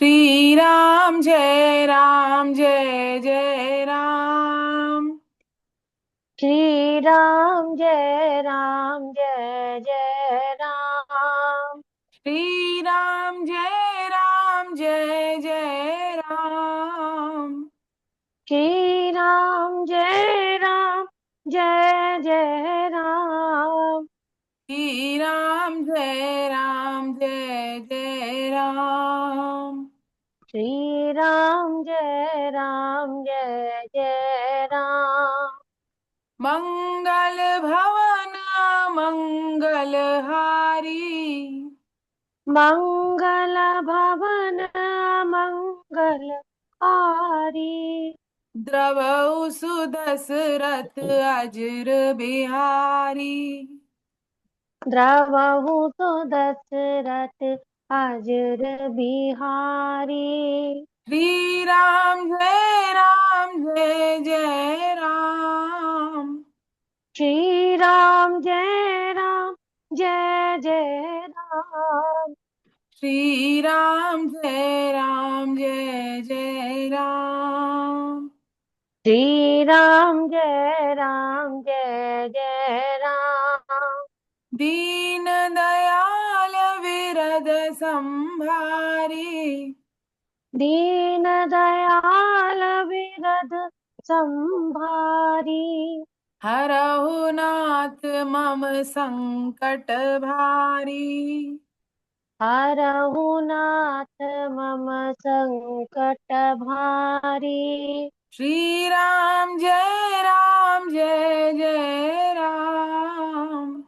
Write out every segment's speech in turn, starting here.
श्री राम जय जय राम। जय जय राम। जय जय राम। श्री राम जय राम जय जय राम। जय जय राम। श्री राम जय जय राम। मंगल भवन मंगल हारी। मंगल भवन मंगल हारी। द्रवहु सुदशरथ अजर बिहारी। द्रवहु तो दशरथ अजर बिहारी। जय जय राम। जय जय राम। जय जय राम। जय जय राम। दीन दयाल विरद संभारी। दीन दयाल विरद संभारी। हरहु नाथ मम संकट भारी। हरहु नाथ मम संकट भारी। जय जय राम।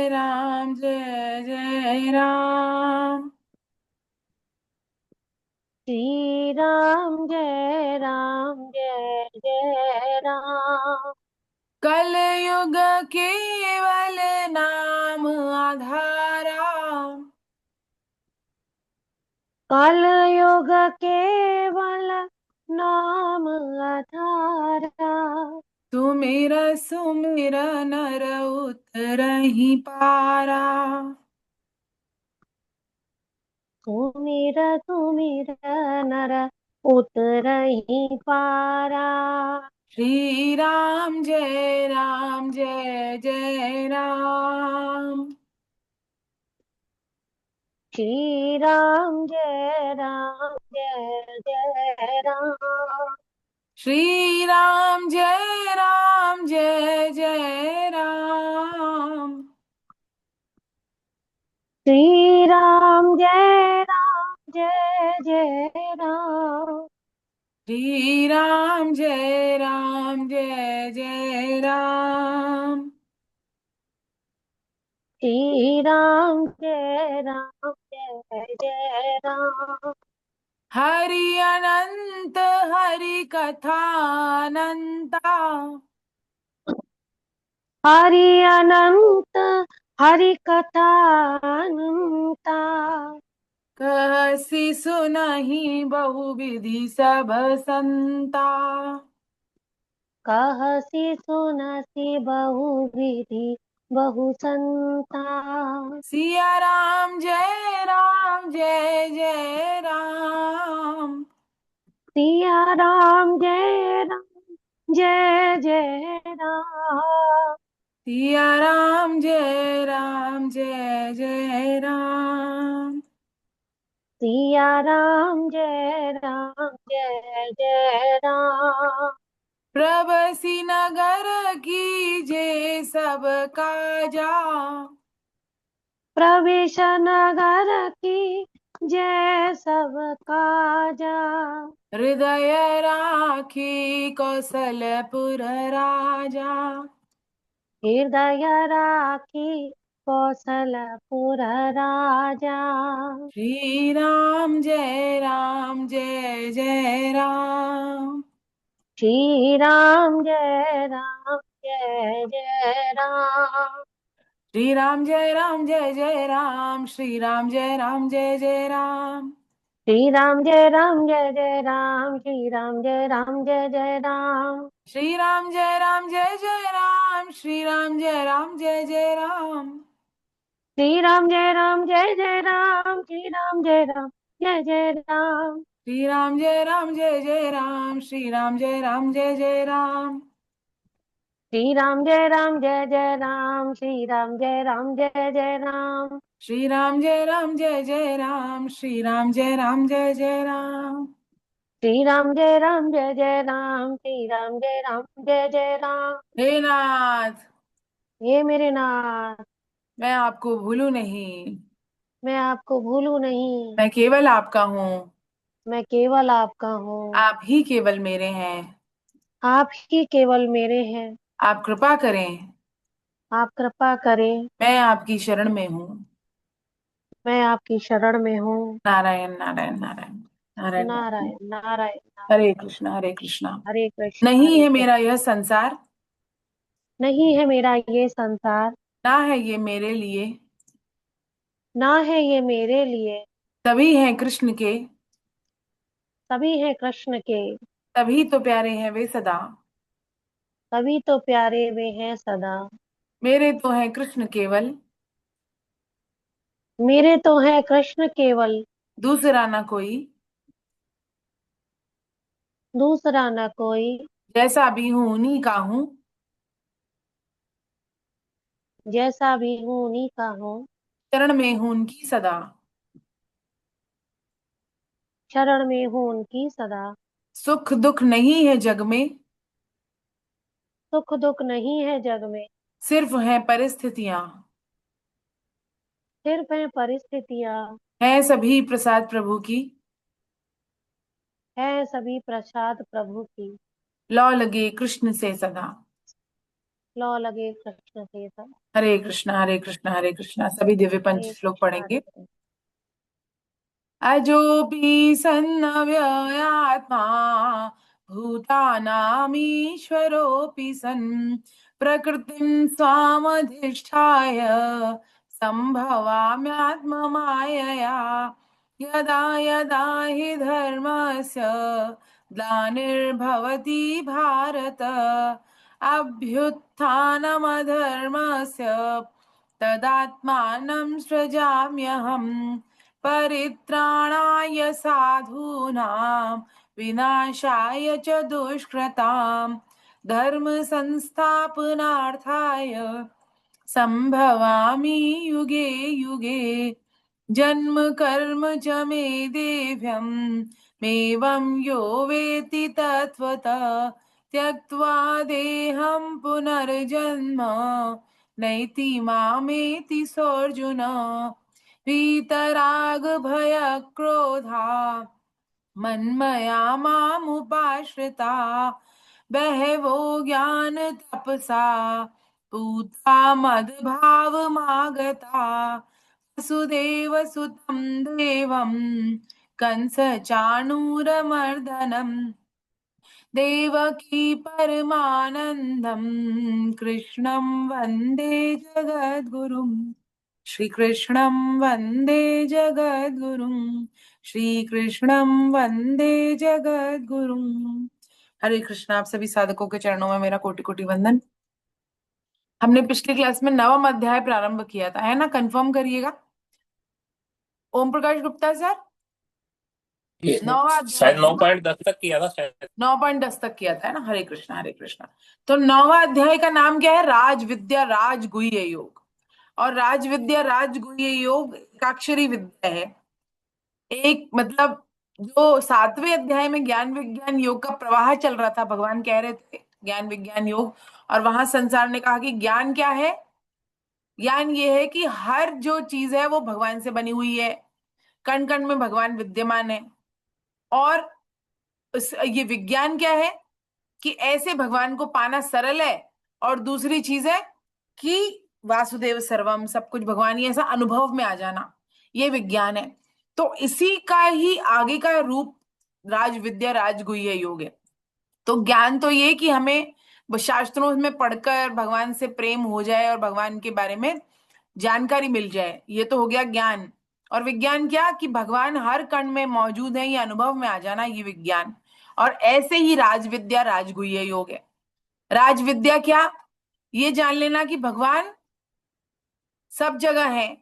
राम जय जय राम। जय जय राम। जय जय राम। कलयुग केवल नाम आधारा। कल युग केवल नाम आधारा। सुमिर सुमिर नर उतरहि पारा। सुमिर सुमिर नर उतरहि पारा। जय जय राम। जय जय राम। जय जय राम। जय जय राम। जय जय राम। जय जय राम। हरि अनंत हरि कथा अनंता। हरि अनंत हरि कथा अनंता। कहसि सुनहि बहु विधि सब संता। कहसि सुनसि बहु विधि बहु संता। जय जय राम। सिया राम जय जय राम। जय जय राम। जय जय राम। प्रभसि नगर कीजे सब काजा। प्रवेश नगर की जय सब काजा। हृदय राखी कौशलपुर राजा। हृदय राखी कौशलपुर राजा। जय जय राम। जय जय राम। जय जय राम। जय जय राम। जय जय राम। श्री राम जय राम जय जय राम, श्री राम जय राम जय जय राम। श्री राम जय राम जय जय राम, श्री राम जय राम जय जय राम। श्री राम जय राम जय जय राम, श्री राम जय राम जय जय राम। श्री राम जय राम जय जय राम, श्री राम जय राम जय जय राम। श्री राम जय राम जय जय राम, श्री राम जय राम जय जय राम। श्री राम जय राम जय जय राम, श्री राम जय राम जय जय राम। श्री राम जय राम जय जय राम, श्री राम जय राम जय जय राम। हे नाथ, हे मेरे नाथ, मैं आपको भूलूं नहीं, मैं आपको भूलूं नहीं। मैं केवल आपका हूँ। मैं केवल आपका हूँ। आप ही केवल मेरे हैं। आप ही केवल मेरे हैं। आप कृपा करें, आप कृपा करें। मैं आपकी शरण में हूँ। मैं आपकी शरण में हूँ। नारायण नारायण नारायण, नारायण नारायण। नारायण नारायण हरे नारायण। कृष्णा हरे कृष्णा। हरे कृष्ण नहीं हरे है मेरा कृष्ण। यह संसार, नहीं है मेरा ये संसार, ना है ये मेरे लिए। ना है ये मेरे लिए। सभी हैं कृष्ण के, सभी हैं कृष्ण के, तभी तो प्यारे हैं वे सदा। तभी तो प्यारे वे हैं सदा। मेरे तो हैं कृष्ण केवल, मेरे तो हैं कृष्ण केवल, दूसरा ना कोई। दूसरा न कोई। जैसा भी हूँ उन्हीं का हूँ, जैसा भी हूँ उन्हीं का हूँ। चरण में हूँ उनकी सदा। शरण में हूँ उनकी सदा। सुख दुख नहीं है जग में, सुख दुख नहीं है जग में, सिर्फ हैं परिस्थितियां। सिर्फ है परिस्थितियाँ। हैं सभी प्रसाद प्रभु की, है सभी प्रसाद प्रभु की। लौ लगे कृष्ण से सदा। लौ लगे कृष्ण से सदा। हरे कृष्णा हरे कृष्णा हरे कृष्णा। सभी दिव्य पंच हरे श्लोक कृष्ण हरे पढ़ेंगे। कृष्ण। अजोऽपि सन्नव्ययात्मा, भूतानामीश्वरोऽपि सन्, प्रकृतिं स्वामधिष्ठाय सम्भवाम्यात्ममायया। यदा यदा हि धर्मस्य ग्लानिर्भवति भारत, अभ्युत्थानमधर्मस्य तदात्मानं सृजाम्यहम्। परित्राणाय साधूनां, विनाशाय च दुष्कृतां, धर्म संस्थापनार्थाय संभवामि युगे युगे। जन्म कर्म च मे देव्यम्, मेवं यो वेत्ति तत्त्वतः, त्यक्त्वा देहं पुनर्जन्म नैति मामेति सोऽर्जुन। वीतरागभयक्रोधा मन्मया मामुपाश्रिता, बहवो ज्ञानतपसा पूता मद्भावमागता। वसुदेवसुतं देवं कंसचाणूरमर्दनम्, देवकी परमानन्दं कृष्णं वन्दे जगद्गुरुम्। श्रीकृष्णं वन्दे जगद्गुरुम्, श्रीकृष्णं वन्दे जगद्गुरुम्। हरे कृष्ण। आप सभी साधकों के चरणों में मेरा कोटि कोटि वंदन। हमने पिछली क्लास में 9वां अध्याय प्रारंभ किया था, है ना? कंफर्म करिएगा। ओम प्रकाश गुप्ता सर, 9वां अध्याय शायद है नौ ना? पॉइंट दस तक किया था शायद। 9.10 तक किया था, है ना? हरे कृष्णा हरे कृष्णा। तो 9वां अध्याय का नाम क्या है? राज विद्या राजगुह्य योग। और राज विद्या राजगुह्य योग एकाक्षरी विद्या है। एक मतलब जो 7वें अध्याय में ज्ञान विज्ञान योग का प्रवाह चल रहा था, भगवान कह रहे थे ज्ञान विज्ञान योग, और वहां संसार ने कहा कि ज्ञान क्या है? ज्ञान ये है कि हर जो चीज है वो भगवान से बनी हुई है, कण कण में भगवान विद्यमान है। और ये विज्ञान क्या है कि ऐसे भगवान को पाना सरल है। और दूसरी चीज है कि वासुदेव सर्वम, सब कुछ भगवान ही, ऐसा अनुभव में आ जाना, ये विज्ञान है। तो इसी का ही आगे का रूप राज विद्या राजगुह्य योग है। तो ज्ञान तो ये कि हमें शास्त्रों में पढ़कर भगवान से प्रेम हो जाए और भगवान के बारे में जानकारी मिल जाए, ये तो हो गया ज्ञान। और विज्ञान क्या, कि भगवान हर कण में मौजूद है, ये अनुभव में आ जाना, ये विज्ञान। और ऐसे ही राजविद्या राजगुह्य योग है। राजविद्या क्या, ये जान लेना कि भगवान सब जगह है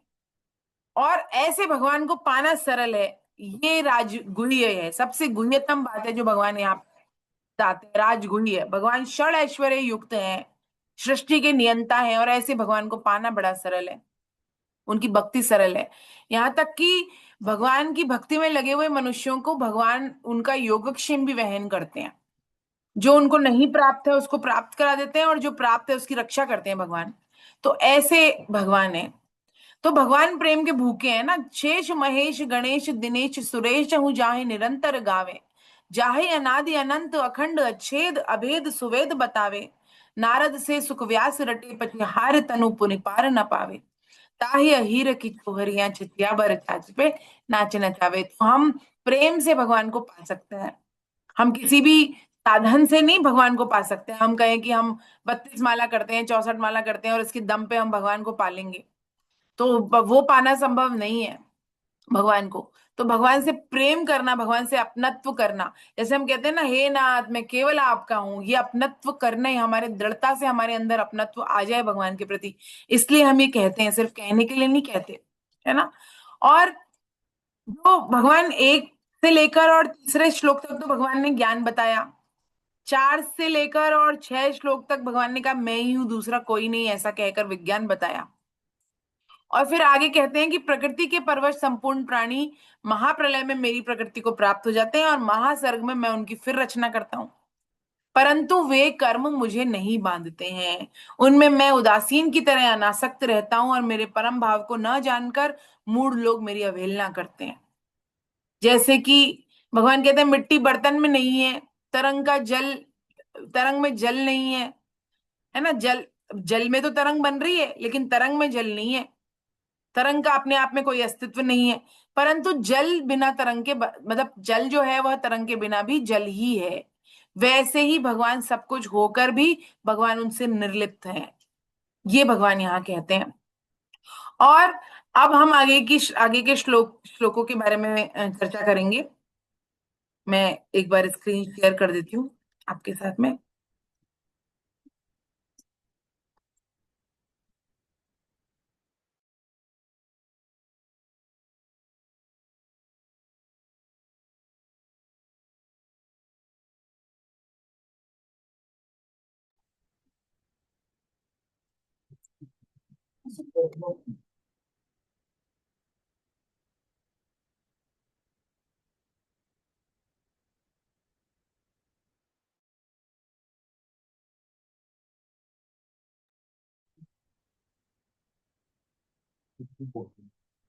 और ऐसे भगवान को पाना सरल है, ये राजगुह्य है। सबसे गुह्यतम बात है जो भगवान यहाँ बताते हैं, राजगुह्य। भगवान षड ऐश्वर्य युक्त है, सृष्टि के नियंता है, और ऐसे भगवान को पाना बड़ा सरल है, उनकी भक्ति सरल है। यहाँ तक कि भगवान की भक्ति में लगे हुए मनुष्यों को भगवान उनका योगक्षेम भी वहन करते हैं। जो उनको नहीं प्राप्त है उसको प्राप्त करा देते हैं, और जो प्राप्त है उसकी रक्षा करते हैं भगवान। तो ऐसे भगवान है। तो भगवान प्रेम के भूखे हैं ना। शेष महेश गणेश दिनेश सुरेश हूँ जाहे निरंतर गावे, जाहे अनादि अनंत अखंड अच्छेद अभेद सुवेद बतावे, नारद से सुख व्यास रटे पटिहार तनु पुनि पार न पावे, ताहि अहीर की चोहरियां चितिया बर चाच पे नाच नचावे। तो हम प्रेम से भगवान को पा सकते हैं। हम किसी भी साधन से नहीं भगवान को पा सकते। हम कहें कि हम 32 माला करते हैं, 64 माला करते हैं और इसके दम पे हम भगवान को पालेंगे, तो वो पाना संभव नहीं है भगवान को। तो भगवान से प्रेम करना, भगवान से अपनत्व करना, जैसे हम कहते हैं ना, हे नाथ मैं केवल आपका हूं, ये अपनत्व करना ही हमारे दृढ़ता से हमारे अंदर अपनत्व आ जाए भगवान के प्रति। इसलिए हम ये कहते हैं, सिर्फ कहने के लिए नहीं कहते, है ना। और जो भगवान एक से लेकर और तीसरे श्लोक तक तो भगवान ने ज्ञान बताया, 4 से लेकर और 6 श्लोक तक भगवान ने कहा मैं ही हूं, दूसरा कोई नहीं, ऐसा कहकर विज्ञान बताया। और फिर आगे कहते हैं कि प्रकृति के परवश संपूर्ण प्राणी महाप्रलय में मेरी प्रकृति को प्राप्त हो जाते हैं और महासर्ग में मैं उनकी फिर रचना करता हूं, परंतु वे कर्म मुझे नहीं बांधते हैं। उनमें मैं उदासीन की तरह अनासक्त रहता हूं और मेरे परम भाव को न जानकर मूढ़ लोग मेरी अवहेलना करते हैं। जैसे कि भगवान कहते हैं मिट्टी बर्तन में नहीं है, तरंग का जल, तरंग में जल नहीं है ना। जल, जल में तो तरंग बन रही है लेकिन तरंग में जल नहीं है। तरंग का अपने आप में कोई अस्तित्व नहीं है, परंतु जल बिना तरंग के मतलब जल जो है वह तरंग के बिना भी जल ही है। वैसे ही भगवान सब कुछ होकर भी भगवान उनसे निर्लिप्त हैं, ये भगवान यहाँ कहते हैं। और अब हम आगे के श्लोकों के बारे में चर्चा करेंगे। मैं एक बार स्क्रीन शेयर कर देती हूँ आपके साथ में।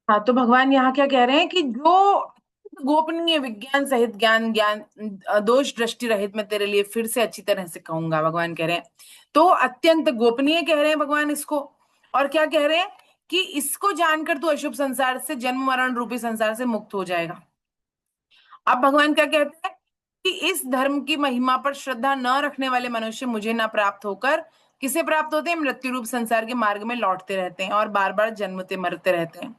हाँ, तो भगवान यहाँ क्या कह रहे हैं कि जो गोपनीय विज्ञान सहित ज्ञान ज्ञान दोष दृष्टि रहित मैं तेरे लिए फिर से अच्छी तरह से कहूंगा, भगवान कह रहे हैं। तो अत्यंत गोपनीय कह रहे हैं भगवान इसको। और क्या कह रहे हैं कि इसको जानकर तू अशुभ संसार से, जन्म मरण रूपी संसार से मुक्त हो जाएगा। अब भगवान क्या कहते हैं कि इस धर्म की महिमा पर श्रद्धा न रखने वाले मनुष्य मुझे ना प्राप्त होकर किसे प्राप्त होते हैं, मृत्यु रूप संसार के मार्ग में लौटते रहते हैं और बार बार जन्मते मरते रहते हैं।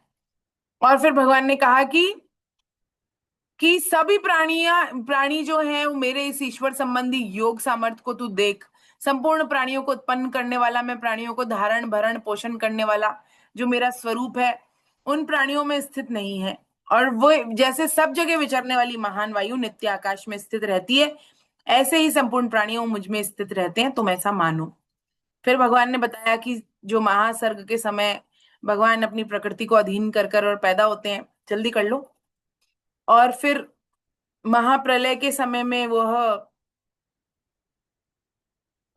और फिर भगवान ने कहा कि सभी प्राणी जो हैं वो मेरे इस ईश्वर संबंधी योग सामर्थ्य को तू देख। संपूर्ण प्राणियों को उत्पन्न करने वाला मैं, प्राणियों को धारण भरण पोषण करने वाला जो मेरा स्वरूप है, उन प्राणियों में स्थित नहीं है। और वो जैसे सब जगह विचरने वाली महान वायु नित्य आकाश में स्थित रहती है, ऐसे ही संपूर्ण प्राणियों मुझ में स्थित रहते हैं, तुम ऐसा मानो। फिर भगवान ने बताया कि जो महासर्ग के समय भगवान अपनी प्रकृति को अधीन कर कर और पैदा होते हैं, जल्दी कर लो। और फिर महाप्रलय के समय में वह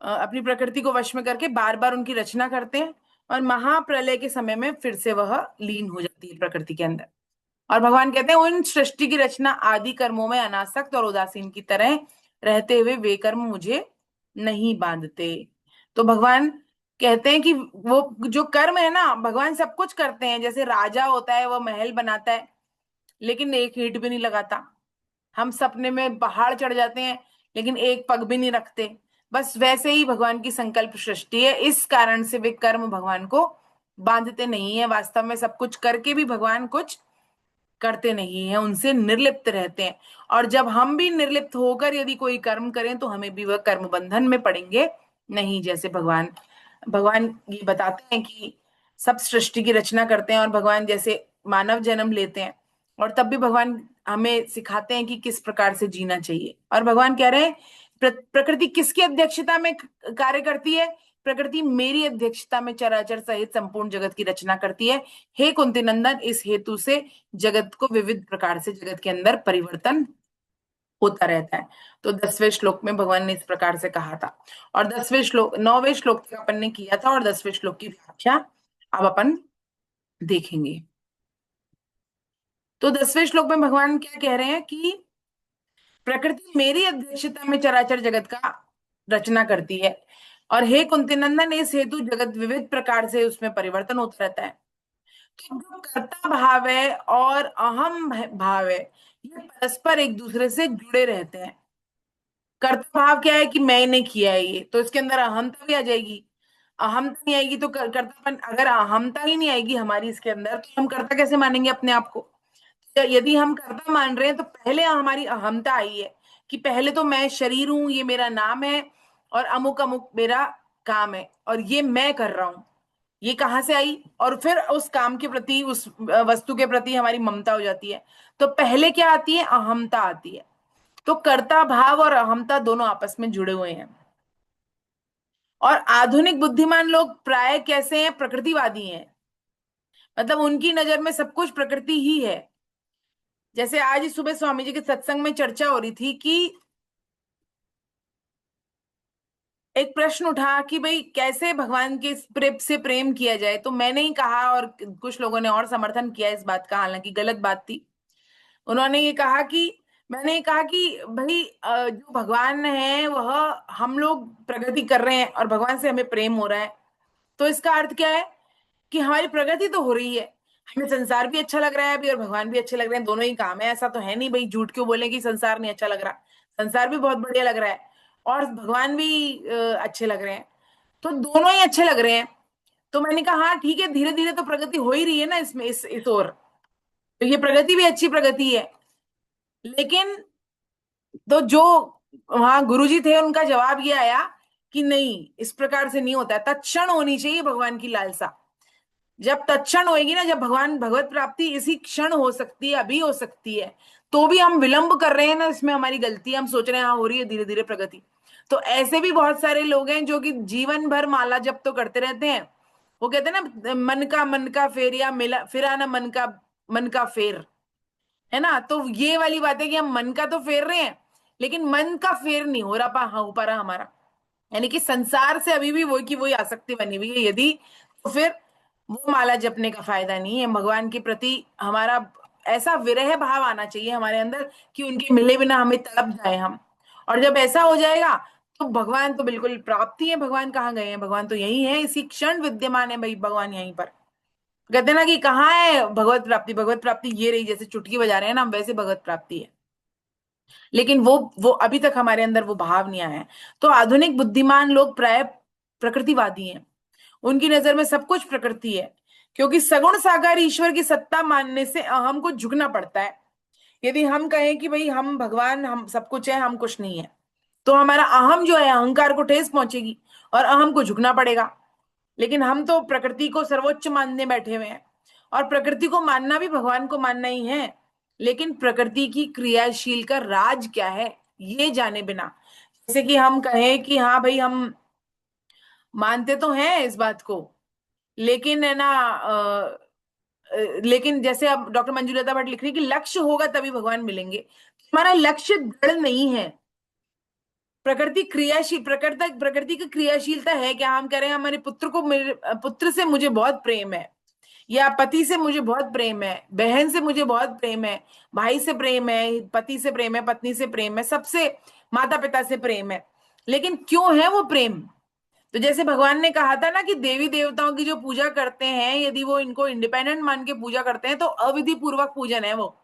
अपनी प्रकृति को वश में करके बार बार उनकी रचना करते हैं, और महाप्रलय के समय में फिर से वह लीन हो जाती है प्रकृति के अंदर। और भगवान कहते हैं उन सृष्टि की रचना आदि कर्मों में अनासक्त और उदासीन की तरह रहते हुए वे कर्म मुझे नहीं बांधते। तो भगवान कहते हैं कि वो जो कर्म है ना, भगवान सब कुछ करते हैं। जैसे राजा होता है, वह महल बनाता है लेकिन एक ईंट भी नहीं लगाता। हम सपने में पहाड़ चढ़ जाते हैं लेकिन एक पग भी नहीं रखते। बस वैसे ही भगवान की संकल्प सृष्टि है, इस कारण से वे कर्म भगवान को बांधते नहीं है। वास्तव में सब कुछ करके भी भगवान कुछ करते नहीं हैं, उनसे निर्लिप्त रहते हैं। और जब हम भी निर्लिप्त होकर यदि कोई कर्म करें तो हमें भी वह कर्म बंधन में पड़ेंगे नहीं। जैसे भगवान भगवान ये बताते हैं कि सब सृष्टि की रचना करते हैं और भगवान जैसे मानव जन्म लेते हैं, और तब भी भगवान हमें सिखाते हैं कि किस प्रकार से जीना चाहिए। और भगवान कह रहे हैं प्रकृति किसकी अध्यक्षता में कार्य करती है? प्रकृति मेरी अध्यक्षता में चराचर सहित संपूर्ण जगत की रचना करती है। हे कुंती नंदन, इस हेतु से जगत को विविध प्रकार से जगत के अंदर परिवर्तन होता रहता है। तो 10वें श्लोक में भगवान ने इस प्रकार से कहा था। और 10वें श्लोक 9वें श्लोक तक अपन ने किया था, और 10वें श्लोक की व्याख्या अब अपन देखेंगे। तो 10वें श्लोक में भगवान क्या कह रहे हैं कि प्रकृति मेरी अध्यक्षता में चराचर जगत का रचना करती है, और हे कुंती नंदन, इस हेतु जगत विविध प्रकार से उसमें परिवर्तन होता रहता है। तो जो कर्ता भाव है और अहम भाव है, ये परस्पर एक दूसरे से जुड़े रहते हैं। कर्ता भाव क्या है कि मैंने किया है ये, तो इसके अंदर अहमता भी आ जाएगी। अहमता नहीं आएगी तो कर्तापन, अगर अहमता ही नहीं आएगी हमारी इसके अंदर, तो हम कर्ता कैसे मानेंगे अपने आप को? तो यदि हम कर्ता मान रहे हैं तो पहले हमारी अहमता आई है कि पहले तो मैं शरीर हूं, ये मेरा नाम है, और अमुक अमुक मेरा काम है, और ये मैं कर रहा हूं। ये कहाँ से आई? और फिर उस काम के प्रति, उस वस्तु के प्रति हमारी ममता हो जाती है। तो पहले क्या आती है? अहमता आती है। तो कर्ता भाव और अहमता दोनों आपस में जुड़े हुए हैं। और आधुनिक बुद्धिमान लोग प्राय कैसे हैं? प्रकृतिवादी हैं। मतलब उनकी नजर में सब कुछ प्रकृति ही है। जैसे आज ही सुबह स्वामी जी के सत्संग में चर्चा हो रही थी कि एक प्रश्न उठा कि भाई कैसे भगवान के से प्रेम किया जाए। तो मैंने ही कहा, और कुछ लोगों ने और समर्थन किया इस बात का, हालांकि गलत बात थी। उन्होंने ये कहा कि मैंने ये कहा कि भाई जो भगवान है वह, हम लोग प्रगति कर रहे हैं और भगवान से हमें प्रेम हो रहा है, तो इसका अर्थ क्या है? कि हमारी प्रगति तो हो रही है, हमें संसार भी अच्छा लग रहा है अभी और भगवान भी अच्छे लग रहे हैं, दोनों ही काम है। ऐसा तो है नहीं भाई, झूठ क्यों बोले कि संसार नहीं अच्छा लग रहा। संसार भी बहुत बढ़िया लग रहा है और भगवान भी अच्छे लग रहे हैं, तो दोनों ही अच्छे लग रहे हैं। तो मैंने कहा हाँ ठीक है, धीरे धीरे तो प्रगति हो ही रही है ना इसमें, इस ओर। तो ये प्रगति भी अच्छी प्रगति है। लेकिन तो जो वहां गुरुजी थे उनका जवाब ये आया कि नहीं, इस प्रकार से नहीं होता है, तत्क्षण होनी चाहिए भगवान की लालसा। जब तत्क्षण होएगी ना, जब भगवान भगवत प्राप्ति इसी क्षण हो सकती है, अभी हो सकती है, तो भी हम विलंब कर रहे हैं ना, इसमें हमारी गलती है। हम सोच रहे हैं हाँ हो रही है धीरे धीरे प्रगति। तो ऐसे भी बहुत सारे लोग हैं जो कि जीवन भर माला जप तो करते रहते हैं। वो कहते हैं ना, मन का फेर, या मिला फिरा ना मन का फेर, है ना। तो ये वाली बात है कि हम मन का तो फेर रहे हैं, लेकिन मन का फेर नहीं हो रहा हो पा रहा हमारा। यानी कि संसार से अभी भी वही की वही आसक्ति बनी हुई है यदि, तो फिर वो माला जपने का फायदा नहीं है। भगवान के प्रति हमारा ऐसा विरह भाव आना चाहिए हमारे अंदर कि उनके मिले बिना हमें तड़प जाए हम। और जब ऐसा हो जाएगा तो भगवान तो बिल्कुल प्राप्ति है। भगवान कहाँ गए हैं? भगवान तो यही है, इसी क्षण विद्यमान है भाई भगवान यहीं पर। कहते हैं ना कि कहाँ है भगवत प्राप्ति? भगवत प्राप्ति ये रही, जैसे चुटकी बजा रहे हैं ना हम, वैसे भगवत प्राप्ति है। लेकिन वो अभी तक हमारे अंदर वो भाव नहीं आया है। तो आधुनिक बुद्धिमान लोग प्राय प्रकृतिवादी हैं। उनकी नजर में सब कुछ प्रकृति है, क्योंकि सगुण साकार ईश्वर की सत्ता मानने से अहम को झुकना पड़ता है। यदि हम कहें कि भाई हम भगवान, हम सब कुछ है, हम कुछ नहीं है, तो हमारा अहम जो है, अहंकार को ठेस पहुंचेगी और अहम को झुकना पड़ेगा। लेकिन हम तो प्रकृति को सर्वोच्च मानने बैठे हुए हैं, और प्रकृति को मानना भी भगवान को मानना ही है। लेकिन प्रकृति की क्रियाशील का राज क्या है, ये जाने बिना, जैसे कि हम कहें कि हाँ भाई हम मानते तो हैं इस बात को, लेकिन है ना लेकिन जैसे अब डॉक्टर मंजुलता भट्ट लिख रही है कि लक्ष्य होगा तभी भगवान मिलेंगे। हमारा लक्ष्य दृढ़ नहीं है। प्रकृति क्रियाशील, प्रकृति की क्रियाशीलता है क्या? हम कह रहे हैं हमारे पुत्र को, मेरे पुत्र से मुझे बहुत प्रेम है, या पति से मुझे बहुत प्रेम है, बहन से मुझे बहुत प्रेम है, भाई से प्रेम है, पति से प्रेम है, पत्नी से प्रेम है, सबसे, माता पिता से प्रेम है। लेकिन क्यों है वो प्रेम? तो जैसे भगवान ने कहा था ना कि देवी देवताओं की जो पूजा करते हैं, यदि वो इनको इंडिपेंडेंट मान के पूजा करते हैं तो अविधि पूर्वक पूजन है वो।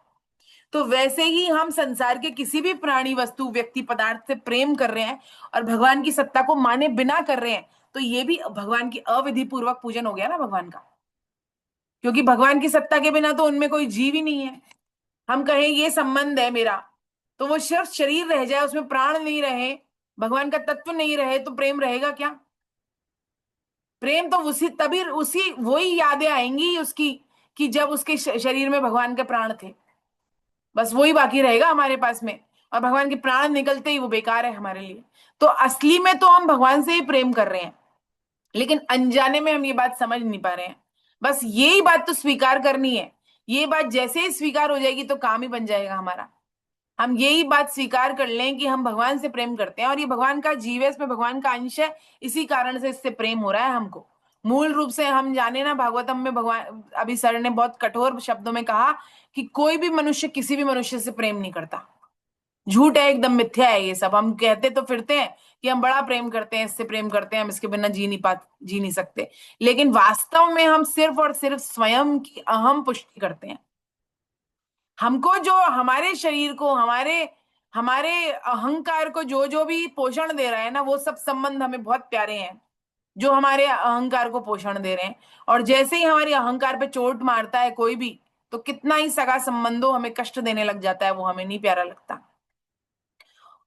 तो वैसे ही हम संसार के किसी भी प्राणी, वस्तु, व्यक्ति, पदार्थ से प्रेम कर रहे हैं और भगवान की सत्ता को माने बिना कर रहे हैं, तो ये भी भगवान की अविधि पूर्वक पूजन हो गया ना भगवान का। क्योंकि भगवान की सत्ता के बिना तो उनमें कोई जीव ही नहीं है। हम कहें ये संबंध है मेरा, तो वो सिर्फ शरीर रह जाए, उसमें प्राण नहीं रहे, भगवान का तत्व नहीं रहे, तो प्रेम रहेगा क्या? प्रेम तो उसी तभी उसी वही यादें आएंगी उसकी, कि जब उसके शरीर में भगवान के प्राण थे, बस वही बाकी रहेगा हमारे पास में। और भगवान के प्राण निकलते ही वो बेकार है हमारे लिए। तो असली में तो हम भगवान से ही प्रेम कर रहे हैं, लेकिन अनजाने में हम ये बात समझ नहीं पा रहे हैं। बस यही बात तो स्वीकार करनी है। ये बात जैसे ही स्वीकार हो जाएगी तो काम ही बन जाएगा हमारा। हम यही बात स्वीकार कर लें कि हम भगवान से प्रेम करते हैं और ये भगवान का जीव है, इसमें भगवान का अंश है, इसी कारण से इससे प्रेम हो रहा है हमको। मूल रूप से हम जाने ना, भागवतम में भगवान अभी सर ने बहुत कठोर शब्दों में कहा कि कोई भी मनुष्य किसी भी मनुष्य से प्रेम नहीं करता। झूठ है, एकदम मिथ्या है ये सब। हम कहते तो फिरते हैं कि हम बड़ा प्रेम करते हैं, इससे प्रेम करते हैं, हम इसके बिना जी नहीं सकते, लेकिन वास्तव में हम सिर्फ और सिर्फ स्वयं की अहम पुष्टि करते हैं। हमको जो हमारे शरीर को, हमारे हमारे अहंकार को जो जो भी पोषण दे रहा है ना, वो सब संबंध हमें बहुत प्यारे हैं, जो हमारे अहंकार को पोषण दे रहे हैं। और जैसे ही हमारे अहंकार पे चोट मारता है कोई भी, तो कितना ही सगा संबंधों हमें कष्ट देने लग जाता है, वो हमें नहीं प्यारा लगता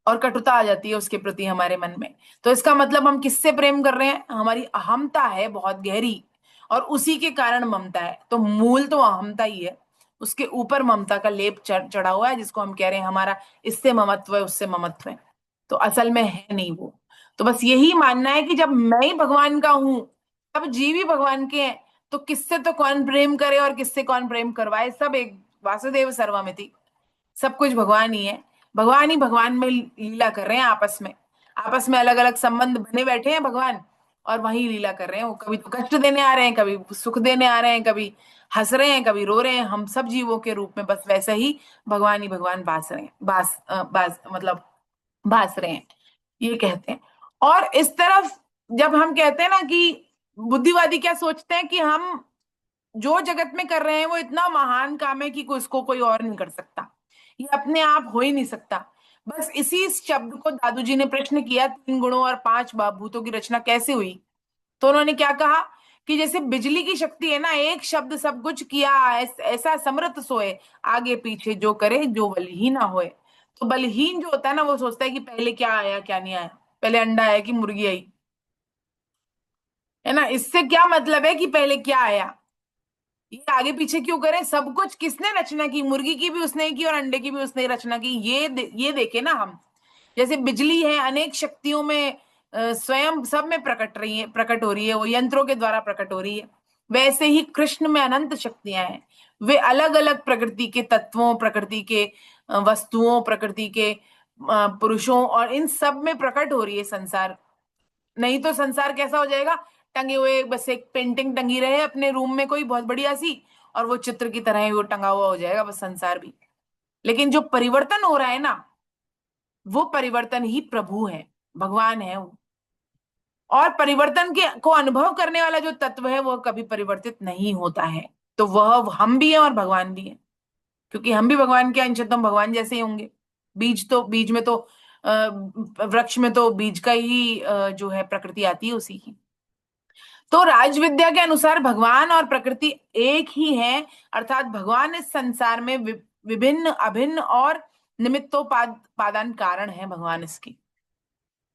और कटुता आ जाती है उसके प्रति हमारे मन में। तो इसका मतलब हम किससे प्रेम कर रहे हैं? हमारी अहमता है बहुत गहरी, और उसी के कारण ममता है। तो मूल तो अहमता ही है, उसके ऊपर ममता का लेप चढ़ा हुआ है, जिसको हम कह रहे हैं हमारा इससे ममत्व है, उससे ममत्व है। तो असल में है नहीं वो। तो बस यही मानना है कि जब मैं ही भगवान का हूं, तब जीव ही भगवान के हैं। तो किससे तो कौन प्रेम करे और किससे कौन प्रेम करवाए, सब एक, वासुदेव सर्वमिति, सब कुछ भगवान ही है। भगवान ही भगवान में लीला कर रहे हैं आपस में। आपस में अलग अलग संबंध बने बैठे हैं भगवान, और वही लीला कर रहे हैं। वो कभी तो कष्ट देने आ रहे हैं, कभी सुख देने आ रहे हैं, कभी हंस रहे हैं, कभी रो रहे हैं, हम सब जीवों के रूप में बस वैसे ही भगवान बास रहे हैं, बास मतलब भास रहे हैं, ये कहते हैं। और इस तरफ जब हम कहते हैं ना कि बुद्धिवादी क्या सोचते हैं कि हम जो जगत में कर रहे हैं वो इतना महान काम है कि उसको कोई और नहीं कर सकता, ये अपने आप हो ही नहीं सकता। बस इसी शब्द को दादू जी ने प्रश्न किया, 3 गुणों और 5 भूतों की रचना कैसे हुई? तो उन्होंने क्या कहा कि जैसे बिजली की शक्ति है ना, एक शब्द सब कुछ किया, ऐसा समर्थ सोए, आगे पीछे जो करे जो बलहीन ना होए। तो बलहीन जो होता है ना, वो सोचता है कि पहले क्या आया क्या नहीं आया, पहले अंडा आया कि मुर्गी आई, है ना। इससे क्या मतलब है कि पहले क्या आया, ये आगे पीछे क्यों करें? सब कुछ किसने रचना की? मुर्गी की भी उसने ही की और अंडे की भी उसने ही रचना की। ये देखे ना हम, जैसे बिजली है अनेक शक्तियों में, स्वयं सब में प्रकट हो रही है, वो यंत्रों के द्वारा प्रकट हो रही है। वैसे ही कृष्ण में अनंत शक्तियां हैं, वे अलग अलग प्रकृति के तत्वों, प्रकृति के वस्तुओं, प्रकृति के पुरुषों, और इन सब में प्रकट हो रही है संसार। नहीं तो संसार कैसा हो जाएगा? टंगे हुए, बस एक पेंटिंग टंगी रहे अपने रूम में कोई बहुत बढ़िया सी, और वो चित्र की तरह ही वो टंगा हुआ हो जाएगा बस संसार भी। लेकिन जो परिवर्तन हो रहा है ना, वो परिवर्तन ही प्रभु है, भगवान है वो। और परिवर्तन के को अनुभव करने वाला जो तत्व है वो कभी परिवर्तित नहीं होता है। तो वह हम भी हैं और भगवान भी हैं, क्योंकि हम भी भगवान के अंश हैं, तो हम भगवान जैसे ही होंगे। बीज में तो वृक्ष में तो बीज का ही जो है प्रकृति आती है उसी की। तो राजविद्या के अनुसार भगवान और प्रकृति एक ही है, अर्थात भगवान इस संसार में विभिन्न अभिन्न और निमित्तोपादान कारण है भगवान इसकी।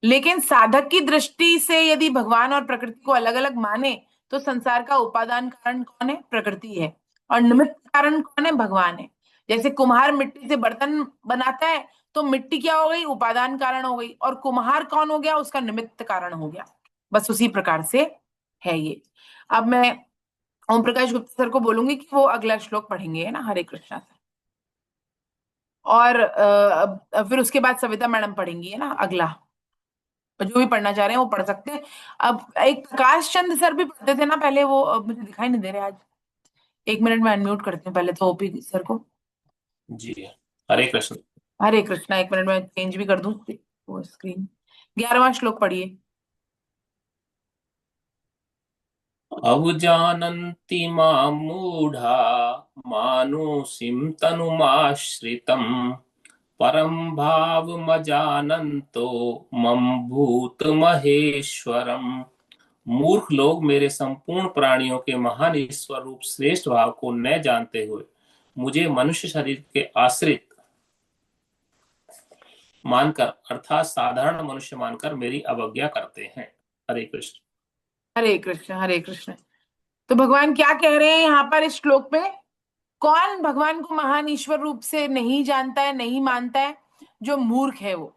लेकिन साधक की दृष्टि से यदि भगवान और प्रकृति को अलग अलग माने, तो संसार का उपादान कारण कौन है? प्रकृति है, और निमित्त कारण कौन है? भगवान है। जैसे कुम्हार मिट्टी से बर्तन बनाता है, तो मिट्टी क्या हो गई? उपादान कारण हो गई, और कुम्हार कौन हो गया? उसका निमित्त कारण हो गया। बस उसी प्रकार से है ये। अब मैं ओम प्रकाश गुप्ता सर को बोलूंगी कि वो अगला श्लोक पढ़ेंगे, है ना, हरे कृष्णा सर। और फिर उसके बाद सविता मैडम पढ़ेंगी, है ना, अगला। जो भी पढ़ना चाह रहे हैं वो पढ़ सकते हैं। अब एक प्रकाश चंद सर भी पढ़ते थे ना पहले, वो अब मुझे दिखाई नहीं दे रहे आज। 1 मिनट में अनम्यूट करते हैं पहले तो ओपी सर को। जी, हरे कृष्ण। हरे कृष्णा, 1 मिनट में चेंज भी कर दूं वो स्क्रीन। 11वां श्लोक पढ़िए। अवजानन्ति मां मूढ़ा मानुषीं तनुमाश्रितम् परं भावमजानन्तो मम भूतमहेश्वरम्। मूर्ख लोग मेरे संपूर्ण प्राणियों के महान ईश्वर रूप श्रेष्ठ भाव को न जानते हुए मुझे मनुष्य शरीर के आश्रित मानकर अर्थात साधारण मनुष्य मानकर मेरी अवज्ञा करते हैं। हरे कृष्ण। हरे कृष्ण हरे कृष्ण। तो भगवान क्या कह रहे हैं यहाँ पर इस श्लोक में? कौन भगवान को महान ईश्वर रूप से नहीं जानता है, नहीं मानता है? जो मूर्ख है वो।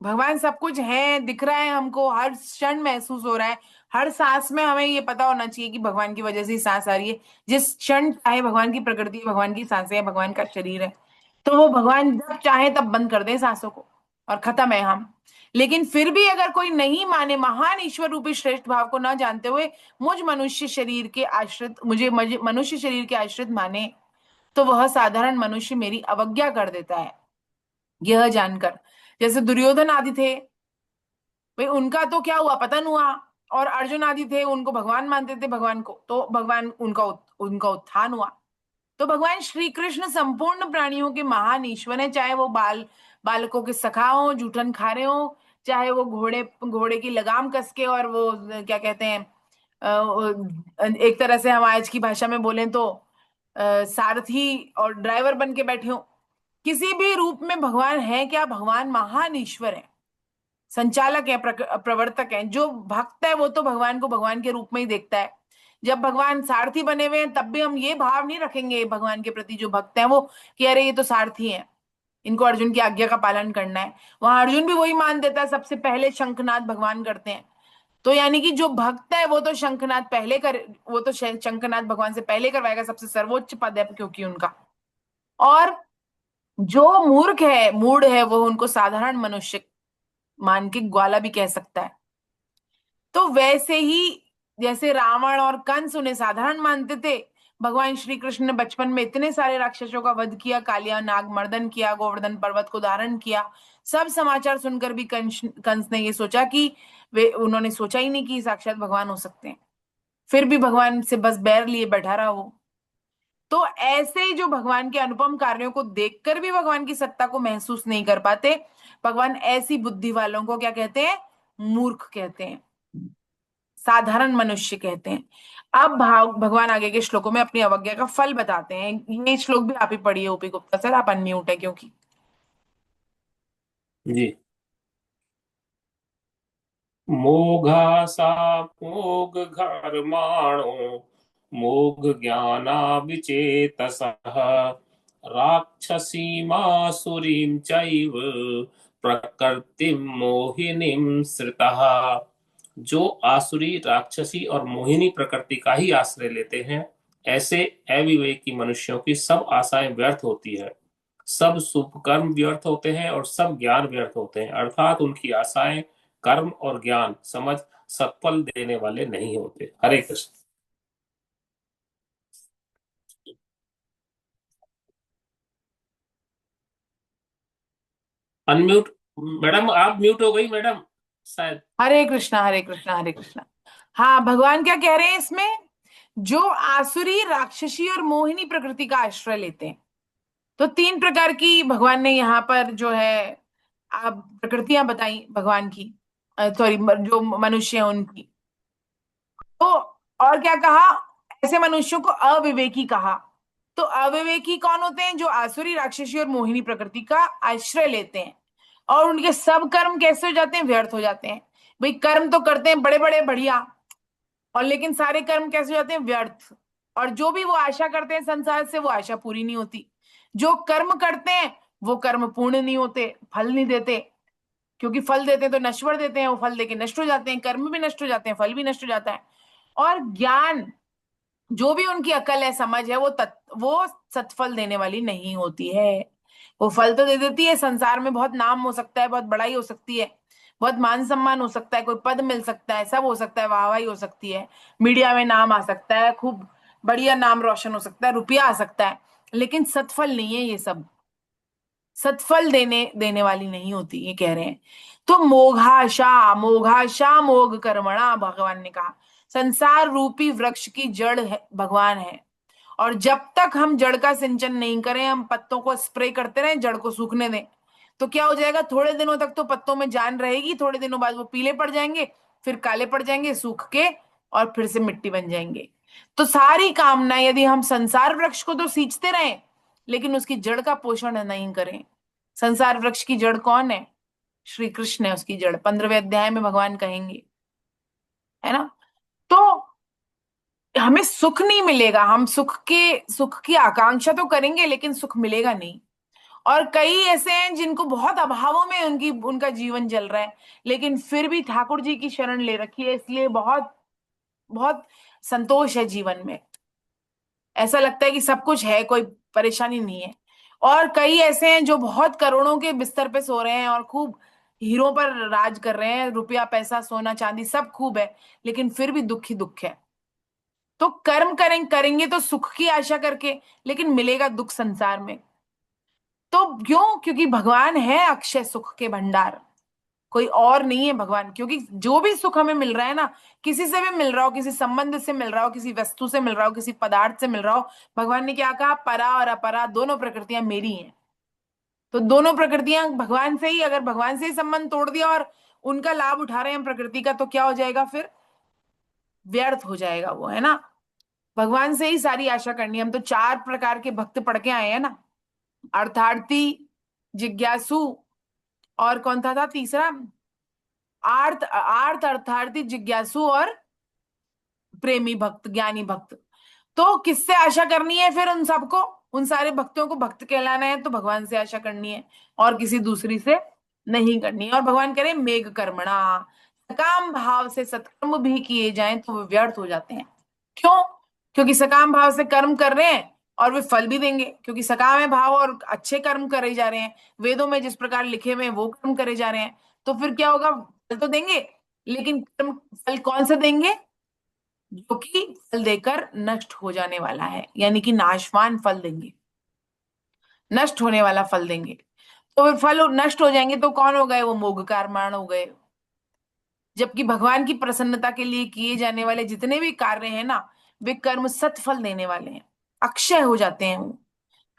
भगवान सब कुछ है, दिख रहा है हमको, हर क्षण महसूस हो रहा है, हर सांस में हमें ये पता होना चाहिए कि भगवान की वजह से ही सांस आ रही है। जिस क्षण चाहे भगवान की प्रकृति है, भगवान की सांसें हैं, भगवान का शरीर है, तो वो भगवान जब चाहे तब बंद कर दे सांसों को और खत्म है हम। लेकिन फिर भी अगर कोई नहीं माने, महान ईश्वर रूपी श्रेष्ठ भाव को न जानते हुए मुझ मनुष्य शरीर के आश्रित, मुझे मनुष्य शरीर के आश्रित माने, तो वह साधारण मनुष्य मेरी अवज्ञा कर देता है। यह जानकर, जैसे दुर्योधन आदि थे, भाई उनका तो क्या हुआ, पतन हुआ। और अर्जुन आदि थे, उनको भगवान मानते थे, भगवान को, तो भगवान उनका उत्थान हुआ। तो भगवान श्री कृष्ण संपूर्ण प्राणियों के महान ईश्वर है, चाहे वो बालकों के सखा हो, जूठन खा रहे हो, चाहे वो घोड़े की लगाम कस के, और वो क्या कहते हैं, एक तरह से हम आज की भाषा में बोलें तो सारथी और ड्राइवर बन के बैठे हो। किसी भी रूप में भगवान है क्या? भगवान महान ईश्वर है, संचालक है, प्रवर्तक है। जो भक्त है वो तो भगवान को भगवान के रूप में ही देखता है। जब भगवान सारथी बने हुए हैं तब भी हम ये भाव नहीं रखेंगे भगवान के प्रति, जो भक्त हैं वो, कि अरे ये तो सारथी हैं, इनको अर्जुन की आज्ञा का पालन करना है। वहां अर्जुन भी वही मान देता है, सबसे पहले शंखनाद भगवान करते हैं। तो यानी कि जो भक्त है वो तो शंखनाद पहले कर, वो तो शंखनाद भगवान से पहले करवाएगा, सबसे सर्वोच्च पद है क्योंकि उनका। और जो मूर्ख है, मूढ़ है, वो उनको साधारण मनुष्य मान के ग्वाला भी कह सकता है। तो वैसे ही जैसे रावण और कंस उन्हें साधारण मानते थे, भगवान श्री कृष्ण ने बचपन में इतने सारे राक्षसों का वध किया, कालिया नाग मर्दन किया, गोवर्धन पर्वत को धारण किया। सब समाचार सुनकर भी कंस ने ये सोचा कि उन्होंने सोचा ही नहीं कि साक्षात भगवान हो सकते हैं। फिर भी भगवान से बस बैर लिए बैठा रहा वो। तो ऐसे ही जो भगवान के अनुपम कार्यों को देखकर भी भगवान की सत्ता को महसूस नहीं कर पाते, भगवान ऐसी बुद्धि वालों को क्या कहते हैं? मूर्ख कहते हैं, साधारण मनुष्य कहते हैं। अब भगवान आगे के श्लोकों में अपनी अवज्ञा का फल बताते हैं। ये श्लोक भी आप ही पढ़िए ओपी गुप्ता सर, आप अनम्यूट है क्योंकि। जी। मोघासा मोघ घर्माणो मोघ ज्ञानाविचेतसः राक्षसीमासुरीं चैव प्रकृतिं मोहिनीं श्रितः। जो आसुरी, राक्षसी और मोहिनी प्रकृति का ही आश्रय लेते हैं, ऐसे अविवेकी मनुष्यों की सब आशाएं व्यर्थ होती है, सब शुभ कर्म व्यर्थ होते हैं और सब ज्ञान व्यर्थ होते हैं। अर्थात उनकी आशाएं, कर्म और ज्ञान समझ सत्फल देने वाले नहीं होते। हरे कृष्ण। अनम्यूट मैडम, आप म्यूट हो गई मैडम शायद। हरे कृष्णा हरे कृष्णा हरे कृष्णा। हाँ, भगवान क्या कह रहे हैं इसमें? जो आसुरी, राक्षसी और मोहिनी प्रकृति का आश्रय लेते हैं। तो तीन प्रकार की भगवान ने यहाँ पर जो है आप प्रकृतियां बताई भगवान की, सॉरी, जो मनुष्य हैं उनकी। तो और क्या कहा? ऐसे मनुष्यों को अविवेकी कहा। तो अविवेकी कौन होते हैं? जो आसुरी, राक्षसी और मोहिनी प्रकृति का आश्रय लेते हैं। और उनके सब कर्म कैसे हो जाते हैं? व्यर्थ हो जाते हैं। भाई कर्म तो करते हैं बड़े बड़े बढ़िया, और लेकिन सारे कर्म कैसे हो जाते हैं? व्यर्थ। और जो भी वो आशा करते हैं संसार से, वो आशा पूरी नहीं होती। जो कर्म करते हैं वो कर्म पूर्ण नहीं होते, फल नहीं देते। क्योंकि फल देते हैं तो नश्वर देते हैं, वो फल देके नष्ट हो जाते हैं, कर्म भी नष्ट हो जाते हैं, फल भी नष्ट हो जाता है। और ज्ञान, जो भी उनकी अकल है, समझ है, वो सत्फल देने वाली नहीं होती है। वो फल तो दे देती है, संसार में बहुत नाम हो सकता है, बहुत बड़ाई हो सकती है, बहुत मान सम्मान हो सकता है, कोई पद मिल सकता है, सब हो सकता है, वाहवाही हो सकती है, मीडिया में नाम आ सकता है, खूब बढ़िया नाम रोशन हो सकता है, रुपया आ सकता है। लेकिन सत्फल नहीं है, ये सब सत्फल देने देने वाली नहीं होती, ये कह रहे हैं। तो मोघाशा मोघ कर्मणा, भगवान ने कहा संसार रूपी वृक्ष की जड़ है, भगवान है। और जब तक हम जड़ का सिंचन नहीं करें, हम पत्तों को स्प्रे करते रहें, जड़ को सूखने दें, तो क्या हो जाएगा? थोड़े दिनों तक तो पत्तों में जान रहेगी, थोड़े दिनों बाद वो पीले पड़ जाएंगे, फिर काले पड़ जाएंगे सूख के, और फिर से मिट्टी बन जाएंगे। तो सारी कामना, यदि हम संसार वृक्ष को तो सींचते रहें लेकिन उसकी जड़ का पोषण नहीं करें। संसार वृक्ष की जड़ कौन है? श्री कृष्ण है उसकी जड़, 15वें अध्याय में भगवान कहेंगे, है ना। तो हमें सुख नहीं मिलेगा, हम सुख की आकांक्षा तो करेंगे लेकिन सुख मिलेगा नहीं। और कई ऐसे हैं जिनको बहुत अभावों में उनका जीवन जल रहा है, लेकिन फिर भी ठाकुर जी की शरण ले रखी है, इसलिए बहुत बहुत संतोष है जीवन में। ऐसा लगता है कि सब कुछ है, कोई परेशानी नहीं है। और कई ऐसे हैं जो बहुत करोड़ों के बिस्तर पे सो रहे हैं और खूब हीरों पर राज कर रहे हैं, रुपया पैसा सोना चांदी सब खूब है, लेकिन फिर भी दुख ही दुख है। तो कर्म करेंगे तो सुख की आशा करके, लेकिन मिलेगा दुख संसार में। तो क्यों? क्योंकि भगवान है अक्षय सुख के भंडार, कोई और नहीं है भगवान। क्योंकि जो भी सुख हमें मिल रहा है ना, किसी से भी मिल रहा हो, किसी संबंध से मिल रहा हो, किसी वस्तु से मिल रहा हो, किसी पदार्थ से मिल रहा हो, भगवान ने क्या कहा? परा और अपरा दोनों प्रकृतियां मेरी हैं। तो दोनों प्रकृतियां भगवान से ही, अगर भगवान से ही संबंध तोड़ दिया और उनका लाभ उठा रहे हैं हम प्रकृति का, तो क्या हो जाएगा फिर? व्यर्थ हो जाएगा वो, है ना। भगवान से ही सारी आशा करनी है। हम तो 4 प्रकार के भक्त पढ़ के आए हैं ना, अर्थार्थी, जिज्ञासु, और कौन था तीसरा? आर्थ आर्थ अर्थार्थी, जिज्ञासु और प्रेमी भक्त, ज्ञानी भक्त। तो किससे आशा करनी है फिर उन सबको? उन सारे भक्तों को भक्त कहलाना है तो भगवान से आशा करनी है, और किसी दूसरी से नहीं करनी है। और भगवान करे मेघ कर्मणा, सकाम भाव से सत्कर्म भी किए जाएं तो वे व्यर्थ हो जाते हैं। क्यों? क्योंकि सकाम भाव से कर्म कर रहे हैं और वे फल भी देंगे, क्योंकि सकाम है भाव और अच्छे कर्म करे जा रहे हैं, वेदों में जिस प्रकार लिखे हुए हैं वो कर्म करे जा रहे हैं। तो फिर क्या होगा? फल तो देंगे, लेकिन कर्म फल कौन से देंगे? जो कि फल देकर नष्ट हो जाने वाला है, यानी कि नाशवान फल देंगे, नष्ट होने वाला फल देंगे। तो वे फल नष्ट हो जाएंगे तो कौन हो गए? वो मोघ कर्माण हो गए। जबकि भगवान की प्रसन्नता के लिए किए जाने वाले जितने भी कार्य हैं ना, वे कर्म सत्फल देने वाले हैं, अक्षय हो जाते हैं वो।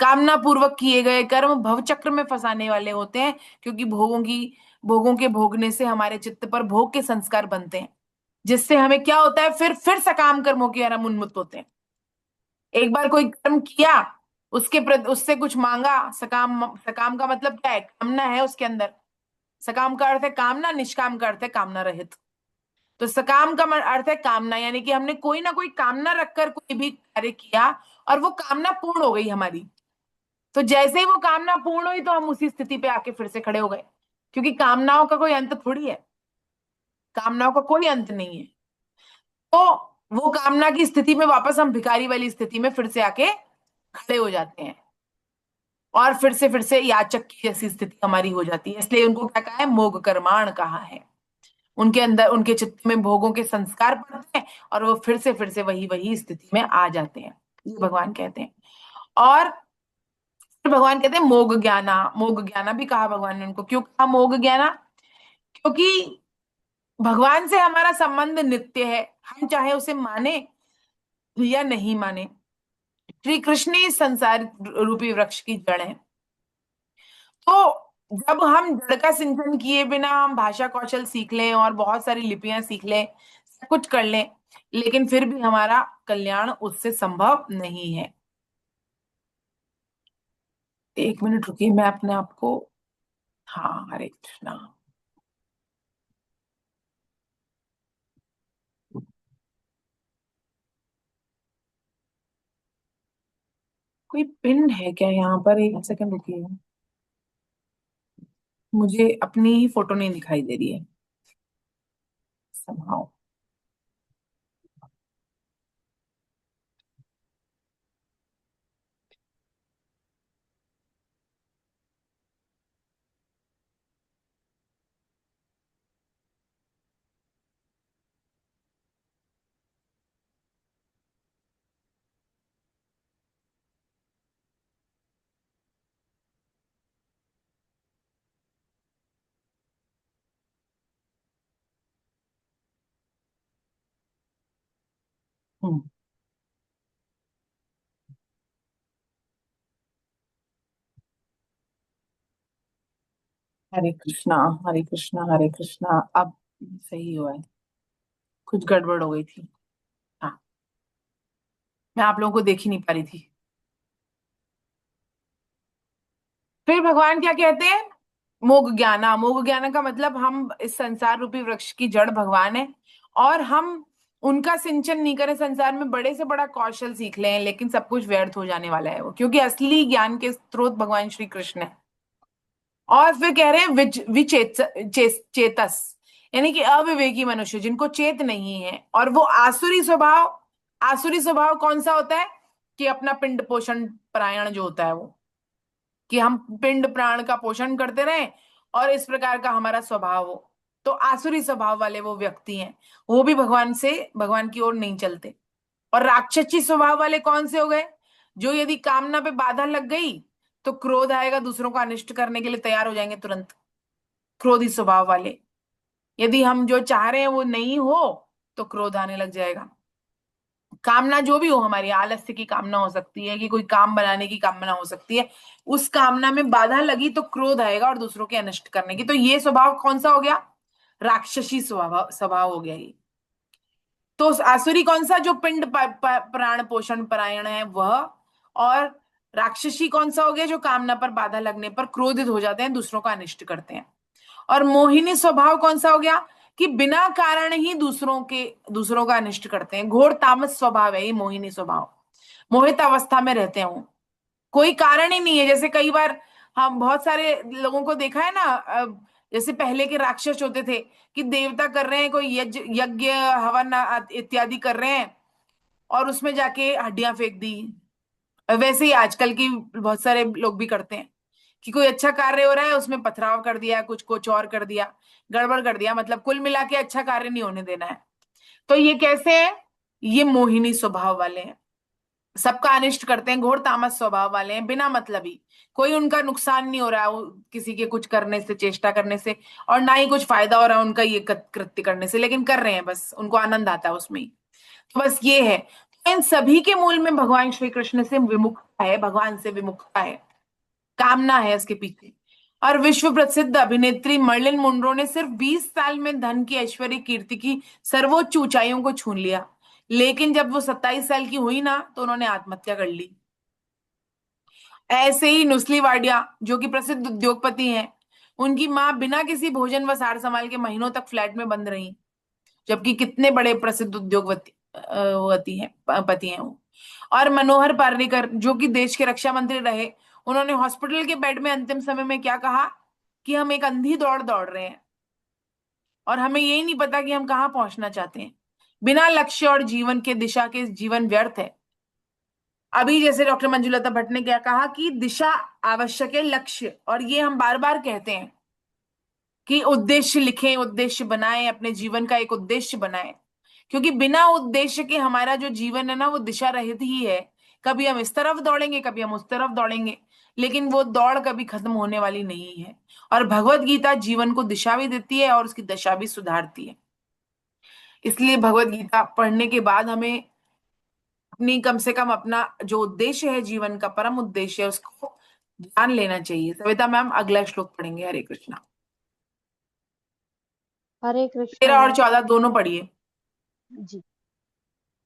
कामना पूर्वक किए गए कर्म भव चक्र में फंसाने वाले होते हैं, क्योंकि भोगों के भोगने से हमारे चित्त पर भोग के संस्कार बनते हैं, जिससे हमें क्या होता है? फिर सकाम कर्मों की ओर हम उन्मुक्त होते हैं। एक बार कोई कर्म किया, उससे कुछ मांगा, सकाम सकाम का मतलब क्या है? कामना है उसके अंदर। सकाम का अर्थ है कामना, निष्काम का अर्थ है कामना रहित। तो सकाम का अर्थ है कामना, यानी कि हमने कोई ना कोई कामना रखकर कोई भी कार्य किया और वो कामना पूर्ण हो गई हमारी। तो जैसे ही वो कामना पूर्ण हुई तो हम उसी स्थिति पे आके फिर से खड़े हो गए, क्योंकि कामनाओं का कोई अंत थोड़ी है, कामनाओं का कोई अंत नहीं है। तो वो कामना की स्थिति में वापस हम भिखारी वाली स्थिति में फिर से आके खड़े हो जाते हैं, और फिर से याचक की जैसी स्थिति हमारी हो जाती है। इसलिए उनको क्या कहा है? मोघ कर्माण कहा है। उनके अंदर, उनके चित्त में भोगों के संस्कार पड़ते हैं और वो फिर से वही वही स्थिति में आ जाते हैं, ये भगवान कहते हैं। और फिर भगवान कहते हैं मोघ ज्ञाना भी कहा भगवान ने उनको। क्यों कहा मोघ ज्ञाना? क्योंकि भगवान से हमारा संबंध नित्य है, हम चाहे उसे माने या नहीं माने। श्री कृष्ण ही संसार रूपी वृक्ष की जड़ है। तो जब हम जड़ का सिंचन किए बिना हम भाषा कौशल सीख लें और बहुत सारी लिपियां सीख लें, सब कुछ कर लें, लेकिन फिर भी हमारा कल्याण उससे संभव नहीं है। 1 मिनट रुकिए, मैं अपने आप को, हाँ, हरे कृष्णा। कोई पिन है क्या यहाँ पर? 1 सेकंड रुकिए, मुझे अपनी ही फोटो नहीं दिखाई दे रही है somehow। हम्म। हरे कृष्णा, हरे कृष्णा, हरे कृष्णा। अब सही हुआ है, कुछ गड़बड़ हो गई थी। हाँ। मैं आप लोगों को देख ही नहीं पा रही थी। फिर भगवान क्या कहते हैं? मोग ज्ञाना। मोग ज्ञाना का मतलब हम इस संसार रूपी वृक्ष की जड़ भगवान है, और हम उनका सिंचन नहीं करें, संसार में बड़े से बड़ा कौशल सीख लें, लेकिन सब कुछ व्यर्थ हो जाने वाला है वो, क्योंकि असली ज्ञान के स्रोत भगवान श्री कृष्ण है। और फिर कह रहे हैं चेतस, यानी कि अविवेकी मनुष्य, जिनको चेत नहीं है। और वो आसुरी स्वभाव, आसुरी स्वभाव कौन सा होता है? कि अपना पिंड पोषण परायण जो होता है वो, कि हम पिंड प्राण का पोषण करते रहें, और इस प्रकार का हमारा स्वभाव हो। तो आसुरी स्वभाव वाले वो व्यक्ति हैं, वो भी भगवान से, भगवान की ओर नहीं चलते। और राक्षसी स्वभाव वाले कौन से हो गए? जो यदि कामना पे बाधा लग गई तो क्रोध आएगा, दूसरों को अनिष्ट करने के लिए तैयार हो जाएंगे तुरंत। क्रोधी स्वभाव वाले, यदि हम जो चाह रहे हैं वो नहीं हो तो क्रोध आने लग जाएगा। कामना जो भी हो, हमारी आलस्य की कामना हो सकती है, कि कोई काम बनाने की कामना हो सकती है, उस कामना में बाधा लगी तो क्रोध आएगा, और दूसरों के अनिष्ट करने की। तो ये स्वभाव कौन सा हो गया? राक्षसी स्वभाव स्वभाव हो गया ये। तो आसुरी कौन सा? जो पिंड प्राण पोषण परायण है वह। और राक्षसी कौन सा हो गया? जो कामना पर बाधा लगने पर क्रोधित हो जाते हैं, दूसरों का अनिष्ट करते हैं। और मोहिनी स्वभाव कौन सा हो गया? कि बिना कारण ही दूसरों का अनिष्ट करते हैं। घोर तामस स्वभाव है ये मोहिनी स्वभाव। मोहित अवस्था में रहते हैं वो, कोई कारण ही नहीं है। जैसे कई बार हम बहुत सारे लोगों को देखा है ना, जैसे पहले के राक्षस होते थे, कि देवता कर रहे हैं कोई यज्ञ यज्ञ हवन इत्यादि कर रहे हैं, और उसमें जाके हड्डियां फेंक दी। वैसे ही आजकल की बहुत सारे लोग भी करते हैं, कि कोई अच्छा कार्य हो रहा है उसमें पथराव कर दिया, कुछ कुछ और कर दिया, गड़बड़ कर दिया, मतलब कुल मिला के अच्छा कार्य नहीं होने देना है। तो ये कैसे है? ये मोहिनी स्वभाव वाले हैं, सबका अनिष्ट करते हैं, घोर तामस स्वभाव वाले हैं, बिना मतलब ही। कोई उनका नुकसान नहीं हो रहा है किसी के कुछ करने से, चेष्टा करने से, और ना ही कुछ फायदा हो रहा है उनका ये कृत्य करने से, लेकिन कर रहे हैं, बस उनको आनंद आता है उसमें ही। तो बस ये है। तो इन सभी के मूल में भगवान श्री कृष्ण से विमुखता है, भगवान से विमुखता है, कामना है उसके पीछे। और विश्व प्रसिद्ध अभिनेत्री मर्लिन मोनरो ने सिर्फ 20 साल में धन की, ऐश्वर्य, कीर्ति की सर्वोच्च ऊंचाइयों को छू लिया, लेकिन जब वो 27 साल की हुई ना तो उन्होंने आत्महत्या कर ली। ऐसे ही नुस्ली वाडिया, जो कि प्रसिद्ध उद्योगपति हैं, उनकी मां बिना किसी भोजन व सार संभाल के महीनों तक फ्लैट में बंद रही, जबकि कितने बड़े प्रसिद्ध उद्योगपति वती हैं, पति हैं वो। और मनोहर पार्रिकर, जो कि देश के रक्षा मंत्री रहे, उन्होंने हॉस्पिटल के बेड में अंतिम समय में क्या कहा? कि हम एक अंधी दौड़ दौड़ रहे हैं, और हमें यही नहीं पता कि हम कहाँ पहुंचना चाहते हैं। बिना लक्ष्य और जीवन के दिशा के जीवन व्यर्थ है। अभी जैसे डॉक्टर मंजुलता भट्ट ने क्या कहा कि दिशा आवश्यक है, लक्ष्य, और ये हम बार बार कहते हैं कि उद्देश्य लिखें, उद्देश्य बनाएं, अपने जीवन का एक उद्देश्य बनाएं, क्योंकि बिना उद्देश्य के हमारा जो जीवन है ना वो दिशा रहित ही है। कभी हम इस तरफ दौड़ेंगे, कभी हम उस तरफ दौड़ेंगे, लेकिन वो दौड़ कभी खत्म होने वाली नहीं है। और भगवत गीता जीवन को दिशा भी देती है और उसकी दशा भी सुधारती है। इसलिए भगवत गीता पढ़ने के बाद हमें अपनी, कम से कम अपना जो उद्देश्य है जीवन का, परम उद्देश्य है, उसको जान लेना चाहिए। सविता मैम अगला श्लोक पढ़ेंगे। हरे कृष्णा। हरे कृष्णा 13 और मैम। 14 दोनों पढ़िए। जी।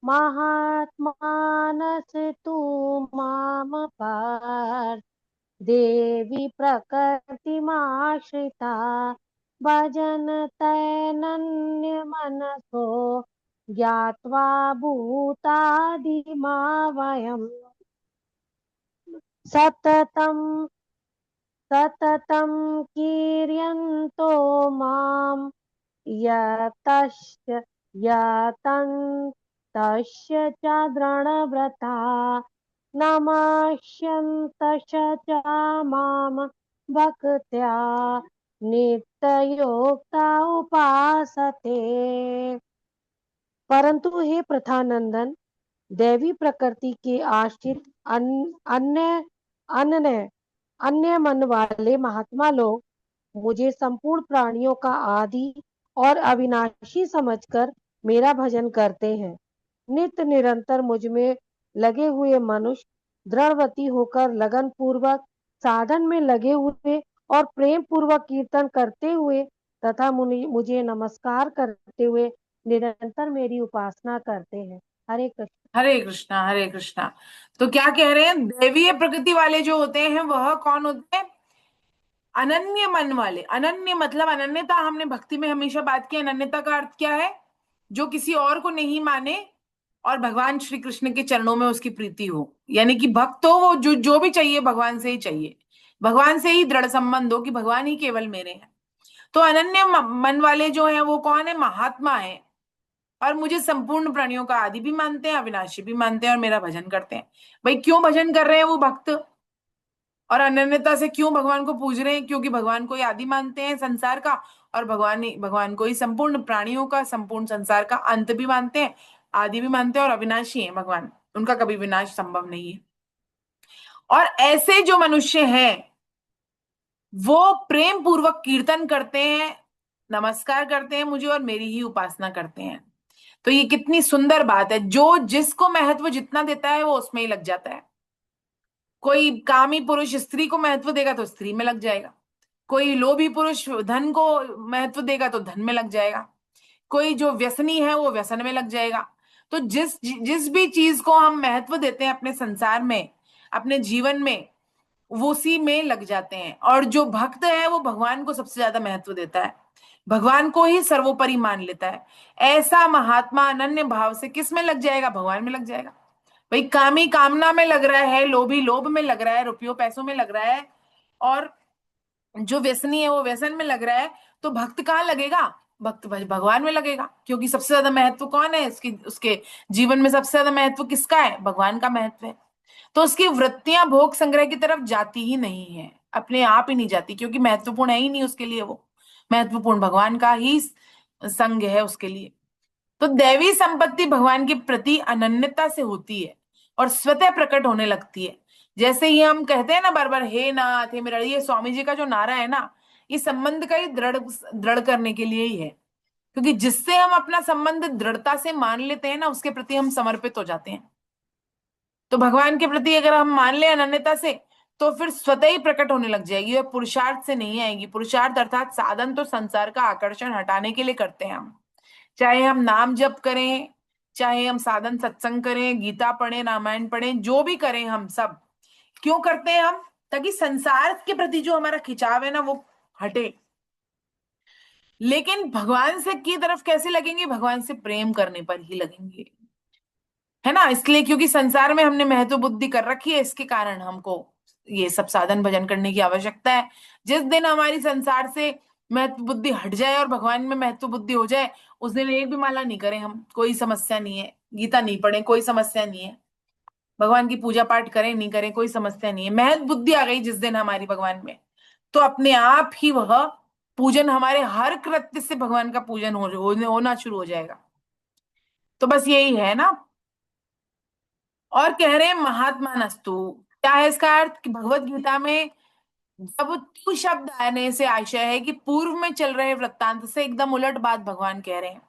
महात्मानस्तु माम पार्थ देवी प्रकृतिमाश्रिता भजन तैनन्य मनसो ज्ञात्वा भूतादिमावयम् सततं सततं कीर्यन्तो माम् यतश्च यतन्तश्च च दृढव्रता नमस्यन्तश्च च मां भक्त्या नित्ययुक्ता उपासते। परंतु हे प्रथानंदन, दैवी प्रकृति के आश्रित अन्य अन्य अन्य मन वाले महात्मा लोग मुझे संपूर्ण प्राणियों का आदि और अविनाशी समझकर मेरा भजन करते हैं। नित्य निरंतर मुझ में लगे हुए मनुष्य दृढ़वती होकर लगन पूर्वक साधन में लगे हुए और प्रेम पूर्वक कीर्तन करते हुए तथा मुझे नमस्कार करते हुए निरंतर मेरी उपासना करते हैं। हरे कृष्ण। हरे कृष्णा हरे कृष्णा। तो क्या कह रहे हैं, दैवीय प्रकृति वाले जो होते हैं वह कौन होते हैं? अनन्य मन वाले। अनन्य मतलब अनन्यता, हमने भक्ति में हमेशा बात की। अनन्यता का अर्थ क्या है? जो किसी और को नहीं माने और भगवान श्री कृष्ण के चरणों में उसकी प्रीति हो, यानी कि भक्त हो वो, जो जो भी चाहिए भगवान से ही चाहिए, भगवान से ही दृढ़ संबंध हो कि भगवान ही केवल मेरे हैं। तो अनन्य मन वाले जो हैं वो कौन है? महात्मा है। और मुझे संपूर्ण प्राणियों का आदि भी मानते हैं, अविनाशी भी मानते हैं और मेरा भजन करते हैं। भाई क्यों भजन कर रहे हैं वो भक्त? और अनन्यता से क्यों भगवान को पूज रहे हैं? क्योंकि भगवान को ही आदि मानते हैं संसार का, और भगवान को ही संपूर्ण प्राणियों का, संपूर्ण संसार का अंत भी मानते हैं, आदि भी मानते हैं, और अविनाशी है भगवान, उनका कभी विनाश संभव नहीं है। और ऐसे जो मनुष्य हैं वो प्रेम पूर्वक कीर्तन करते हैं, नमस्कार करते हैं मुझे और मेरी ही उपासना करते हैं। तो ये कितनी सुंदर बात है। जो जिसको महत्व जितना देता है वो उसमें ही लग जाता है। कोई कामी पुरुष स्त्री को महत्व देगा तो स्त्री में लग जाएगा, कोई लोभी पुरुष धन को महत्व देगा तो धन में लग जाएगा, कोई जो व्यसनी है वो व्यसन में लग जाएगा। तो जिस जिस भी चीज को हम महत्व देते हैं अपने संसार में, अपने जीवन में, वो उसी में लग जाते हैं। और जो भक्त है वो भगवान को सबसे ज्यादा महत्व देता है, भगवान को ही सर्वोपरि मान लेता है। ऐसा महात्मा अनन्य भाव से किस में लग जाएगा? भगवान में लग जाएगा। भाई कामी कामना में लग रहा है, लोभी लोभ में लग रहा है, रुपयों पैसों में लग रहा है, और जो व्यसनी है वो व्यसन में लग रहा है, तो भक्त कहाँ लगेगा? भक्त भगवान में लगेगा। क्योंकि सबसे ज्यादा महत्व कौन है इसकी? उसके जीवन में सबसे ज्यादा महत्व किसका है? भगवान का महत्व है। तो उसकी वृत्तियां भोग संग्रह की तरफ जाती ही नहीं है, अपने आप ही नहीं जाती, क्योंकि महत्वपूर्ण है ही नहीं उसके लिए। वो महत्वपूर्ण भगवान का ही संग है उसके लिए। तो दैवी संपत्ति भगवान के प्रति अनन्यता से होती है और स्वतः प्रकट होने लगती है। जैसे ही हम कहते हैं ना बार बार, हे नाथ हे मेरा, ये स्वामी जी का जो नारा है ना, ये संबंध का ही दृढ़ दृढ़ करने के लिए ही है। क्योंकि जिससे हम अपना संबंध दृढ़ता से मान लेते हैं ना, उसके प्रति हम समर्पित हो जाते हैं। तो भगवान के प्रति अगर हम मान ले अनन्यता से, तो फिर स्वतः ही प्रकट होने लग जाएगी, और पुरुषार्थ से नहीं आएगी। पुरुषार्थ अर्थात साधन तो संसार का आकर्षण हटाने के लिए करते हैं हम। चाहे हम नाम जप करें, चाहे हम साधन सत्संग करें, गीता पढ़ें, रामायण पढ़ें, जो भी करें, हम सब क्यों करते हैं? हम ताकि संसार के प्रति जो हमारा खिंचाव है ना वो हटे। लेकिन भगवान से की तरफ कैसे लगेंगे? भगवान से प्रेम करने पर ही लगेंगे, है ना। इसलिए क्योंकि संसार में हमने महत्व बुद्धि कर रखी है, इसके कारण हमको ये सब साधन भजन करने की आवश्यकता है। जिस दिन हमारी संसार से महत्व बुद्धि हट जाए और भगवान में महत्व बुद्धि हो जाए, उस दिन एक भी माला नहीं करें हम, कोई समस्या नहीं है। गीता नहीं पढ़े, कोई समस्या नहीं है। भगवान की पूजा पाठ करें नहीं करें, कोई समस्या नहीं है। महत्व बुद्धि आ गई जिस दिन हमारी भगवान में, तो अपने आप ही वह पूजन, हमारे हर कृत्य से भगवान का पूजन होना शुरू हो जाएगा। तो बस यही है ना। और कह रहे हैं महात्मा नस्तु। क्या है इसका अर्थ? कि भगवत गीता में जब तू शब्द आने से आशय है कि पूर्व में चल रहे वृत्तांत से एकदम उलट बात भगवान कह रहे हैं।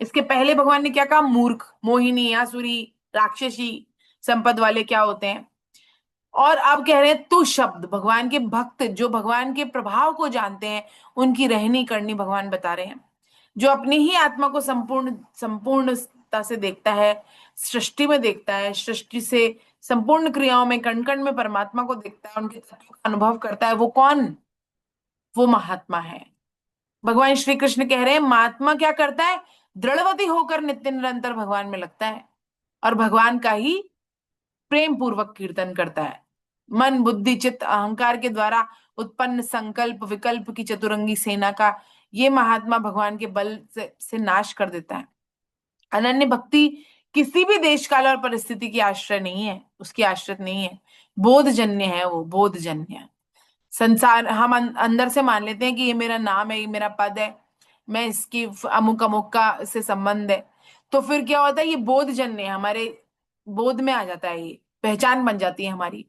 इसके पहले भगवान ने क्या कहा? मूर्ख, मोहिनी, आसुरी, राक्षसी संपद वाले क्या होते हैं। और अब कह रहे हैं तू शब्द, भगवान के भक्त जो भगवान के प्रभाव को जानते हैं, उनकी रहनी करनी भगवान बता रहे हैं। जो अपनी ही आत्मा को संपूर्णता से देखता है, सृष्टि में देखता है, सृष्टि से संपूर्ण क्रियाओं में, कण कण में परमात्मा को देखता है, उनके तत्व का अनुभव करता है, वो कौन? वो महात्मा है। भगवान श्री कृष्ण कह रहे हैं महात्मा क्या करता है? दृढ़वती होकर नित्य निरंतर भगवान में लगता है और भगवान का ही प्रेम पूर्वक कीर्तन करता है। मन बुद्धि चित्त अहंकार के द्वारा उत्पन्न संकल्प विकल्प की चतुरंगी सेना का ये महात्मा भगवान के बल से नाश कर देता है। अनन्य भक्ति किसी भी देश काल और परिस्थिति की आश्रय नहीं है, उसकी आश्रित नहीं है। बोधजन्य है, वो बोधजन्य। संसार हम अंदर से मान लेते हैं कि ये मेरा नाम है, ये मेरा पद है, मैं इसकी अमुक अमुक का से संबंध है। तो फिर क्या होता है? ये बोधजन्य है, हमारे बोध में आ जाता है, ये पहचान बन जाती है हमारी।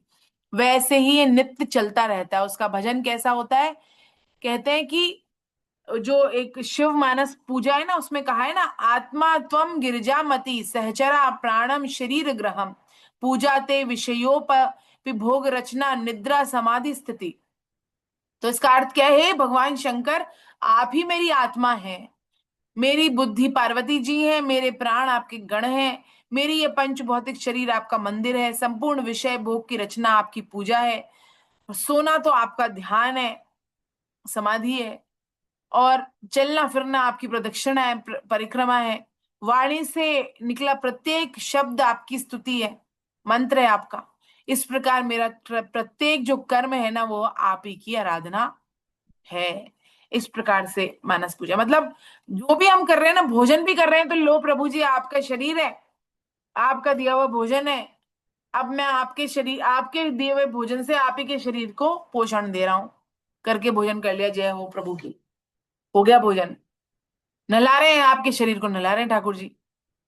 वैसे ही ये नित्य चलता रहता है। उसका भजन कैसा होता है? कहते हैं कि जो एक शिव मानस पूजा है ना, उसमें कहा है ना, आत्मा त्वम गिरिजामति सहचरा प्राणम शरीर ग्रहम पूजा ते विषयोपभोग रचना निद्रा समाधि स्थिति। तो इसका अर्थ क्या है? भगवान शंकर, आप ही मेरी आत्मा है, मेरी बुद्धि पार्वती जी है, मेरे प्राण आपके गण हैं, मेरी ये पंच भौतिक शरीर आपका मंदिर है, संपूर्ण विषय भोग की रचना आपकी पूजा है, सोना तो आपका ध्यान है, समाधि है, और चलना फिरना आपकी प्रदक्षिणा है, परिक्रमा है, वाणी से निकला प्रत्येक शब्द आपकी स्तुति है, मंत्र है आपका। इस प्रकार मेरा प्रत्येक जो कर्म है ना, वो आप ही की आराधना है। इस प्रकार से मानस पूजा मतलब जो भी हम कर रहे हैं ना, भोजन भी कर रहे हैं तो लो प्रभु जी, आपका शरीर है, आपका दिया हुआ भोजन है, अब मैं आपके शरीर, आपके दिए हुए भोजन से आप ही के शरीर को पोषण दे रहा हूं, करके भोजन कर लिया, जय हो प्रभु की, हो गया भोजन। नहला रहे हैं आपके शरीर को, नहला रहे हैं ठाकुर जी।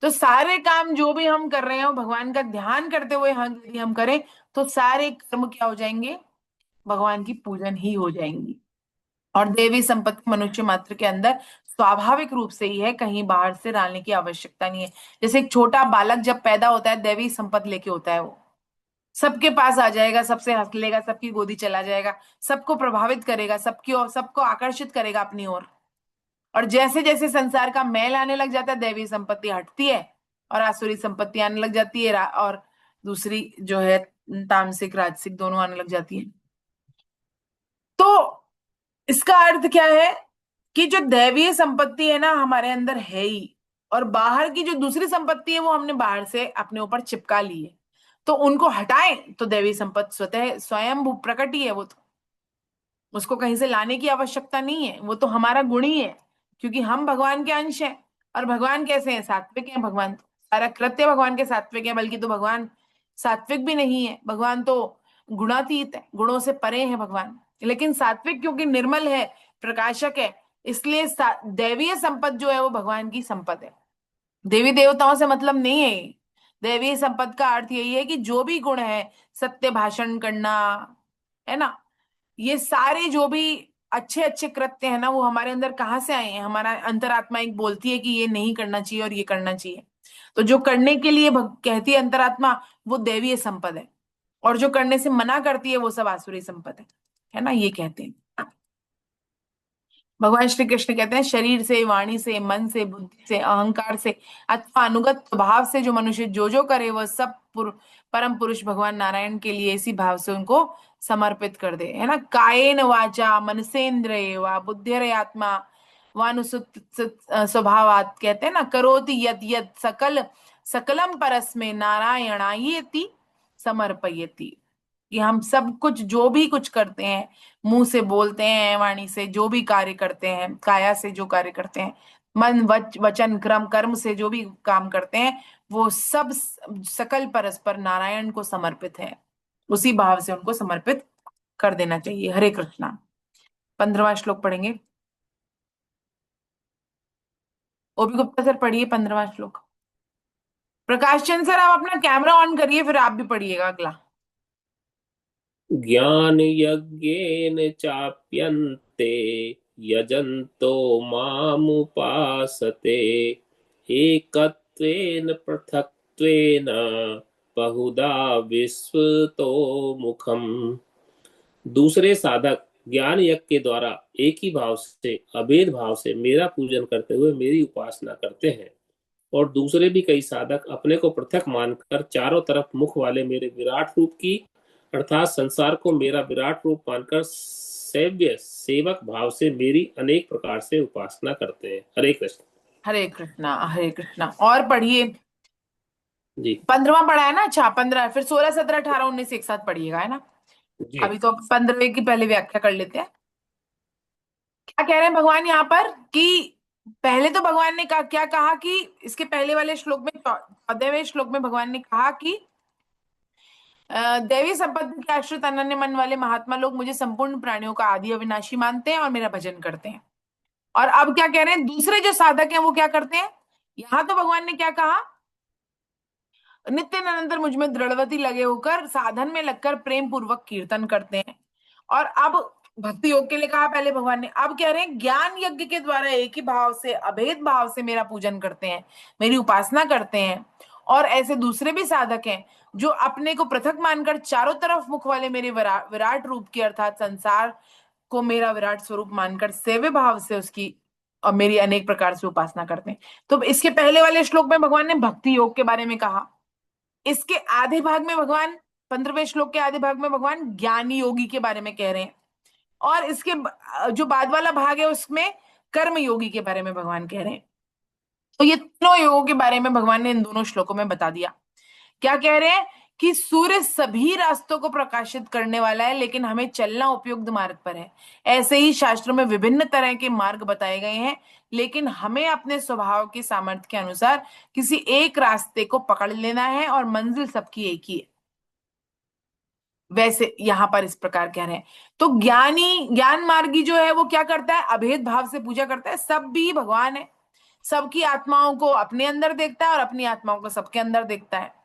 तो सारे काम जो भी हम कर रहे हो भगवान का ध्यान करते हुए यदि हम करें तो सारे कर्म क्या हो जाएंगे, भगवान की पूजन ही हो जाएंगी। और देवी संपत्ति मनुष्य मात्र के अंदर स्वाभाविक रूप से ही है, कहीं बाहर से डालने की आवश्यकता नहीं है। जैसे एक छोटा बालक जब पैदा होता है, दैवी संपत्ति लेके होता है, वो सबके पास आ जाएगा, सबसे हंस लेगा, सबकी गोदी चला जाएगा, सबको प्रभावित करेगा, सबकी और सबको आकर्षित करेगा अपनी ओर। और जैसे जैसे संसार का मैल आने लग जाता है, दैवी संपत्ति हटती है और आसुरी संपत्ति आने लग जाती है, और दूसरी जो है तामसिक राजसिक दोनों आने लग जाती है। तो इसका अर्थ क्या है कि जो दैवीय संपत्ति है ना हमारे अंदर है ही, और बाहर की जो दूसरी संपत्ति है वो हमने बाहर से अपने ऊपर चिपका ली है, तो उनको हटाएं तो दैवीय संपत्ति स्वतः स्वयं प्रकट ही है, वो तो उसको कहीं से लाने की आवश्यकता नहीं है, वो तो हमारा गुण ही है, क्योंकि हम भगवान के अंश हैं। और भगवान कैसे हैं, सात्विक हैं भगवान, तो सारा कृत्य भगवान के सात्विक है, बल्कि तो भगवान सात्विक भी नहीं है, भगवान तो गुणातीत है, गुणों से परे है भगवान। लेकिन सात्विक क्योंकि निर्मल है, प्रकाशक है, इसलिए दैवीय संपद जो है वो भगवान की संपद है, देवी देवताओं से मतलब नहीं है ये। दैवीय संपद का अर्थ यही है कि जो भी गुण है, सत्य भाषण करना, है ना, ये सारे जो भी अच्छे अच्छे कृत्य हैं ना, वो हमारे अंदर कहाँ से आए हैं, हमारा अंतरात्मा एक बोलती है कि ये नहीं करना चाहिए और ये करना चाहिए, तो जो करने के लिए कहती है अंतरात्मा, वो दैवीय संपद है, और जो करने से मना करती है वो सब आसुरी संपद है ना, ये कहते हैं। भगवान श्री कृष्ण कहते हैं, शरीर से, वाणी से, मन से, बुद्धि से, अहंकार से अथवा अनुगत भाव से जो मनुष्य जो जो करे वह सब परम पुरुष भगवान नारायण के लिए इसी भाव से उनको समर्पित कर दे, है ना। कायेन वाचा मनसेन्द्रिय वा बुद्धिरयात्मा वानुसुत स्वभावात, कहते हैं ना, करोति यद यद सकल सकलम परस्मै नारायणायेति समर्पयति, कि हम सब कुछ जो भी कुछ करते हैं, मुंह से बोलते हैं, वाणी से जो भी कार्य करते हैं, काया से जो कार्य करते हैं, मन वचन क्रम कर्म से जो भी काम करते हैं, वो सब सकल परस्पर नारायण को समर्पित है, उसी भाव से उनको समर्पित कर देना चाहिए। हरे कृष्णा। 15वां श्लोक पढ़ेंगे। ओबी गुप्ता सर पढ़िए 15वां श्लोक। प्रकाश चंद सर आप अपना कैमरा ऑन करिए, फिर आप भी पढ़िएगा अगला। ज्ञान यज्ञेन चाप्यन्ते यजन्तो मामुपासते एकत्वेन पृथक्त्वेन बहुधा विश्वतो मुखम। दूसरे साधक ज्ञान यज्ञ के द्वारा एक ही भाव से, अभेद भाव से मेरा पूजन करते हुए मेरी उपासना करते हैं, और दूसरे भी कई साधक अपने को पृथक मानकर चारों तरफ मुख वाले मेरे विराट रूप की, अर्थात संसार को मेरा विराट रूप मानकर सेव्य सेवक भाव से मेरी अनेक प्रकार से उपासना करते हैं। हरे कृष्ण। हरे कृष्णा हरे कृष्णा। और पढ़िए। जी 15वां पढ़ा है ना, अच्छा 15, फिर 16 17 18 19 एक साथ पढ़िएगा, है ना। जी। अभी तो 15वें की पहले व्याख्या कर लेते हैं। क्या कह रहे हैं भगवान यहाँ पर कि पहले तो भगवान ने कहा, क्या कहा कि इसके पहले वाले श्लोक में, 14वें श्लोक में भगवान ने कहा कि दैवी संपत्ति के आश्रित अनन्य मन वाले महात्मा लोग मुझे संपूर्ण प्राणियों का आदि अविनाशी मानते हैं और मेरा भजन करते हैं। और अब क्या कह रहे हैं, दूसरे जो साधक हैं वो क्या करते हैं। यहां तो भगवान ने क्या कहा, नित्य निरंतर मुझ में दृढ़वती लगे होकर साधन में लगकर प्रेम पूर्वक कीर्तन करते हैं। और अब भक्ति योग के लिए कहा पहले भगवान ने, अब कह रहे हैं ज्ञान यज्ञ के द्वारा एक ही भाव से, अभेद भाव से मेरा पूजन करते हैं, मेरी उपासना करते हैं। और ऐसे दूसरे भी साधक हैं जो अपने को पृथक मानकर चारों तरफ मुख वाले मेरे विराट रूप की, अर्थात संसार को मेरा विराट स्वरूप मानकर सेव्य भाव से उसकी और मेरी अनेक प्रकार से उपासना करते हैं। तो इसके पहले वाले श्लोक में भगवान ने भक्ति योग के बारे में कहा। इसके आधे भाग में भगवान, 15वें श्लोक के आधे भाग में भगवान ज्ञानी योगी के बारे में कह रहे हैं। और इसके जो बाद वाला भाग है उसमें कर्म योगी के बारे में भगवान कह रहे हैं। तो ये तीनों योगों के बारे में भगवान ने इन दोनों श्लोकों में बता दिया। क्या कह रहे हैं कि सूर्य सभी रास्तों को प्रकाशित करने वाला है, लेकिन हमें चलना उपयुक्त मार्ग पर है। ऐसे ही शास्त्रों में विभिन्न तरह के मार्ग बताए गए हैं, लेकिन हमें अपने स्वभाव के सामर्थ्य के अनुसार किसी एक रास्ते को पकड़ लेना है और मंजिल सबकी एक ही है। वैसे यहां पर इस प्रकार कह रहे हैं। तो ज्ञानी, ज्ञान मार्गी जो है वो क्या करता है, अभेद भाव से पूजा करता है। सब भी भगवान है, सबकी आत्माओं को अपने अंदर देखता है और अपनी आत्माओं को सबके अंदर देखता है।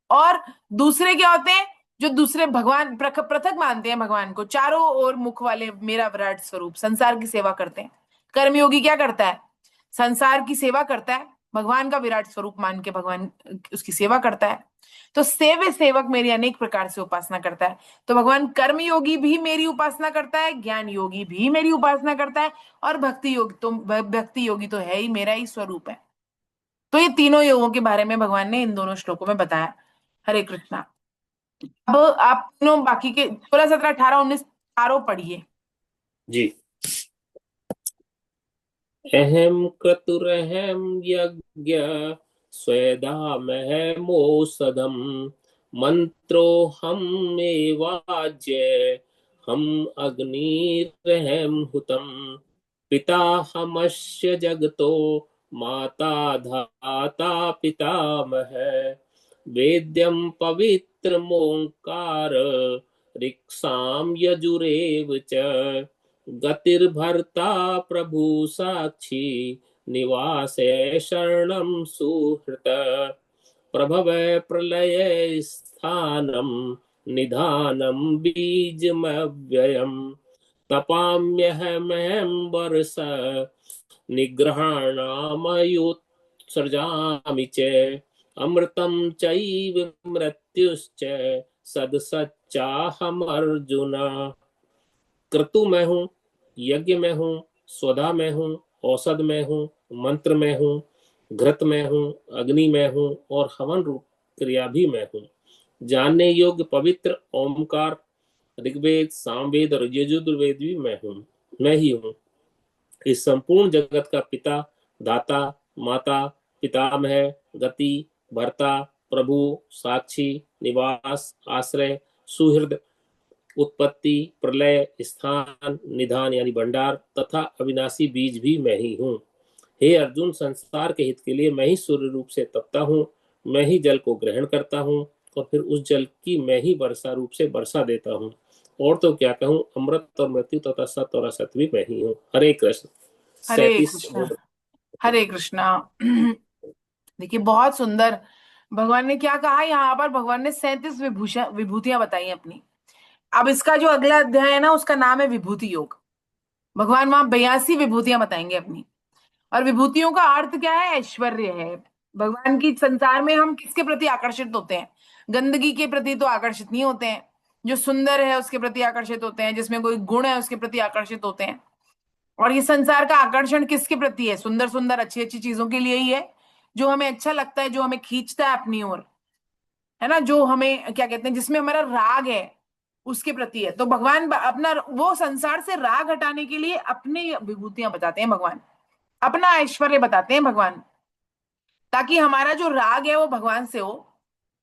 और दूसरे क्या होते हैं, जो दूसरे भगवान पृथक मानते हैं भगवान को, चारों ओर मुख वाले मेरा विराट स्वरूप, संसार की सेवा करते हैं। कर्मयोगी क्या करता है, संसार की सेवा करता है, भगवान का विराट स्वरूप मान के भगवान उसकी सेवा करता है। तो सेवे सेवक मेरी अनेक प्रकार से उपासना करता है। तो भगवान कर्मयोगी भी मेरी उपासना करता है, ज्ञान योगी भी मेरी उपासना करता है, और भक्ति योगी तो है ही, मेरा ही स्वरूप है। तो ये तीनों योगों के बारे में भगवान ने इन दोनों श्लोकों में बताया। हरे कृष्णा। अब आप तीनों बाकी के 16, 17, 18, 19 चारों पढ़िए। जी। अहम क्रतुरहम यज्ञ स्वेदामहमोषधम् मंत्रो हम एवाज्य हम अग्निरहम हुतम् पिताहमस्य जगतो माता धाता पितामह वेद्यं पवित्रमोङ्कार ऋक्सां यजुरेव च गतिर्भर्ता प्रभु साक्षी निवासे शरणं सुहृत प्रभव प्रलय स्थानं निधानं बीजमव्ययम् तपाम्यहमहं वर्ष निग्रहाणामयोत्सर्जामि च अमृतं चैव मृत्युश्च सदसच्चाहमर्जुन। क्रतु में हूँ, यज्ञ में हूँ, स्वधा में हूँ, औषध में हूँ, मंत्र में हूँ, घृत में हूँ, अग्नि में हूँ और हवन रूप क्रिया भी में हूँ। जानने योग्य पवित्र ओमकार, ऋग्वेद, सामवेद और यजुर्वेद भी मैं हूँ, मैं ही हूँ। इस संपूर्ण जगत का पिता, दाता, माता, पितामह, गति, भर्ता, प्रभु, साक्षी, निवास, आश्रय, सुहृद, उत्पत्ति, प्रलय, स्थान, निधान यानी भंडार तथा अविनाशी बीज भी मैं ही हूँ। हे अर्जुन, संसार के हित के लिए मैं ही सूर्य रूप से तपता हूँ, मैं ही जल को ग्रहण करता हूँ और फिर उस जल की मैं ही वर्षा रूप से वर्षा देता हूँ। और तो क्या कहूँ, अमृत और मृत्यु तथा सत्य और असत्य भी मैं ही हूँ। हरे कृष्ण। हरे 37 कृष्णा। हरे कृष्णा। देखिए बहुत सुंदर भगवान ने क्या कहा यहाँ पर। भगवान ने 37 विभूतियां बताई अपनी। अब इसका जो अगला अध्याय है ना, उसका नाम है विभूति योग। भगवान वहां 82 विभूतियां बताएंगे अपनी। और विभूतियों का अर्थ क्या है, ऐश्वर्य है। भगवान की संसार में हम किसके प्रति आकर्षित होते हैं, गंदगी के प्रति तो आकर्षित नहीं होते हैं, जो सुंदर है उसके प्रति आकर्षित होते हैं, जिसमें कोई गुण है उसके प्रति आकर्षित होते हैं। और ये संसार का आकर्षण किसके प्रति है, सुंदर सुंदर अच्छी अच्छी चीजों के लिए ही है, जो हमें अच्छा लगता है, जो हमें खींचता है अपनी ओर, है ना, जो हमें क्या कहते हैं, जिसमें हमारा राग है, उसके प्रति है। तो भगवान अपना वो संसार से राग हटाने के लिए अपनी विभूतियां बताते हैं भगवान, अपना ऐश्वर्य बताते हैं भगवान, ताकि हमारा जो राग है वो भगवान से हो।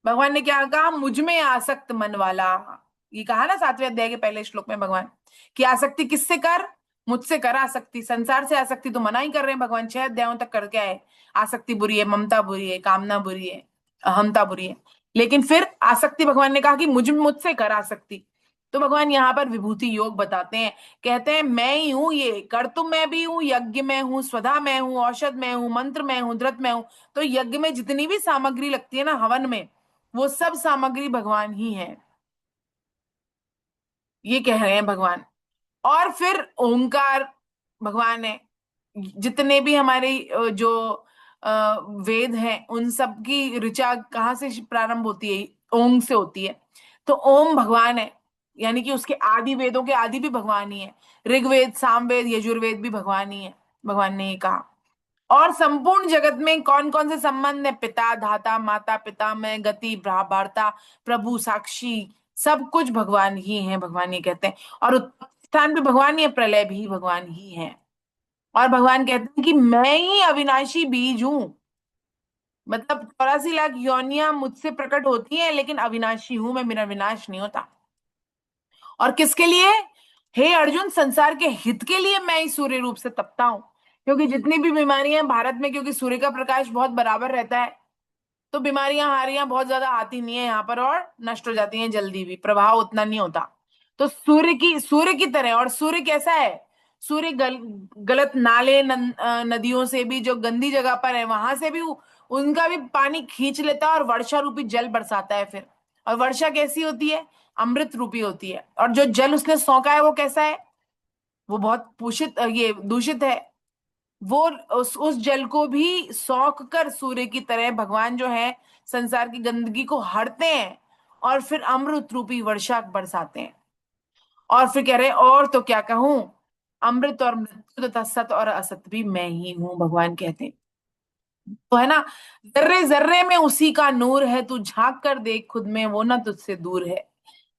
भगवान ने क्या कहा, मुझ में आसक्त मन वाला, ये कहा ना 7वें अध्याय के पहले श्लोक में भगवान की आसक्ति किससे कर, मुझसे कर आसक्ति। संसार से आसक्ति तो मना ही कर रहे हैं भगवान, 6 अध्यायों तक कर क्या है, आसक्ति बुरी है, ममता बुरी है, कामना बुरी है, अहमता बुरी है। लेकिन फिर आसक्ति भगवान ने कहा कि मुझसे कर आसक्ति। तो भगवान यहाँ पर विभूति योग बताते हैं, कहते हैं मैं ही हूं, ये कर्तुम मैं भी हूँ, यज्ञ में हूँ, स्वधा में हूँ, औषध में हूँ, मंत्र में हूँ, धृत में हूँ। तो यज्ञ में जितनी भी सामग्री लगती है ना हवन में, वो सब सामग्री भगवान ही है, ये कह रहे हैं भगवान। और फिर ओंकार भगवान है। जितने भी हमारे जो वेद हैं उन सब की ऋचा कहाँ से प्रारंभ होती है, ओम से होती है। तो ओम भगवान है, यानी कि उसके आदि वेदों के आदि भी भगवान ही है। ऋग्वेद, सामवेद, यजुर्वेद भी भगवान ही है। भगवान ने ये कहा। और संपूर्ण जगत में कौन कौन से संबंध है? पिता, धाता, माता, पिता में गति, भर्ता, प्रभु, साक्षी, सब कुछ भगवान ही है, भगवान ये कहते हैं। और उत्पत्ति स्थान भी भगवान ही है, प्रलय भी भगवान ही है। और भगवान कहते हैं कि मैं ही अविनाशी बीज हूं। मतलब 84 लाख योनियां मुझसे प्रकट होती हैं, लेकिन अविनाशी हूं मैं, मेरा विनाश नहीं होता। और किसके लिए? हे अर्जुन, संसार के हित के लिए मैं इस सूर्य रूप से तपता हूं। क्योंकि जितनी भी बीमारियां हैं भारत में, क्योंकि सूर्य का प्रकाश बहुत बराबर रहता है, तो बीमारियां हारियां बहुत ज्यादा आती नहीं है यहाँ पर, और नष्ट हो जाती हैं जल्दी भी, प्रभाव उतना नहीं होता। तो सूर्य की तरह। और सूर्य कैसा है? सूर्य गलत नाले नदियों से भी, जो गंदी जगह पर है वहां से भी उनका भी पानी खींच लेता है और वर्षा रूपी जल बरसाता है फिर। और वर्षा कैसी होती है? अमृत रूपी होती है। और जो जल उसने सोखा है वो कैसा है? वो बहुत ये दूषित है। वो उस जल को भी सोख कर सूर्य की तरह भगवान जो है संसार की गंदगी को हरते हैं, और फिर अमृत रूपी वर्षा बरसाते हैं। और फिर कह रहे और तो क्या कहूं, अमृत और मृत्यु तथा सत और असत भी मैं ही हूं, भगवान कहते हैं। तो है ना, जर्रे जर्रे में उसी का नूर है, तू झांक कर देख खुद में, वो ना तुझसे दूर है।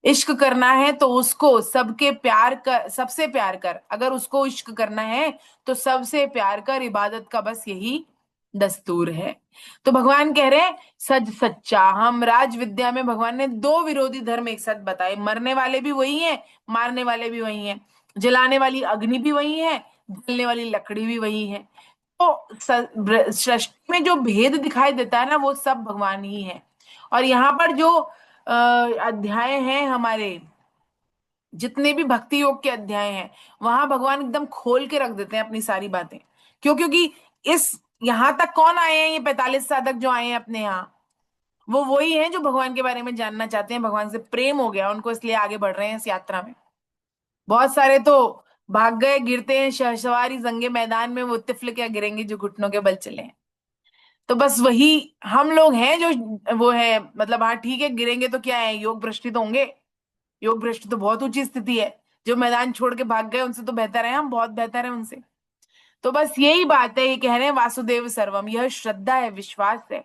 इश्क करना है तो उसको सबके प्यार कर, सबसे प्यार कर। अगर उसको इश्क करना है तो सबसे प्यार कर, इबादत का बस यही दस्तूर है। तो भगवान कह रहे हैं सच सच्चा। हम राज विद्या में भगवान ने दो विरोधी धर्म एक साथ बताए। मरने वाले भी वही हैं, मारने वाले भी वही हैं। जलाने वाली अग्नि भी वही है, जलने वाली लकड़ी भी वही है। तो सृष्टि में जो भेद दिखाई देता है ना, वो सब भगवान ही है। और यहाँ पर जो अध्याय हैं हमारे, जितने भी भक्ति योग के अध्याय हैं, वहां भगवान एकदम खोल के रख देते हैं अपनी सारी बातें। क्यों? क्योंकि इस यहाँ तक कौन आए हैं? ये 45 साधक जो आए हैं अपने यहाँ, वो वही हैं जो भगवान के बारे में जानना चाहते हैं, भगवान से प्रेम हो गया उनको, इसलिए आगे बढ़ रहे हैं इस यात्रा में। बहुत सारे तो भाग गए, गिरते हैं शहसवारी जंगे मैदान में, वो तिफल क्या गिरेंगे जो घुटनों के बल चले हैं। तो बस वही हम लोग हैं जो वो है, मतलब हाँ ठीक है, गिरेंगे तो क्या है, योग भ्रष्ट तो होंगे। योग भ्रष्ट तो बहुत ऊंची स्थिति है। जो मैदान छोड़ के भाग गए उनसे तो बेहतर है हम, बहुत बेहतर है उनसे। तो बस यही बात है, ये कह रहे हैं वासुदेव सर्वम, यह श्रद्धा है, विश्वास है।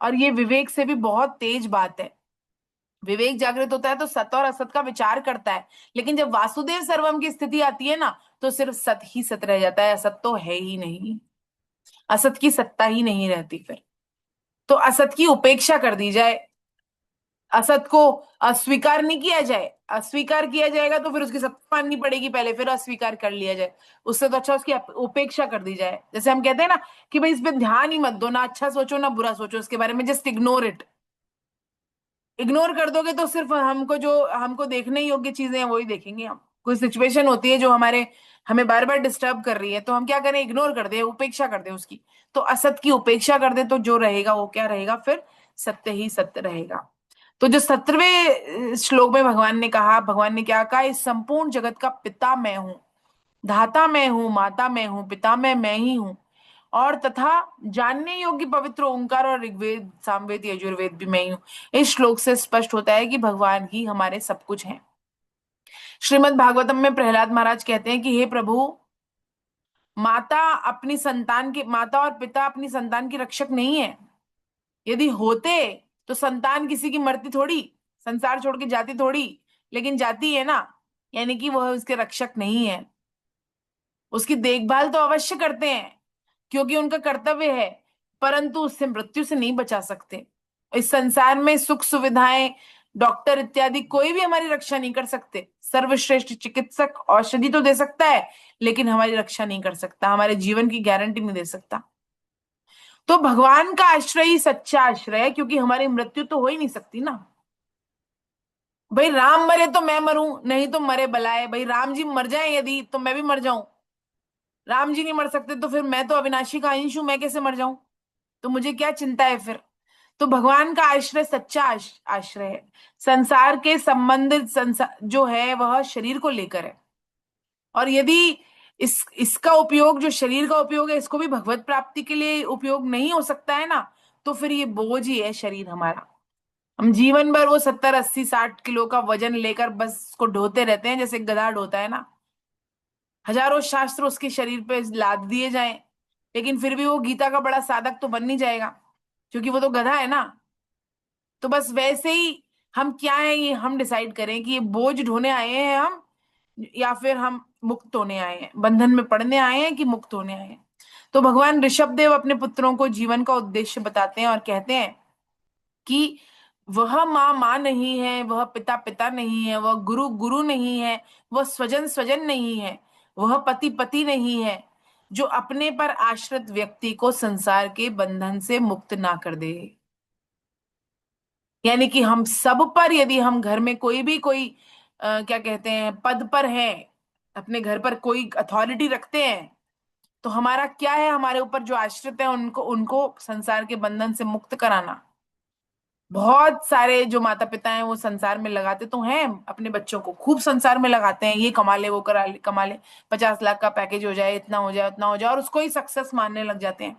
और ये विवेक से भी बहुत तेज बात है। विवेक जागृत होता है तो सत और असत का विचार करता है। लेकिन जब वासुदेव सर्वम की स्थिति आती है ना, तो सिर्फ सत ही सत रह जाता है, असत तो है ही नहीं। असत की सत्ता ही नहीं रहती फिर। तो असत की उपेक्षा कर दी जाए, असत को अस्वीकार नहीं किया जाए। अस्वीकार किया जाएगा तो फिर उसकी सत्ता माननी पड़ेगी पहले, फिर अस्वीकार कर लिया जाए। उससे तो अच्छा उसकी उपेक्षा कर दी जाए। जैसे हम कहते हैं ना कि भाई इस पे ध्यान ही मत दो, ना अच्छा सोचो ना बुरा सोचो इसके बारे में, जस्ट इग्नोर इट। इग्नोर कर दोगे तो सिर्फ हमको जो हमको देखने योग्य चीजें हैं वही देखेंगे हम। कोई सिचुएशन होती है जो हमें बार बार डिस्टर्ब कर रही है, तो हम क्या करें? इग्नोर कर दे, उपेक्षा कर दे उसकी। तो असत की उपेक्षा कर दे तो जो रहेगा वो क्या रहेगा फिर? सत्य ही सत्य रहेगा। तो जो 17वें श्लोक में भगवान ने कहा, भगवान ने क्या कहा? इस संपूर्ण जगत का पिता मैं हूं, धाता मैं हूं, माता मैं हूं, पिता मैं ही हूं। और तथा जानने योग्य पवित्र ओंकार और ऋग्वेद, सामवेद, यजुर्वेद भी मैं ही हूं। इस श्लोक से स्पष्ट होता है कि भगवान ही हमारे सब कुछ हैं। श्रीमद् भागवतम में प्रहलाद महाराज कहते हैं कि हे प्रभु, माता और पिता अपनी संतान की रक्षक नहीं है। यदि होते तो संतान किसी की मरती थोड़ी, संसार छोड़ के जाती थोड़ी। लेकिन जाती है ना, यानी कि वह उसके रक्षक नहीं है। उसकी देखभाल तो अवश्य करते हैं क्योंकि उनका कर्तव्य है, परंतु उससे मृत्यु से नहीं बचा सकते। इस संसार में सुख सुविधाएं, डॉक्टर इत्यादि कोई भी हमारी रक्षा नहीं कर सकते। सर्वश्रेष्ठ चिकित्सक औषधि तो दे सकता है, लेकिन हमारी रक्षा नहीं कर सकता, हमारे जीवन की गारंटी नहीं दे सकता। तो भगवान का आश्रय ही सच्चा आश्रय है, क्योंकि हमारी मृत्यु तो हो ही नहीं सकती ना। भाई राम मरे तो मैं मरूं, नहीं तो मरे बलाए। भाई राम जी मर जाए यदि, तो मैं भी मर जाऊं। राम जी नहीं मर सकते तो फिर मैं तो अविनाशी का अंश हूं, मैं कैसे मर जाऊं? तो मुझे क्या चिंता है फिर? तो भगवान का आश्रय सच्चा आश्रय है। संसार के संबंधित संसार जो है वह शरीर को लेकर है। और यदि इसका उपयोग, जो शरीर का उपयोग है, इसको भी भगवत प्राप्ति के लिए उपयोग नहीं हो सकता है ना, तो फिर ये बोझ ही है शरीर हमारा। हम जीवन भर वो 70 80 60 किलो का वजन लेकर बस उसको ढोते रहते हैं, जैसे गधा ढोता है ना। हजारों शास्त्र उसके शरीर पे लाद दिए जाएं, लेकिन फिर भी वो गीता का बड़ा साधक तो बन नहीं जाएगा, क्योंकि वो तो गधा है ना। तो बस वैसे ही हम क्या है, ये हम डिसाइड करें कि ये बोझ ढोने आए हैं हम, या फिर हम मुक्त होने आए हैं, बंधन में पड़ने आए हैं कि मुक्त होने आए हैं। तो भगवान ऋषभ देव अपने पुत्रों को जीवन का उद्देश्य बताते हैं और कहते हैं कि वह माँ माँ नहीं है, वह पिता पिता नहीं है, वह गुरु गुरु नहीं है, वह स्वजन स्वजन नहीं है, वह पति पति नहीं है, जो अपने पर आश्रित व्यक्ति को संसार के बंधन से मुक्त ना कर दे। यानी कि हम सब पर, यदि हम घर में कोई भी कोई क्या कहते हैं, पद पर है, अपने घर पर कोई अथॉरिटी रखते हैं, तो हमारा क्या है, हमारे ऊपर जो आश्रित है उनको उनको संसार के बंधन से मुक्त कराना। बहुत सारे जो माता पिता हैं वो संसार में लगाते तो हैं अपने बच्चों को, खूब संसार में लगाते हैं, ये कमा ले वो कमा ले, 50 लाख का पैकेज हो जाए, इतना हो जाए उतना हो जाए, और उसको ही सक्सेस मानने लग जाते हैं।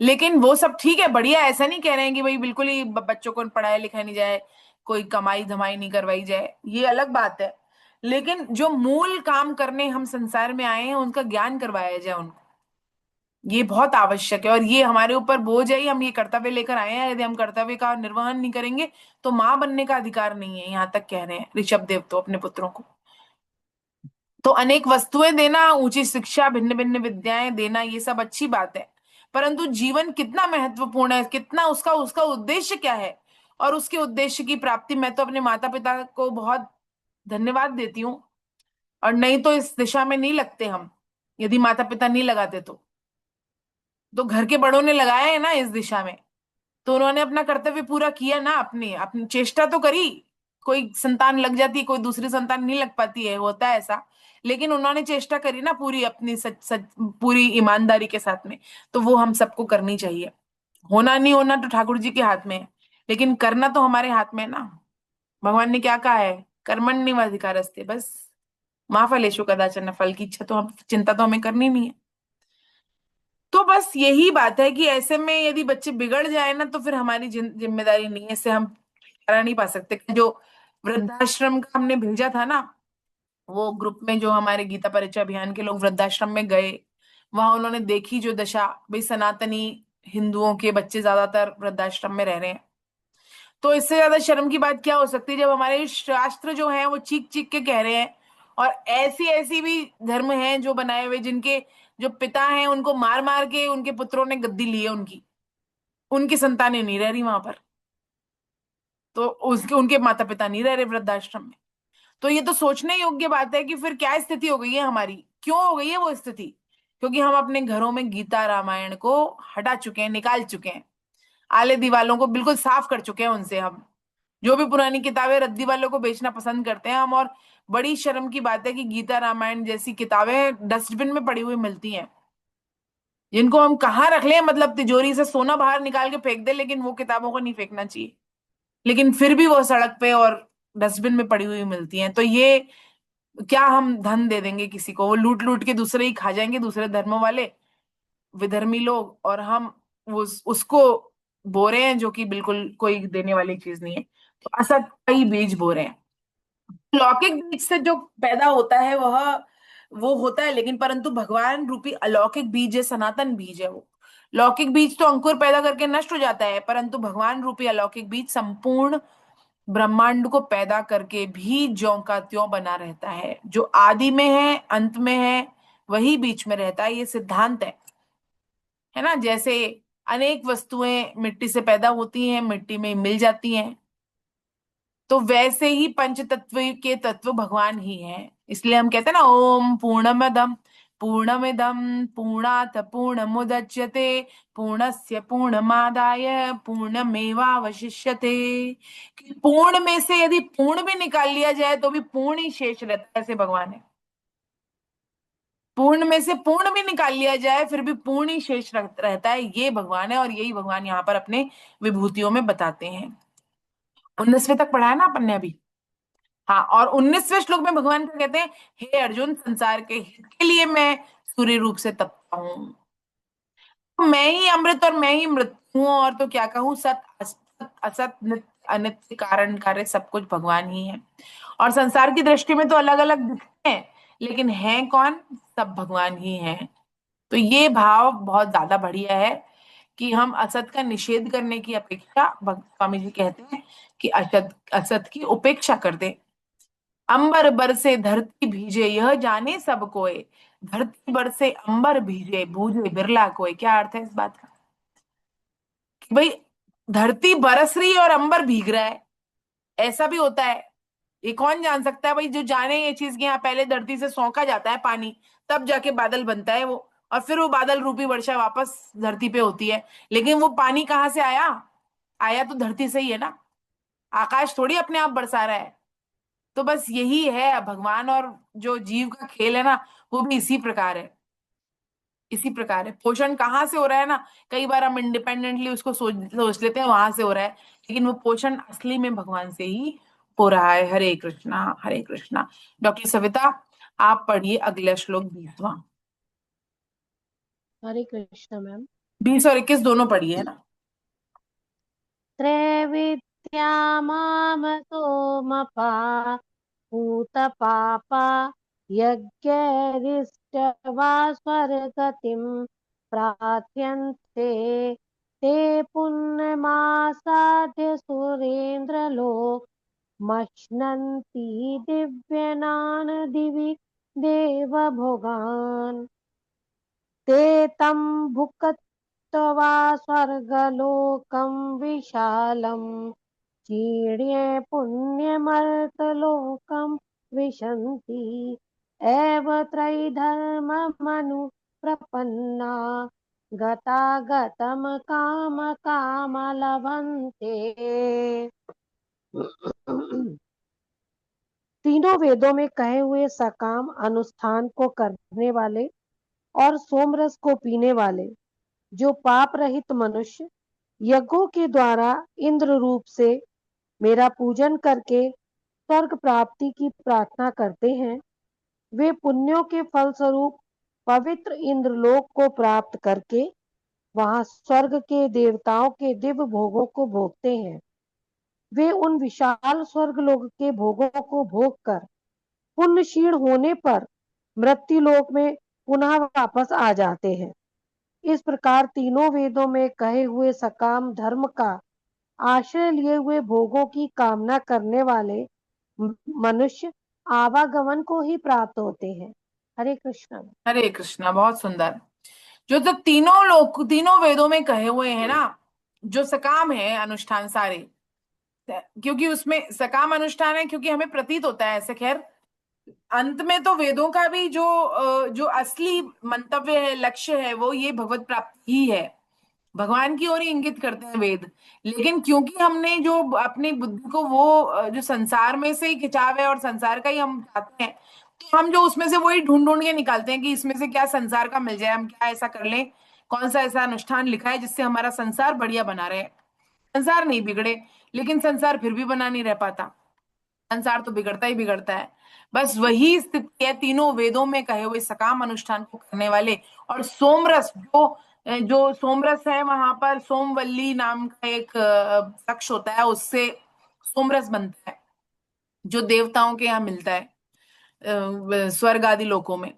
लेकिन वो सब ठीक है, बढ़िया, ऐसा नहीं कह रहे हैं कि भाई बिल्कुल ही बच्चों को पढ़ाया लिखाया नहीं जाए, कोई कमाई धमाई नहीं करवाई जाए, ये अलग बात है। लेकिन जो मूल काम करने हम संसार में आए हैं उनका ज्ञान करवाया जाए उनको, ये बहुत आवश्यक है। और ये हमारे ऊपर बोझ है, हम ये कर्तव्य लेकर आए हैं, यदि हम कर्तव्य का निर्वहन नहीं करेंगे तो माँ बनने का अधिकार नहीं है, यहाँ तक कह रहे हैं ऋषभ देव तो अपने पुत्रों को। तो अनेक वस्तुएं देना, ऊंची शिक्षा, भिन्न भिन्न विद्याएं देना, ये सब अच्छी बात है, परंतु जीवन कितना महत्वपूर्ण है, कितना उसका उसका उद्देश्य क्या है, और उसके उद्देश्य की प्राप्ति, मैं तो अपने माता पिता को बहुत धन्यवाद देती हूँ। और नहीं तो इस दिशा में नहीं लगते हम, यदि माता पिता नहीं लगाते तो घर के बड़ों ने लगाया है ना इस दिशा में, तो उन्होंने अपना कर्तव्य पूरा किया ना, अपनी अपनी चेष्टा तो करी। कोई संतान लग जाती है, कोई दूसरी संतान नहीं लग पाती है, होता है ऐसा, लेकिन उन्होंने चेष्टा करी ना पूरी, अपनी सच सच पूरी ईमानदारी के साथ में। तो वो हम सबको करनी चाहिए। होना नहीं होना तो ठाकुर जी के हाथ में है, लेकिन करना तो हमारे हाथ में है ना। भगवान ने क्या कहा है, कर्मण्येवाधिकारस्ते, बस मा फलेषु कदाचन, फल की इच्छा तो हम, चिंता तो हमें करनी नहीं है। तो बस यही बात है कि ऐसे में यदि बच्चे बिगड़ जाए ना, तो फिर हमारी जिम्मेदारी नहीं है, इससे हम छुटकारा नहीं पा सकते। जो वृद्धाश्रम का हमने भेजा था ना, वो ग्रुप में जो हमारे गीता परिचय अभियान के लोग वृद्धाश्रम में गए, वहां उन्होंने देखी जो दशा, भाई सनातनी हिंदुओं के बच्चे ज्यादातर वृद्धाश्रम में रह रहे हैं। तो इससे ज्यादा शर्म की बात क्या हो सकती है, जब हमारे शास्त्र जो है वो चीख चीख के कह रहे हैं। और ऐसी ऐसी भी धर्म हैं जो बनाए हुए, जिनके जो पिता हैं उनको मार मार के उनके पुत्रों ने गद्दी ली है, उनकी उनकी संतानें नहीं रह रही वहां पर, तो उसके उनके माता पिता नहीं रह रहे वृद्धाश्रम में। तो ये तो सोचने योग्य बात है कि फिर क्या स्थिति हो गई है हमारी, क्यों हो गई है वो स्थिति, क्योंकि हम अपने घरों में गीता रामायण को हटा चुके हैं, निकाल चुके हैं, आले दीवालों को बिल्कुल साफ कर चुके हैं उनसे हम। जो भी पुरानी किताबें रद्दी वालों को बेचना पसंद करते हैं हम। और बड़ी शर्म की बात है कि गीता रामायण जैसी किताबें डस्टबिन में पड़ी हुई मिलती हैं, जिनको हम कहाँ रख लें, मतलब तिजोरी से सोना बाहर निकाल के फेंक दे, लेकिन वो किताबों को नहीं फेंकना चाहिए, लेकिन फिर भी वो सड़क पे और डस्टबिन में पड़ी हुई मिलती हैं। तो ये क्या हम धन दे देंगे किसी को, वो लूट लूट के दूसरे ही खा जाएंगे, दूसरे धर्मों वाले विधर्मी लोग, और हम उसको बो रहे हैं, जो कि बिल्कुल कोई देने वाली चीज नहीं है। तो असत का ही बीज बो रहे हैं। लौकिक बीज से जो पैदा होता है वह वो होता है, लेकिन परंतु भगवान रूपी अलौकिक बीज है, सनातन बीज है वो। लौकिक बीज तो अंकुर पैदा करके नष्ट हो जाता है, परंतु भगवान रूपी अलौकिक बीज संपूर्ण ब्रह्मांड को पैदा करके भी ज्यों का त्यों बना रहता है। जो आदि में है, अंत में है, वही बीच में रहता है, ये सिद्धांत है ना। जैसे अनेक वस्तुएं मिट्टी से पैदा होती हैं, मिट्टी में मिल जाती हैं, तो वैसे ही पंच तत्व के तत्व भगवान ही हैं। इसलिए हम कहते हैं ना, ओम पूर्णमदम पूर्णमिदम पूर्णात पूर्णमुदच्यते पूर्णस्य पूर्णमादाय पूर्णमेवावशिष्यते। कि पूर्ण में से यदि पूर्ण भी निकाल लिया जाए तो भी पूर्ण ही शेष रहता है, ऐसे भगवान है। पूर्ण में से पूर्ण भी निकाल लिया जाए फिर भी पूर्ण ही शेष रहता है, ये भगवान है। और यही भगवान यहाँ पर अपने विभूतियों में बताते हैं। 19वें तक पढ़ा है ना अपन ने अभी। हाँ, और 19वें श्लोक में भगवान क्या कहते हैं, हे अर्जुन, संसार के हित के लिए मैं सूर्य रूप से तपता हूँ। मैं ही अमृत और मैं ही मृत्यु हूँ, और तो क्या कहूँ, सत असत असत नित्य अनित्य कारण कार्य सब कुछ भगवान ही है। और संसार की दृष्टि में तो अलग अलग दिखते हैं, लेकिन हैं कौन? सब भगवान ही हैं। तो ये भाव बहुत ज्यादा बढ़िया है कि हम असत का निषेध करने की अपेक्षा, स्वामी जी कहते हैं कि असत असत की उपेक्षा कर दे। अंबर बरसे धरती भीजे यह जाने सब कोय, धरती बरसे अंबर भीजे बूझे बिरला कोय। क्या अर्थ है इस बात का? कि भाई धरती बरस रही है और अंबर भीग रहा है, ऐसा भी होता है? ये कौन जान सकता है भाई? जो जाने ये चीज कि यहाँ पहले धरती से सोखा जाता है पानी, तब जाके बादल बनता है वो, और फिर वो बादल रूपी वर्षा वापस धरती पे होती है। लेकिन वो पानी कहाँ से आया? आया तो धरती से ही है ना, आकाश थोड़ी अपने आप बरसा रहा है। तो बस यही है भगवान और जो जीव का खेल है ना, वो भी इसी प्रकार है। इसी प्रकार है। पोषण कहाँ से हो रहा है ना, कई बार हम इंडिपेंडेंटली उसको सोच लेते हैं वहां से हो रहा है, लेकिन वो पोषण असली में भगवान से ही हो रहा है। हरे कृष्णा हरे कृष्णा। डॉक्टर सविता, आप पढ़िए अगला श्लोक 20वां। हरे कृष्ण मैम। 20 और 21 दोनों पढ़िए, है ना? त्रैविद्या मामतो मपा भूतपापा यज्ञैरिष्टवा स्वर्गतिं प्रार्थयन्ते ते पुण्यमासाद्य सुरेन्द्रलोक मश्नन्ति दिव्यनान दिवि देवभोगान् ते तं भुक्त्वा स्वर्गलोकं विशालम् चीर्ये पुण्यमर्तलोकं विशन्ति एव त्रैधर्ममनुप्रपन्ना गतागतं कामकामलभन्ते। तीनों वेदों में कहे हुए सकाम अनुष्ठान को करने वाले और सोमरस को पीने वाले जो पाप रहित मनुष्य यज्ञों के द्वारा इंद्र रूप से मेरा पूजन करके स्वर्ग प्राप्ति की प्रार्थना करते हैं, वे पुण्यों के फलस्वरूप पवित्र इंद्रलोक को प्राप्त करके वहां स्वर्ग के देवताओं के दिव्य भोगों को भोगते हैं। वे उन विशाल स्वर्ग लोक के भोगों को भोग कर पुण्य क्षीण होने पर मृत्यु लोक में पुनः वापस आ जाते हैं। इस प्रकार तीनों वेदों में कहे हुए सकाम धर्म का आश्रय लिए हुए भोगों की कामना करने वाले मनुष्य आवागमन को ही प्राप्त होते हैं। हरे कृष्ण। हरे कृष्णा, बहुत सुंदर। जो तो तीनों लोग तीनों वेदों में कहे हुए हैं ना, जो सकाम है अनुष्ठान सारे, क्योंकि उसमें सकाम अनुष्ठान है, क्योंकि हमें प्रतीत होता है ऐसे। खैर अंत में तो वेदों का भी जो असली मंतव्य है, लक्ष्य है, वो ये भगवत प्राप्ति ही है। भगवान की ओर ही इंगित करते हैं वेद। लेकिन क्योंकि हमने जो अपनी बुद्धि को वो जो संसार में से ही खिंचाव है और संसार का ही हम चाहते हैं, तो हम जो उसमें से वही ढूंढ ढूंढ के निकालते हैं कि इसमें से क्या संसार का मिल जाए, हम क्या ऐसा कर लें, कौन सा ऐसा अनुष्ठान लिखा है जिससे हमारा संसार बढ़िया बना रहे। संसार नहीं बिगड़े, लेकिन संसार फिर भी बना नहीं रह पाता। संसार तो बिगड़ता ही बिगड़ता है। बस वही स्थिति है तीनों वेदों में कहे हुए सकाम अनुष्ठान को करने वाले। और सोमरस, जो सोमरस है, वहां पर सोमवल्ली नाम का एक वृक्ष होता है, उससे सोमरस बनता है, जो देवताओं के यहाँ मिलता है स्वर्ग आदि लोकों में।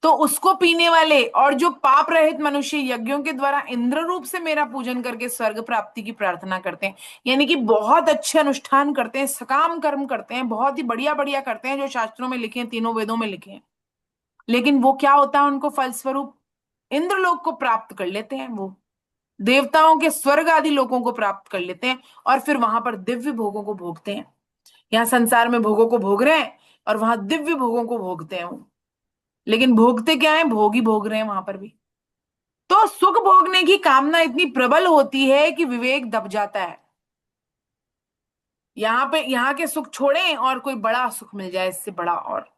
तो उसको पीने वाले और जो पाप रहित मनुष्य यज्ञों के द्वारा इंद्र रूप से मेरा पूजन करके स्वर्ग प्राप्ति की प्रार्थना करते हैं, यानी कि बहुत अच्छे अनुष्ठान करते हैं, सकाम कर्म करते हैं, बहुत ही बढ़िया बढ़िया करते हैं, जो शास्त्रों में लिखे हैं, तीनों वेदों में लिखे हैं। लेकिन वो क्या होता है उनको फलस्वरूप? इंद्रलोक को प्राप्त कर लेते हैं, वो देवताओं के स्वर्ग आदि लोकों को प्राप्त कर लेते हैं, और फिर वहां पर दिव्य भोगों को भोगते हैं। यहाँ संसार में भोगों को भोग रहे हैं और वहां दिव्य भोगों को भोगते हैं वो। लेकिन भोगते क्या है? भोग ही भोग रहे हैं वहां पर भी। तो सुख भोगने की कामना इतनी प्रबल होती है कि विवेक दब जाता है। यहाँ पे यहाँ के सुख छोड़ें और कोई बड़ा सुख मिल जाए इससे बड़ा, और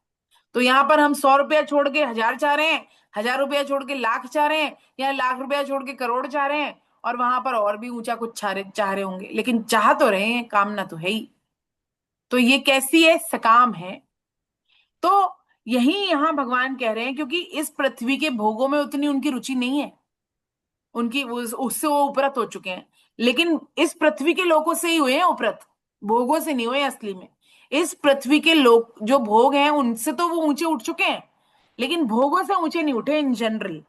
तो यहाँ पर हम 100 रुपया छोड़ के 1000 चाह रहे हैं, 1000 रुपया छोड़ के लाख चाह रहे हैं, या लाख रुपया छोड़ के करोड़ चाह रहे हैं, और वहां पर और भी ऊंचा कुछ चाह रहे होंगे, लेकिन चाह तो रहे हैं, कामना तो है ही। तो ये कैसी है? सकाम है। तो यही यहाँ भगवान कह रहे हैं, क्योंकि इस पृथ्वी के भोगों में उतनी उनकी रुचि नहीं है, उनकी उससे वो उपरत हो चुके हैं। लेकिन इस पृथ्वी के लोगों से ही हुए हैं उपरत, भोगों से नहीं हुए असली में। इस पृथ्वी के लोग जो भोग हैं उनसे तो वो ऊंचे उठ चुके हैं, लेकिन भोगों से ऊंचे नहीं उठे इन जनरल।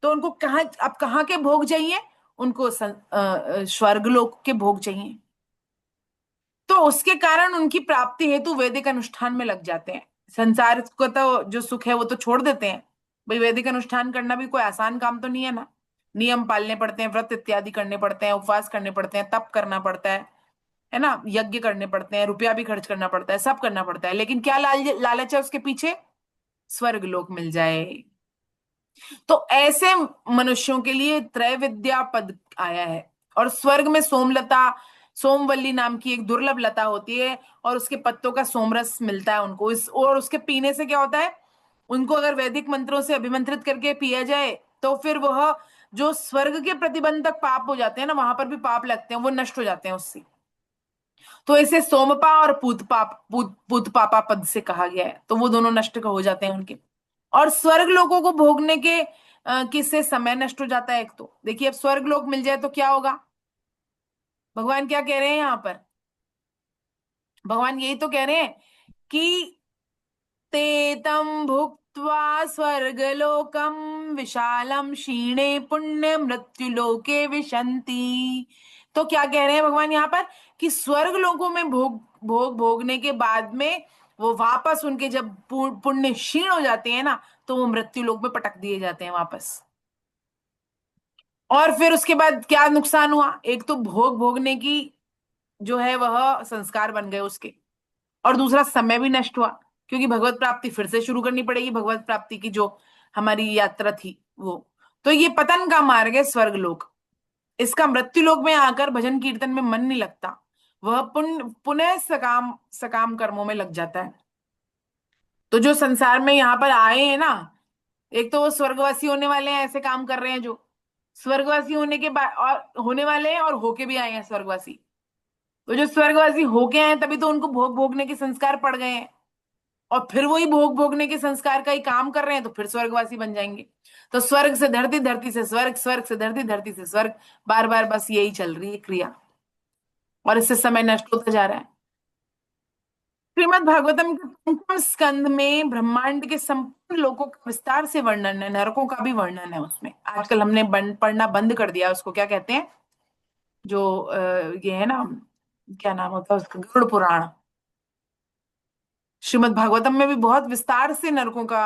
तो उनको कहाँ, अब कहाँ के भोग चाहिए? उनको स्वर्ग लोक के भोग चाहिए। तो उसके कारण उनकी प्राप्ति हेतु वैदिक अनुष्ठान में लग जाते हैं। संसार को तो जो सुख है वो तो छोड़ देते हैं। भाई वैदिक अनुष्ठान करना भी कोई आसान काम तो नहीं है ना। नियम पालने पड़ते हैं, व्रत इत्यादि करने पड़ते हैं, उपवास करने पड़ते हैं, तप करना पड़ता है ना, यज्ञ करने पड़ते हैं, रुपया भी खर्च करना पड़ता है, सब करना पड़ता है। लेकिन क्या लालच है उसके पीछे? स्वर्ग लोक मिल जाए। तो ऐसे मनुष्यों के लिए त्रैविद्या पद आया है। और स्वर्ग में सोमलता, सोमवल्ली नाम की एक दुर्लभ लता होती है, और उसके पत्तों का सोमरस मिलता है उनको। इस और उसके पीने से क्या होता है, उनको अगर वैदिक मंत्रों से अभिमंत्रित करके पिया जाए तो फिर वह जो स्वर्ग के प्रतिबंधक पाप हो जाते हैं ना, वहां पर भी पाप लगते हैं, वो नष्ट हो जाते हैं उससे। तो इसे सोमपा और पूतपापा पद से कहा गया है, तो वो दोनों नष्ट हो जाते हैं उनके। और स्वर्ग लोगों को भोगने के किससे समय नष्ट हो जाता है। एक तो देखिए, अब स्वर्ग लोक मिल जाए तो क्या होगा? भगवान क्या कह रहे हैं यहाँ पर? भगवान यही तो कह रहे हैं कि ते तम भुक्त्वा स्वर्गलोकम विशालम क्षीणे पुण्य मृत्यु लोके विशंति। तो क्या कह रहे हैं भगवान यहाँ पर? कि स्वर्ग लोकों में भोगने के बाद में वो वापस उनके जब पुण्य क्षीण हो जाते हैं ना, तो वो मृत्यु लोक में पटक दिए जाते हैं वापस। और फिर उसके बाद क्या नुकसान हुआ? एक तो भोगने की जो है वह संस्कार बन गए उसके, और दूसरा समय भी नष्ट हुआ, क्योंकि भगवत प्राप्ति फिर से शुरू करनी पड़ेगी, भगवत प्राप्ति की जो हमारी यात्रा थी वो। तो ये पतन का मार्ग है स्वर्ग लोक। इसका मृत्यु लोक में आकर भजन कीर्तन में मन नहीं लगता, वह पुनः सकाम सकाम कर्मों में लग जाता है। तो जो संसार में यहाँ पर आए हैं ना, एक तो वो स्वर्गवासी होने वाले हैं, ऐसे काम कर रहे हैं जो स्वर्गवासी होने के बाद और होने वाले हैं, और होके भी आए हैं स्वर्गवासी। तो जो स्वर्गवासी होके आए हैं, तभी तो उनको भोग भोगने के संस्कार पड़ गए हैं, और फिर वही भोग भोगने के संस्कार का ही काम कर रहे हैं, तो फिर स्वर्गवासी बन जाएंगे। तो स्वर्ग से धरती, धरती से स्वर्ग, स्वर्ग से धरती, धरती से स्वर्ग, बार बार बस यही चल रही है क्रिया, और इससे समय नष्ट होता जा रहा है। श्रीमद् भागवतम के पंचम स्कंद में ब्रह्मांड के संपूर्ण लोकों का विस्तार से वर्णन है, नरकों का भी वर्णन है उसमें। आजकल हमने पढ़ना बंद कर दिया उसको, क्या कहते हैं जो ये है ना, क्या नाम होता है उसका, गरुड़ पुराण। श्रीमद् भागवतम में भी बहुत विस्तार से नरकों का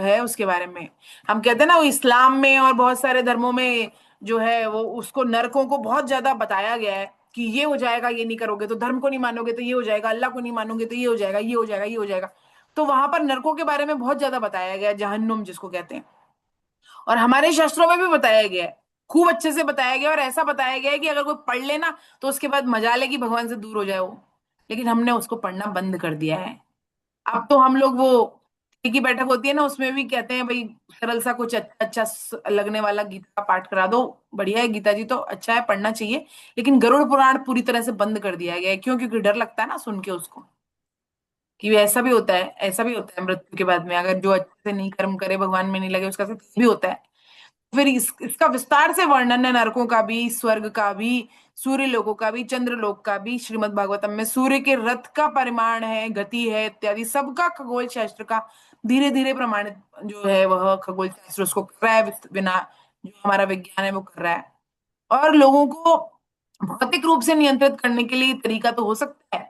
है उसके बारे में। हम कहते हैं ना, वो इस्लाम में और बहुत सारे धर्मों में जो है वो उसको नरकों को बहुत ज्यादा बताया गया है कि ये हो जाएगा, ये नहीं करोगे तो, धर्म को नहीं मानोगे तो ये हो जाएगा, अल्लाह को नहीं मानोगे तो ये हो जाएगा, ये हो जाएगा, ये हो जाएगा। तो वहां पर नरकों के बारे में बहुत ज्यादा बताया गया है, जहन्नुम जिसको कहते हैं। और हमारे शास्त्रों में भी बताया गया है, खूब अच्छे से बताया गया, और ऐसा बताया गया है कि अगर कोई पढ़ लेना तो उसके बाद मजा लेगी भगवान से दूर हो जाए वो। लेकिन हमने उसको पढ़ना बंद कर दिया है। अब तो हम लोग वो एक ही बैठक होती है ना, उसमें भी कहते हैं भाई सरल सा कुछ अच्छा अच्छा लगने वाला गीता का पाठ करा दो। बढ़िया है, गीता जी तो अच्छा है, पढ़ना चाहिए। लेकिन गरुड़ पुराण पूरी तरह से बंद कर दिया गया है। क्यों? क्योंकि डर लगता है ना सुन के उसको, कि ऐसा भी होता है, ऐसा भी होता है मृत्यु के बाद में, अगर जो अच्छे से नहीं कर्म करे, भगवान में नहीं लगे, उसका साथ भी होता है। फिर इसका विस्तार से वर्णन है नरकों का भी, स्वर्ग का भी, सूर्य लोकों का भी, चंद्र लोक का भी। श्रीमद् भागवतम में सूर्य के रथ का परिमाण है, गति है, इत्यादि सबका खगोल शास्त्र का धीरे धीरे प्रमाणित जो है वह खगोल शास्त्र उसको कर रहा है, बिना जो हमारा विज्ञान है वो कर रहा है। और लोगों को भौतिक रूप से नियंत्रित करने के लिए तरीका तो हो सकता है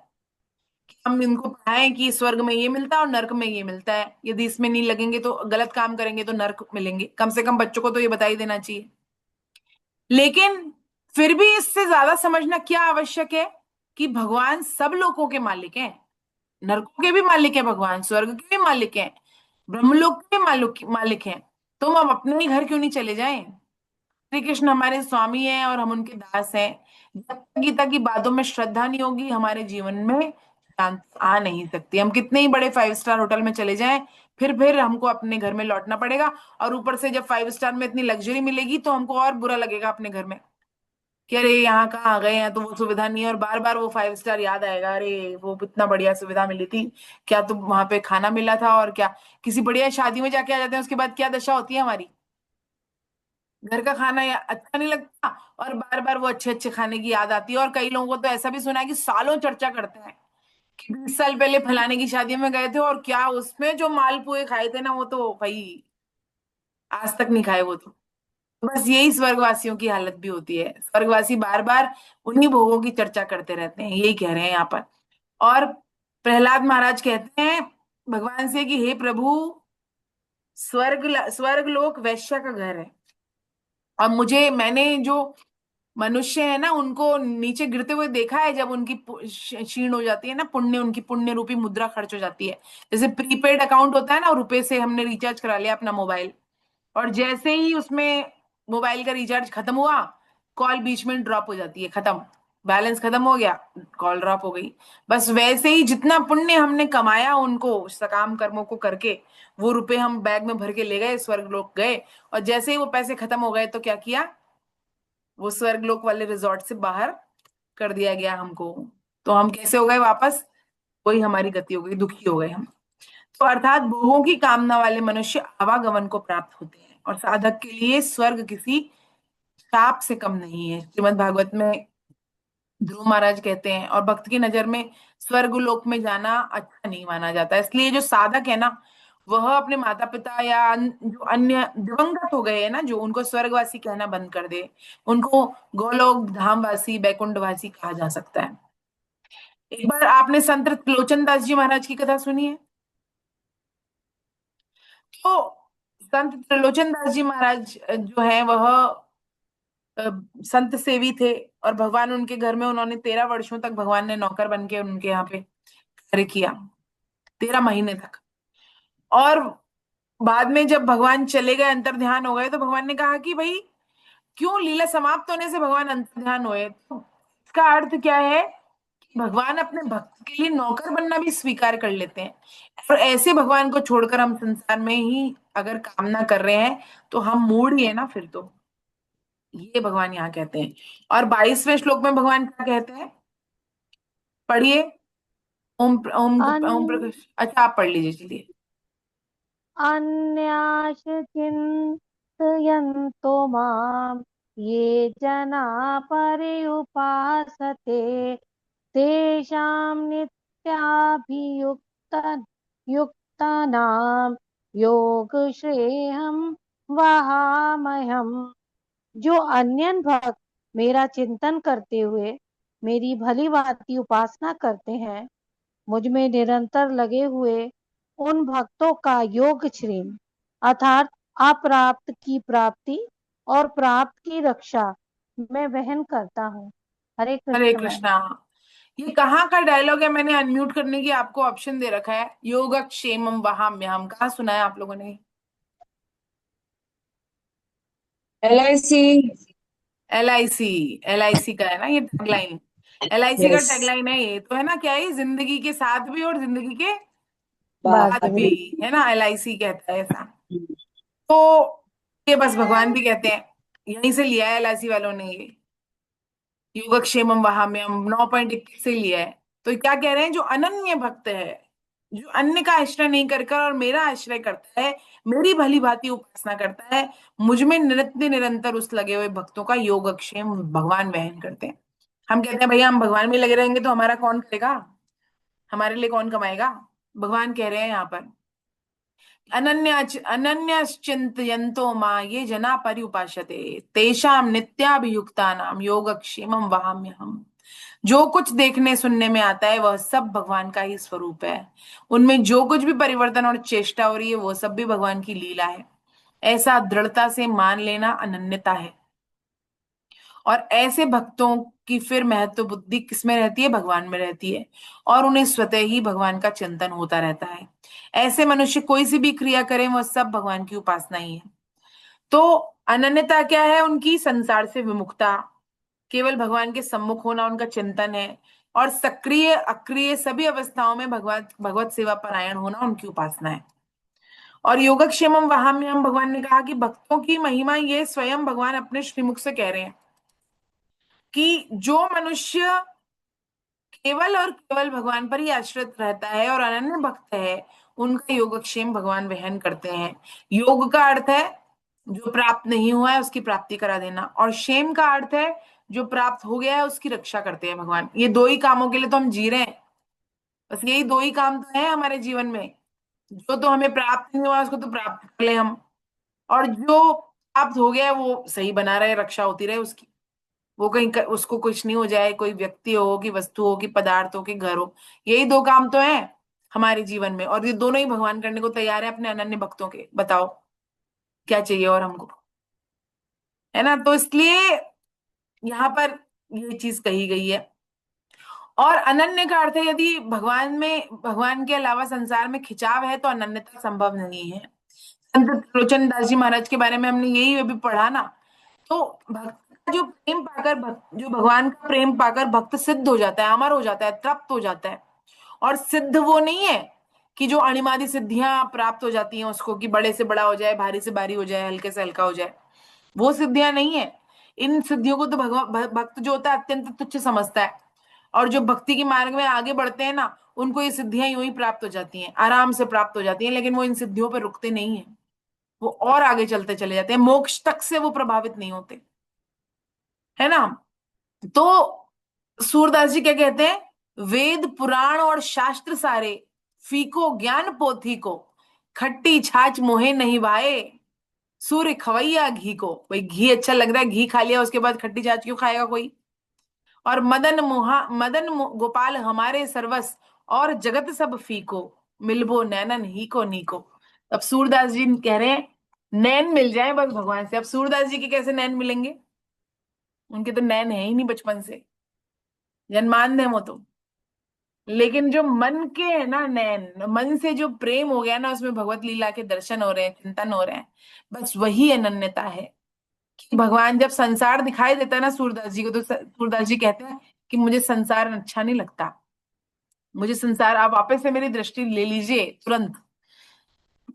कि हम इनको पढ़ाएं कि स्वर्ग में ये मिलता है और नर्क में ये मिलता है, यदि इसमें नहीं लगेंगे तो, गलत काम करेंगे तो नर्क मिलेंगे। कम से कम बच्चों को तो ये बता ही देना चाहिए। लेकिन फिर भी इससे ज्यादा समझना क्या आवश्यक है कि भगवान सब लोगों के मालिक हैं, नरकों के भी मालिक हैं भगवान, स्वर्ग के भी मालिक हैं, ब्रह्मलोक के भी मालिक हैं। तो हम अपने ही घर क्यों नहीं चले जाएं? श्री कृष्ण हमारे स्वामी हैं और हम उनके दास हैं। जब तक गीता की बातों में श्रद्धा नहीं होगी, हमारे जीवन में शांति आ नहीं सकती। हम कितने ही बड़े 5 स्टार होटल में चले जाएं, फिर हमको अपने घर में लौटना पड़ेगा। और ऊपर से जब 5 स्टार में इतनी लग्जरी मिलेगी तो हमको और बुरा लगेगा अपने घर में, कि अरे यहाँ कहाँ आ गए हैं, तो वो सुविधा नहीं है, और बार बार वो 5 स्टार याद आएगा, अरे वो इतना बढ़िया सुविधा मिली थी, क्या तो वहां पे खाना मिला था, और क्या किसी बढ़िया शादी में जाके आ जाते हैं, उसके बाद क्या दशा होती है हमारी। घर का खाना या अच्छा नहीं लगता, और बार बार वो अच्छे अच्छे खाने की याद आती है। और कई लोगों को तो ऐसा भी सुना है कि सालों चर्चा करते हैं कि 20 साल पहले फलाने की शादी में गए थे और क्या उसमें जो मालपुए खाए थे ना, वो तो भाई आज तक नहीं खाए वो तो। बस यही स्वर्गवासियों की हालत भी होती है, स्वर्गवासी बार बार उन्हीं भोगों की चर्चा करते रहते हैं, यही कह रहे हैं यहाँ पर। और प्रहलाद महाराज कहते हैं भगवान से कि हे प्रभु, स्वर्ग लोक वैश्य का घर है, और मैंने जो मनुष्य है ना उनको नीचे गिरते हुए देखा है, जब उनकी क्षीण हो जाती है ना पुण्य, उनकी पुण्य रूपी मुद्रा खर्च हो जाती है। जैसे प्रीपेड अकाउंट होता है ना, रुपए से हमने रिचार्ज करा लिया अपना मोबाइल, और जैसे ही उसमें मोबाइल का रिचार्ज खत्म हुआ, कॉल बीच में ड्रॉप हो जाती है, खत्म, बैलेंस खत्म हो गया, कॉल ड्रॉप हो गई। बस वैसे ही जितना पुण्य हमने कमाया उनको सकाम कर्मों को करके, वो रुपए हम बैग में भर के ले गए, स्वर्ग लोक गए, और जैसे ही वो पैसे खत्म हो गए तो क्या किया, वो स्वर्ग लोक वाले रिजॉर्ट से बाहर कर दिया गया हमको। तो हम कैसे हो गए वापस, वही हमारी गति हो गई, दुखी हो गए हम। तो अर्थात भोगों की कामना वाले मनुष्य आवागमन को प्राप्त होते हैं, और साधक के लिए स्वर्ग किसी शाप से कम नहीं है। श्रीमद् भागवत में ध्रुव महाराज कहते हैं, और भक्त की नजर में स्वर्ग लोक में जाना अच्छा नहीं माना जाता, इसलिए जो साधक है ना, वह अपने माता पिता या जो अन्य दिवंगत हो गए हैं ना, जो उनको स्वर्गवासी कहना बंद कर दे, उनको गोलोक धामवासी बैकुंठवासी कहा जा सकता है। एक बार आपने संत त्रिलोचन दास जी महाराज की कथा सुनी है? तो संत त्रिलोचन दास जी महाराज जो है वह अ, संत सेवी थे, और भगवान उनके घर में, उन्होंने 13 वर्षों तक भगवान ने नौकर बन के उनके यहाँ पे कार्य किया, 13 महीने तक। और बाद में जब भगवान चले गए, अंतर ध्यान हो गए, तो भगवान ने कहा कि भाई क्यों, लीला समाप्त होने से भगवान अंतर ध्यान हुए? तो इसका अर्थ क्या है कि भगवान अपने भक्त के लिए नौकर बनना भी स्वीकार कर लेते हैं, और ऐसे भगवान को छोड़कर हम संसार में ही अगर कामना कर रहे हैं तो हम मूड ही है ना फिर तो। ये भगवान यहाँ कहते हैं। और 22वें श्लोक में भगवान क्या कहते हैं, पढ़िए। ओम ओम अन ओम प्रकाश, अच्छा आप पढ़ लीजिए चलिए। अन्याश चिन्तयन्तो माम् ये जना पर्युपासते तेषां युक्तानां योगश्रेयं वहामहम्। जो अन्य भक्त मेरा चिंतन करते हुए मेरी भली भांति उपासना करते हैं, मुझ में निरंतर लगे हुए उन भक्तों का योग श्रेण अर्थात अप्राप्त की प्राप्ति और प्राप्त की रक्षा मैं वहन करता हूँ। हरे हरे कृष्ण मैम। कृष्णा। ये कहाँ का डायलॉग है? मैंने अनम्यूट करने की आपको ऑप्शन दे रखा है, योगक्षेमम वहाम्यहम, कहाँ सुना है आप लोगों ने? LIC। LIC, LIC का है ना ये टैगलाइन, LIC का यस। टैगलाइन है ये, तो है ना, क्या है, जिंदगी के साथ भी और जिंदगी के बात बाद बात भी, भी। है ना, LIC कहता है ऐसा। तो ये बस भगवान भी कहते हैं, यहीं से लिया है LIC वालों ने ये, योगक्षेमम वहाम्यम 9.21 से लिया है। तो क्या कह रहे हैं, जो अनन्य भक्त है, जो अन्य का आश्रय नहीं कर कर और मेरा आश्रय करता है, मेरी भली भांति उपासना करता है, मुझ में नित्य निरंतर उस लगे हुए भक्तों का योगक्षेम भगवान वहन करते हैं। हम कहते हैं भैया हम भगवान में लगे रहेंगे तो हमारा कौन करेगा, हमारे लिए कौन कमाएगा? भगवान कह रहे हैं यहाँ पर, अनन्यश्चिन्तयन्तो मां ये जना पर्युपासते तेषां नित्याभियुक्तानां योगक्षेमं वहाम्यहम्। जो कुछ देखने सुनने में आता है वह सब भगवान का ही स्वरूप है, उनमें जो कुछ भी परिवर्तन और चेष्टा हो रही है वो सब भी भगवान की लीला है, ऐसा दृढ़ता से मान लेना अनन्यता है। और ऐसे भक्तों की फिर महत्व बुद्धि किसमें रहती है? भगवान में रहती है, और उन्हें स्वतः ही भगवान का चिंतन होता रहता है। ऐसे मनुष्य कोई सी भी क्रिया करें वह सब भगवान की उपासना ही है। तो अनन्यता क्या है उनकी? संसार से विमुखता, केवल भगवान के सम्मुख होना उनका चिंतन है, और सक्रिय अक्रिय सभी अवस्थाओं में भगवत भगवत सेवा परायण होना उनकी उपासना है। और योगक्षेमम वहाम्यहम्, भगवान ने कहा कि भक्तों की महिमा ये स्वयं भगवान अपने श्रीमुख से कह रहे हैं कि जो मनुष्य केवल और केवल भगवान पर ही आश्रित रहता है और अनन्य भक्त है, उनका योगक्षेम भगवान वहन करते हैं। योग का अर्थ है जो प्राप्त नहीं हुआ है उसकी प्राप्ति करा देना, और क्षेम का अर्थ है जो प्राप्त हो गया है उसकी रक्षा करते हैं भगवान। ये दो ही कामों के लिए तो हम जी रहे हैं, बस यही दो ही काम तो है हमारे जीवन में। जो तो हमें प्राप्त नहीं हुआ उसको तो प्राप्त कर ले हम, और जो प्राप्त हो गया है वो सही बना रहे, रक्षा होती रहे उसकी। वो कहीं उसको कुछ नहीं हो जाए, कोई व्यक्ति हो कि वस्तु हो कि पदार्थ हो कि घर हो। यही दो काम तो है हमारे जीवन में, और ये दोनों ही भगवान करने को तैयार है अपने अनन्य भक्तों के। बताओ क्या चाहिए और हमको, है ना। तो इसलिए यहाँ पर ये चीज कही गई है। और अनन्य का अर्थ है यदि भगवान में, भगवान के अलावा संसार में खिंचाव है तो अनन्यता संभव नहीं है। संत त्रिलोचन दास जी महाराज के बारे में हमने यही अभी पढ़ा ना। तो भक्त का जो प्रेम पाकर, जो भगवान का प्रेम पाकर भक्त सिद्ध हो जाता है, अमर हो जाता है, तृप्त हो जाता है। और सिद्ध वो नहीं है कि जो अणिमादी सिद्धियां प्राप्त हो जाती हैं उसको, कि बड़े से बड़ा हो जाए, भारी से भारी हो जाए, हल्के से हल्का हो जाए, वो सिद्धियां नहीं है। इन सिद्धियों को तो भक्त जो होता है अत्यंत तुच्छ समझता है। और जो भक्ति के मार्ग में आगे बढ़ते हैं ना, उनको ये सिद्धियां यूं ही प्राप्त हो जाती हैं, आराम से प्राप्त हो जाती हैं, लेकिन वो इन सिद्धियों पर रुकते नहीं है। वो और आगे चलते चले जाते हैं, मोक्ष तक से वो प्रभावित नहीं होते, है ना। तो सूरदास जी क्या कहते हैं, वेद पुराण और शास्त्र सारे, फीको ज्ञान पोथी को, खट्टी छाछ मोहे नहीं भाए, सूर्य खवैया घी को। भाई घी अच्छा लग रहा है, घी खा लिया उसके बाद खट्टी छाछ क्यों खाएगा कोई। और गोपाल हमारे सर्वस, और जगत सब फीको, मिलबो नैनन ही को नीको। अब सूरदास जी कह रहे हैं नैन मिल जाए बस भगवान से। अब सूरदास जी के कैसे नैन मिलेंगे, उनके तो नैन है ही नहीं बचपन से, जन्मांध है वो तो। लेकिन जो मन के है ना नैन, मन से जो प्रेम हो गया ना, उसमें भगवत लीला के दर्शन हो रहे हैं, चिंतन हो रहे हैं, बस वही अनन्यता है। कि भगवान जब संसार दिखाई देता है ना सूरदास जी को, तो सूरदास जी कहते हैं कि मुझे संसार अच्छा नहीं लगता, मुझे संसार, आप वापस से मेरी दृष्टि ले लीजिए तुरंत।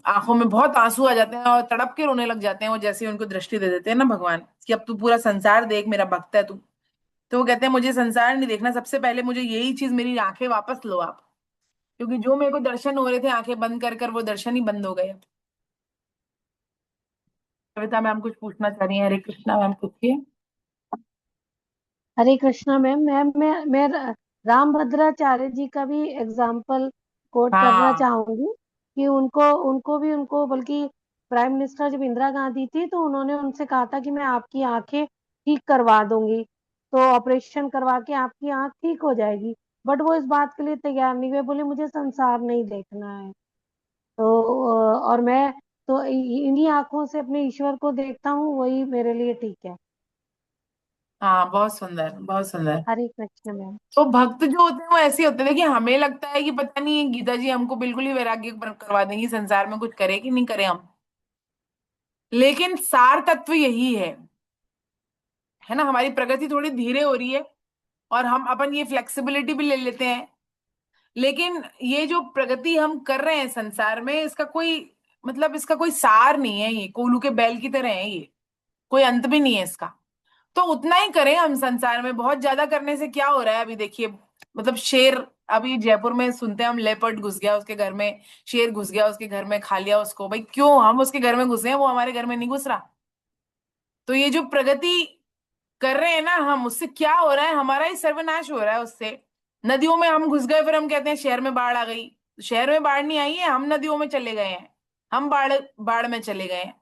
आंखों में बहुत आंसू आ जाते हैं और तड़प के रोने लग जाते हैं वो, जैसे उनको दृष्टि दे देते हैं ना भगवान कि अब तू पूरा संसार देख, मेरा भक्त है तू। तो वो कहते हैं मुझे संसार नहीं देखना, सबसे पहले मुझे यही चीज, मेरी आंखें वापस लो आप। क्योंकि जो मेरे को दर्शन हो रहे थे आंखें बंद कर कर, वो दर्शन ही बंद हो गए अब। कविता मैम कुछ पूछना चाह रही है, हरे कृष्णा मैम पूछिए। हरे कृष्णा मैम। मैं रामभद्राचार्य जी का भी एग्जाम्पल कोट करना हाँ चाहूंगी कि उनको बल्कि प्राइम मिनिस्टर जब इंदिरा गांधी थी तो उन्होंने उनसे कहा था कि मैं आपकी आंखें ठीक करवा दूंगी, तो ऑपरेशन करवा के आपकी आंख ठीक हो जाएगी। बट वो इस बात के लिए तैयार नहीं हुए, बोले मुझे संसार नहीं देखना है। और मैं तो इन्हीं आंखों से अपने ईश्वर को देखता हूँ, वही मेरे लिए ठीक है। हाँ, बहुत सुंदर बहुत सुंदर। हरे कृष्ण मैम। तो भक्त जो होते हैं वो ऐसे होते हैं, देखिए हमें लगता है कि पता नहीं ये गीता जी हमको बिल्कुल ही वैराग्य करवा देंगी, संसार में कुछ करे कि नहीं करे हम, लेकिन सार तत्व यही है ना। हमारी प्रगति थोड़ी धीरे हो रही है और हम अपन ये फ्लेक्सिबिलिटी भी ले लेते हैं, लेकिन ये जो प्रगति हम कर रहे हैं संसार में, इसका कोई मतलब, इसका कोई सार नहीं है, ये कोल्हू के बैल की तरह है, ये कोई अंत भी नहीं है इसका। तो उतना ही करें हम संसार में, बहुत ज्यादा करने से क्या हो रहा है अभी देखिए। मतलब शेर, अभी जयपुर में सुनते हैं हम, लेपर्ड घुस गया उसके घर में, शेर घुस गया उसके घर में, खा लिया उसको। भाई क्यों, हम उसके घर में घुसे हैं, वो हमारे घर में नहीं घुस रहा। तो ये जो प्रगति कर रहे हैं ना हम, उससे क्या हो रहा है, हमारा ही सर्वनाश हो रहा है उससे। नदियों में हम घुस गए, फिर हम कहते हैं शहर में बाढ़ आ गई। शहर में बाढ़ नहीं आई है, हम नदियों में चले गए हैं, हम बाढ़ बाढ़ में चले गए हैं।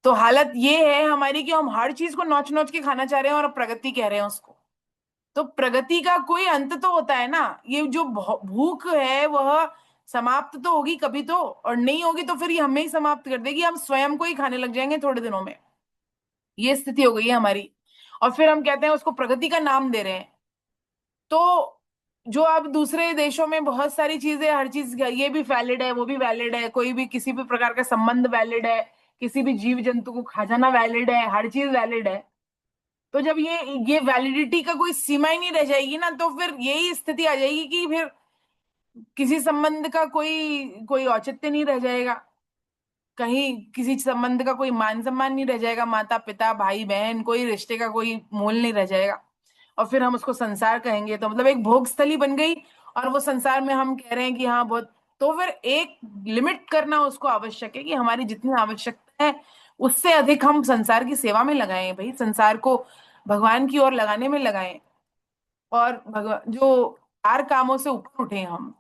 तो हालत ये है हमारी कि हम हर चीज को नोच नोच के खाना चाह रहे हैं और प्रगति कह रहे हैं उसको। तो प्रगति का कोई अंत तो होता है ना। ये जो भूख है वह समाप्त तो होगी कभी तो, और नहीं होगी तो फिर ये हमें ही समाप्त कर देगी, हम स्वयं को ही खाने लग जाएंगे थोड़े दिनों में। ये स्थिति हो गई है हमारी। और फिर हम कहते हैं उसको प्रगति का नाम दे रहे हैं। तो जो अब दूसरे देशों में बहुत सारी चीजें, हर चीज ये भी वैलिड है वो भी वैलिड है, कोई भी किसी भी प्रकार का संबंध वैलिड है, किसी भी जीव जंतु को खा जाना वैलिड है, हर चीज वैलिड है। तो जब ये वैलिडिटी का कोई सीमा ही नहीं रह जाएगी ना, तो फिर यही स्थिति आ जाएगी कि फिर किसी संबंध का कोई कोई औचित्य नहीं रह जाएगा, कहीं किसी संबंध का कोई मान सम्मान नहीं रह जाएगा, माता पिता भाई बहन, कोई रिश्ते का कोई मोल नहीं रह जाएगा। और फिर हम उसको संसार कहेंगे तो मतलब एक भोग स्थली बन गई, और वो संसार में हम कह रहे हैं कि हाँ बहुत। तो फिर एक लिमिट करना उसको आवश्यक है कि हमारी जितनी आवश्यकता है उससे अधिक हम संसार की सेवा में लगाएं, भाई संसार को भगवान की ओर लगाने में लगाएं। और भगवान जो चार कामों से ऊपर उठे हम,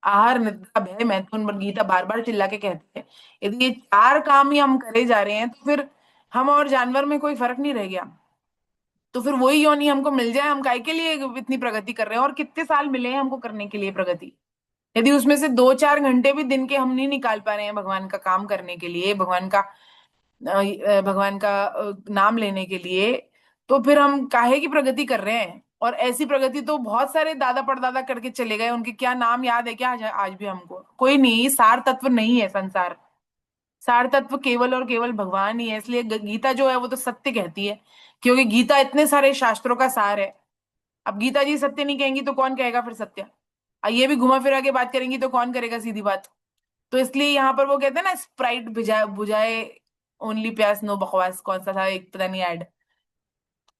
आहार निद्रा भय मैथुन, गीता बार बार चिल्ला के कहती है। यदि ये 4 काम ही हम करे जा रहे हैं तो फिर हम और जानवर में कोई फर्क नहीं रह गया। तो फिर वही योनि हमको मिल जाए, हम काय के लिए इतनी प्रगति कर रहे हैं, और कितने साल मिले हैं हमको करने के लिए प्रगति। यदि उसमें से 2-4 घंटे भी दिन के हम नहीं निकाल पा रहे हैं भगवान का काम करने के लिए, भगवान का नाम लेने के लिए, तो फिर हम काहे की प्रगति कर रहे हैं। और ऐसी प्रगति तो बहुत सारे दादा परदादा करके चले गए, उनके क्या नाम याद है क्या आज भी हमको? कोई नहीं। ये सार तत्व नहीं है संसार। सार तत्व केवल और केवल भगवान ही है। इसलिए गीता जो है वो तो सत्य कहती है, क्योंकि गीता इतने सारे शास्त्रों का सार है। अब गीता जी सत्य नहीं कहेंगी तो कौन कहेगा फिर सत्य? ये भी घुमा फिरा के बात करेंगी तो कौन करेगा सीधी बात? तो इसलिए यहाँ पर वो कहते हैं ना, स्प्राइट बुझाए बुझाए ओनली प्यास नो बकवास, कौन सा था एक पता नहीं ऐड।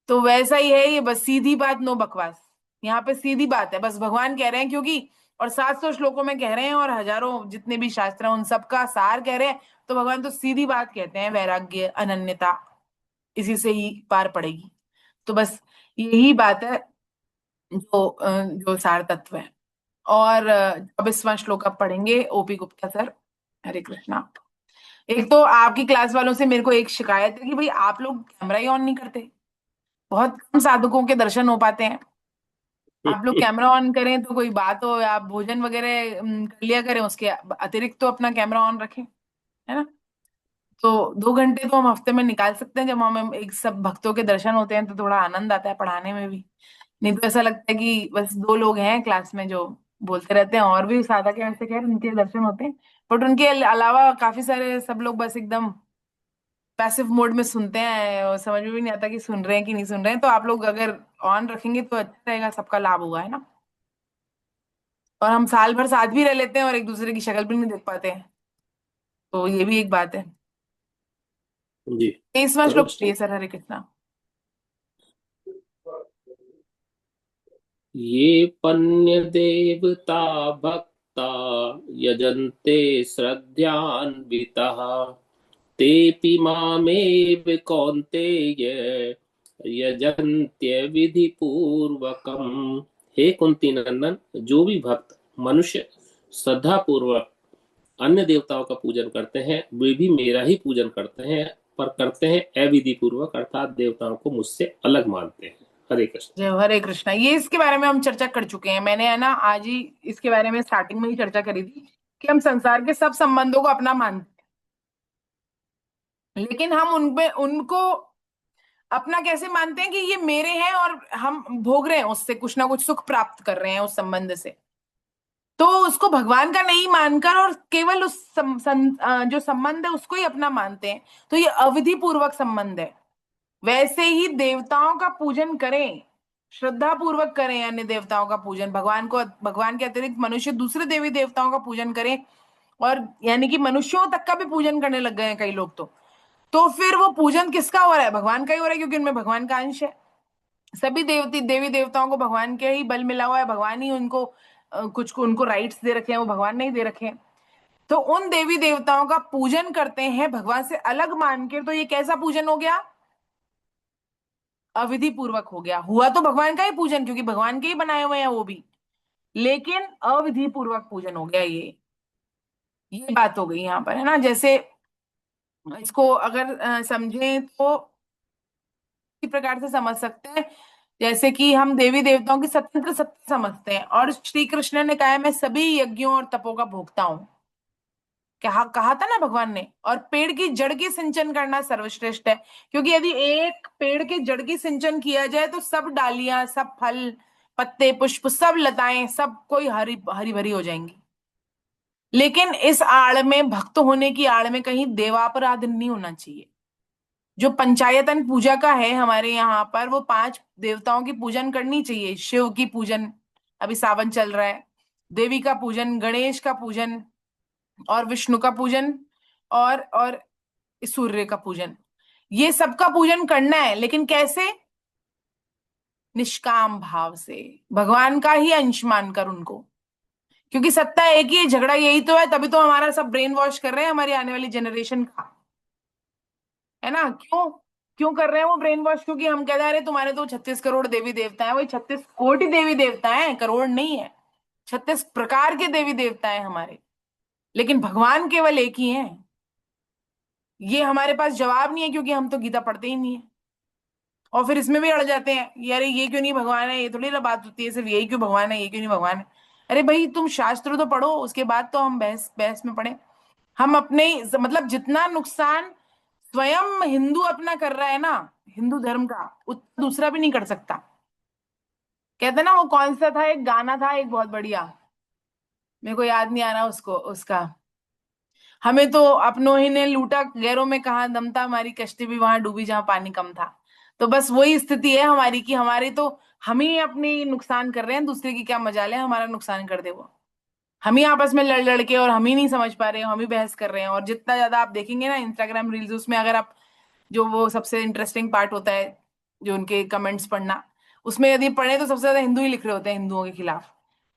तो वैसा ही है ये, बस सीधी बात नो बकवास। यहाँ पे सीधी बात है, बस भगवान कह रहे हैं क्योंकि, और 700 श्लोकों में कह रहे हैं और हजारों जितने भी शास्त्र हैं उन सबका सार कह रहे हैं। तो भगवान तो सीधी बात कहते हैं, वैराग्य अनन्यता, इसी से ही पार पड़ेगी। तो बस यही बात है जो सार तत्व है। और 24वां श्लोक आप पढ़ेंगे ओपी गुप्ता सर। हरे कृष्णा। एक तो आपकी क्लास वालों से मेरे को एक शिकायत है कि भाई आप लोग कैमरा ही ऑन नहीं करते। बहुत कम साधकों के दर्शन हो पाते हैं। आप लोग कैमरा ऑन करें तो कोई बात हो, या आप भोजन वगैरह कर लिया करें, उसके अतिरिक्त तो अपना कैमरा ऑन रखें, है ना। तो 2 घंटे तो हम हफ्ते में निकाल सकते हैं, जब हम एक सब भक्तों के दर्शन होते हैं तो थोड़ा आनंद आता है पढ़ाने में भी। नहीं तो ऐसा लगता है कि बस 2 लोग हैं क्लास में जो बोलते रहते हैं, और भी साधक हैं वैसे, खैर उनके दर्शन होते हैं, बट उनके अलावा काफी सारे सब लोग बस एकदम पैसिव मोड में सुनते हैं, और समझ में भी नहीं आता कि सुन रहे हैं कि नहीं सुन रहे हैं। तो आप लोग अगर ऑन रखेंगे तो अच्छा रहेगा, सबका लाभ होगा, है ना। और हम साल भर साथ भी रह लेते हैं और एक दूसरे की शक्ल भी नहीं देख पाते हैं, तो ये भी एक बात है। जी। 23वां करूँ श्लोक स्टार्ट? प्रिय सर, हरे कृष्णा। ये पन्य देवता भक्ता यजन्ते श्रद्धयान्वितः तेऽपि मामेव कौन्तेय यजन्त्य विधि पूर्वकम। हे कुंती नंदन, जो भी भक्त मनुष्य श्रद्धा पूर्वक अन्य देवताओं का पूजन करते हैं वे भी मेरा ही पूजन करते हैं, पर करते हैं अविधि पूर्वक, अर्थात देवताओं को मुझसे अलग मानते हैं। हरे कृष्ण। जय हरे कृष्णा। ये इसके बारे में हम चर्चा कर चुके हैं, मैंने है ना आज ही इसके बारे में स्टार्टिंग में ही चर्चा करी थी कि हम संसार के सब संबंधों को अपना मानते हैं, लेकिन हम उनमें उनको अपना कैसे मानते हैं कि ये मेरे हैं और हम भोग रहे हैं, उससे कुछ ना कुछ सुख प्राप्त कर रहे हैं उस संबंध से। तो उसको भगवान का नहीं मानकर और केवल उस जो संबंध है उसको ही अपना मानते हैं, तो ये अविधि पूर्वक संबंध है। वैसे ही देवताओं का पूजन करें, श्रद्धा पूर्वक करें अन्य देवताओं का पूजन, भगवान के अतिरिक्त मनुष्य दूसरे देवी देवताओं का पूजन करें, और यानी कि मनुष्यों तक का भी पूजन करने लग गए हैं कई लोग। तो फिर वो पूजन किसका हो रहा है? भगवान का ही हो रहा है, क्योंकि उनमें भगवान का अंश है। सभी देवी देवताओं को भगवान के ही बल मिला हुआ है, भगवान ही उनको कुछ को उनको राइट्स दे रखे हैं, वो भगवान नहीं दे रखे हैं। तो उन देवी देवताओं का पूजन करते हैं भगवान से अलग मान के, तो ये कैसा पूजन हो गया? अविधि पूर्वक हो गया। हुआ तो भगवान का ही पूजन, क्योंकि भगवान के ही बनाए हुए हैं वो भी, लेकिन अविधि पूर्वक पूजन हो गया। ये बात हो गई यहाँ पर, है ना। जैसे इसको अगर समझें तो इसी प्रकार से समझ सकते हैं, जैसे कि हम देवी देवताओं की स्वतंत्र सत्ता समझते हैं, और श्री कृष्ण ने कहा है मैं सभी यज्ञों और तपों का भोगता हूं। कहा था ना भगवान ने। और पेड़ की जड़ की सिंचन करना सर्वश्रेष्ठ है, क्योंकि यदि एक पेड़ के जड़ की सिंचन किया जाए तो सब डालियां, सब फल, पत्ते, पुष्प, सब लताएं, सब कोई हरी हरी भरी हो जाएंगी। लेकिन इस आड़ में, भक्त होने की आड़ में, कहीं देवापराध नहीं होना चाहिए। जो पंचायतन पूजा का है हमारे यहाँ पर, वो 5 देवताओं की पूजन करनी चाहिए। शिव की पूजन, अभी सावन चल रहा है, देवी का पूजन, गणेश का पूजन, और विष्णु का पूजन, और सूर्य का पूजन। ये सबका पूजन करना है, लेकिन कैसे? निष्काम भाव से, भगवान का ही अंश मानकर उनको। क्योंकि सत्ता एक ही है, झगड़ा यही तो है, तभी तो हमारा सब ब्रेन वॉश कर रहे हैं हमारी आने वाली जनरेशन का, है ना। क्यों क्यों कर रहे हैं वो ब्रेन वॉश? क्योंकि हम कह रहे हैं तुम्हारे तो 36 करोड़ देवी देवता है। वही 36 कोटि देवी देवता है, करोड़ नहीं है। 36 प्रकार के देवी देवता हैं हमारे, लेकिन भगवान केवल एक ही है। ये हमारे पास जवाब नहीं है, क्योंकि हम तो गीता पढ़ते ही नहीं है। और फिर इसमें भी अड़ जाते हैं, यार ये क्यों नहीं भगवान है, ये थोड़ी ना बात होती है सिर्फ यही क्यों भगवान है, ये क्यों नहीं भगवान है। अरे भाई, तुम शास्त्र तो पढ़ो, उसके बाद तो हम बहस बहस में पढ़े। हम अपने मतलब जितना नुकसान स्वयं हिंदू अपना कर रहा है ना, हिंदू धर्म का, उतना दूसरा भी नहीं कर सकता। कहते ना, वो कौन सा था, एक गाना था एक बहुत बढ़िया, मेरे को याद नहीं आ रहा उसको उसका। हमें तो अपनों ही ने लूटा, गैरों में कहाँ दम था, हमारी कश्ती भी वहां डूबी जहां पानी कम था। तो बस वही स्थिति है हमारी, कि हमारी तो हम ही अपनी नुकसान कर रहे हैं, दूसरे की क्या मजाल है हमारा नुकसान कर दे वो। हम ही आपस में लड़ लड़ के, और हम ही नहीं समझ पा रहे हैं, हम ही बहस कर रहे हैं। और जितना ज्यादा आप देखेंगे ना इंस्टाग्राम रील्स, उसमें अगर आप, जो वो सबसे इंटरेस्टिंग पार्ट होता है, जो उनके कमेंट्स पढ़ना, उसमें यदि पढ़े तो सबसे ज्यादा हिंदू ही लिख रहे होते हैं हिंदुओं के खिलाफ।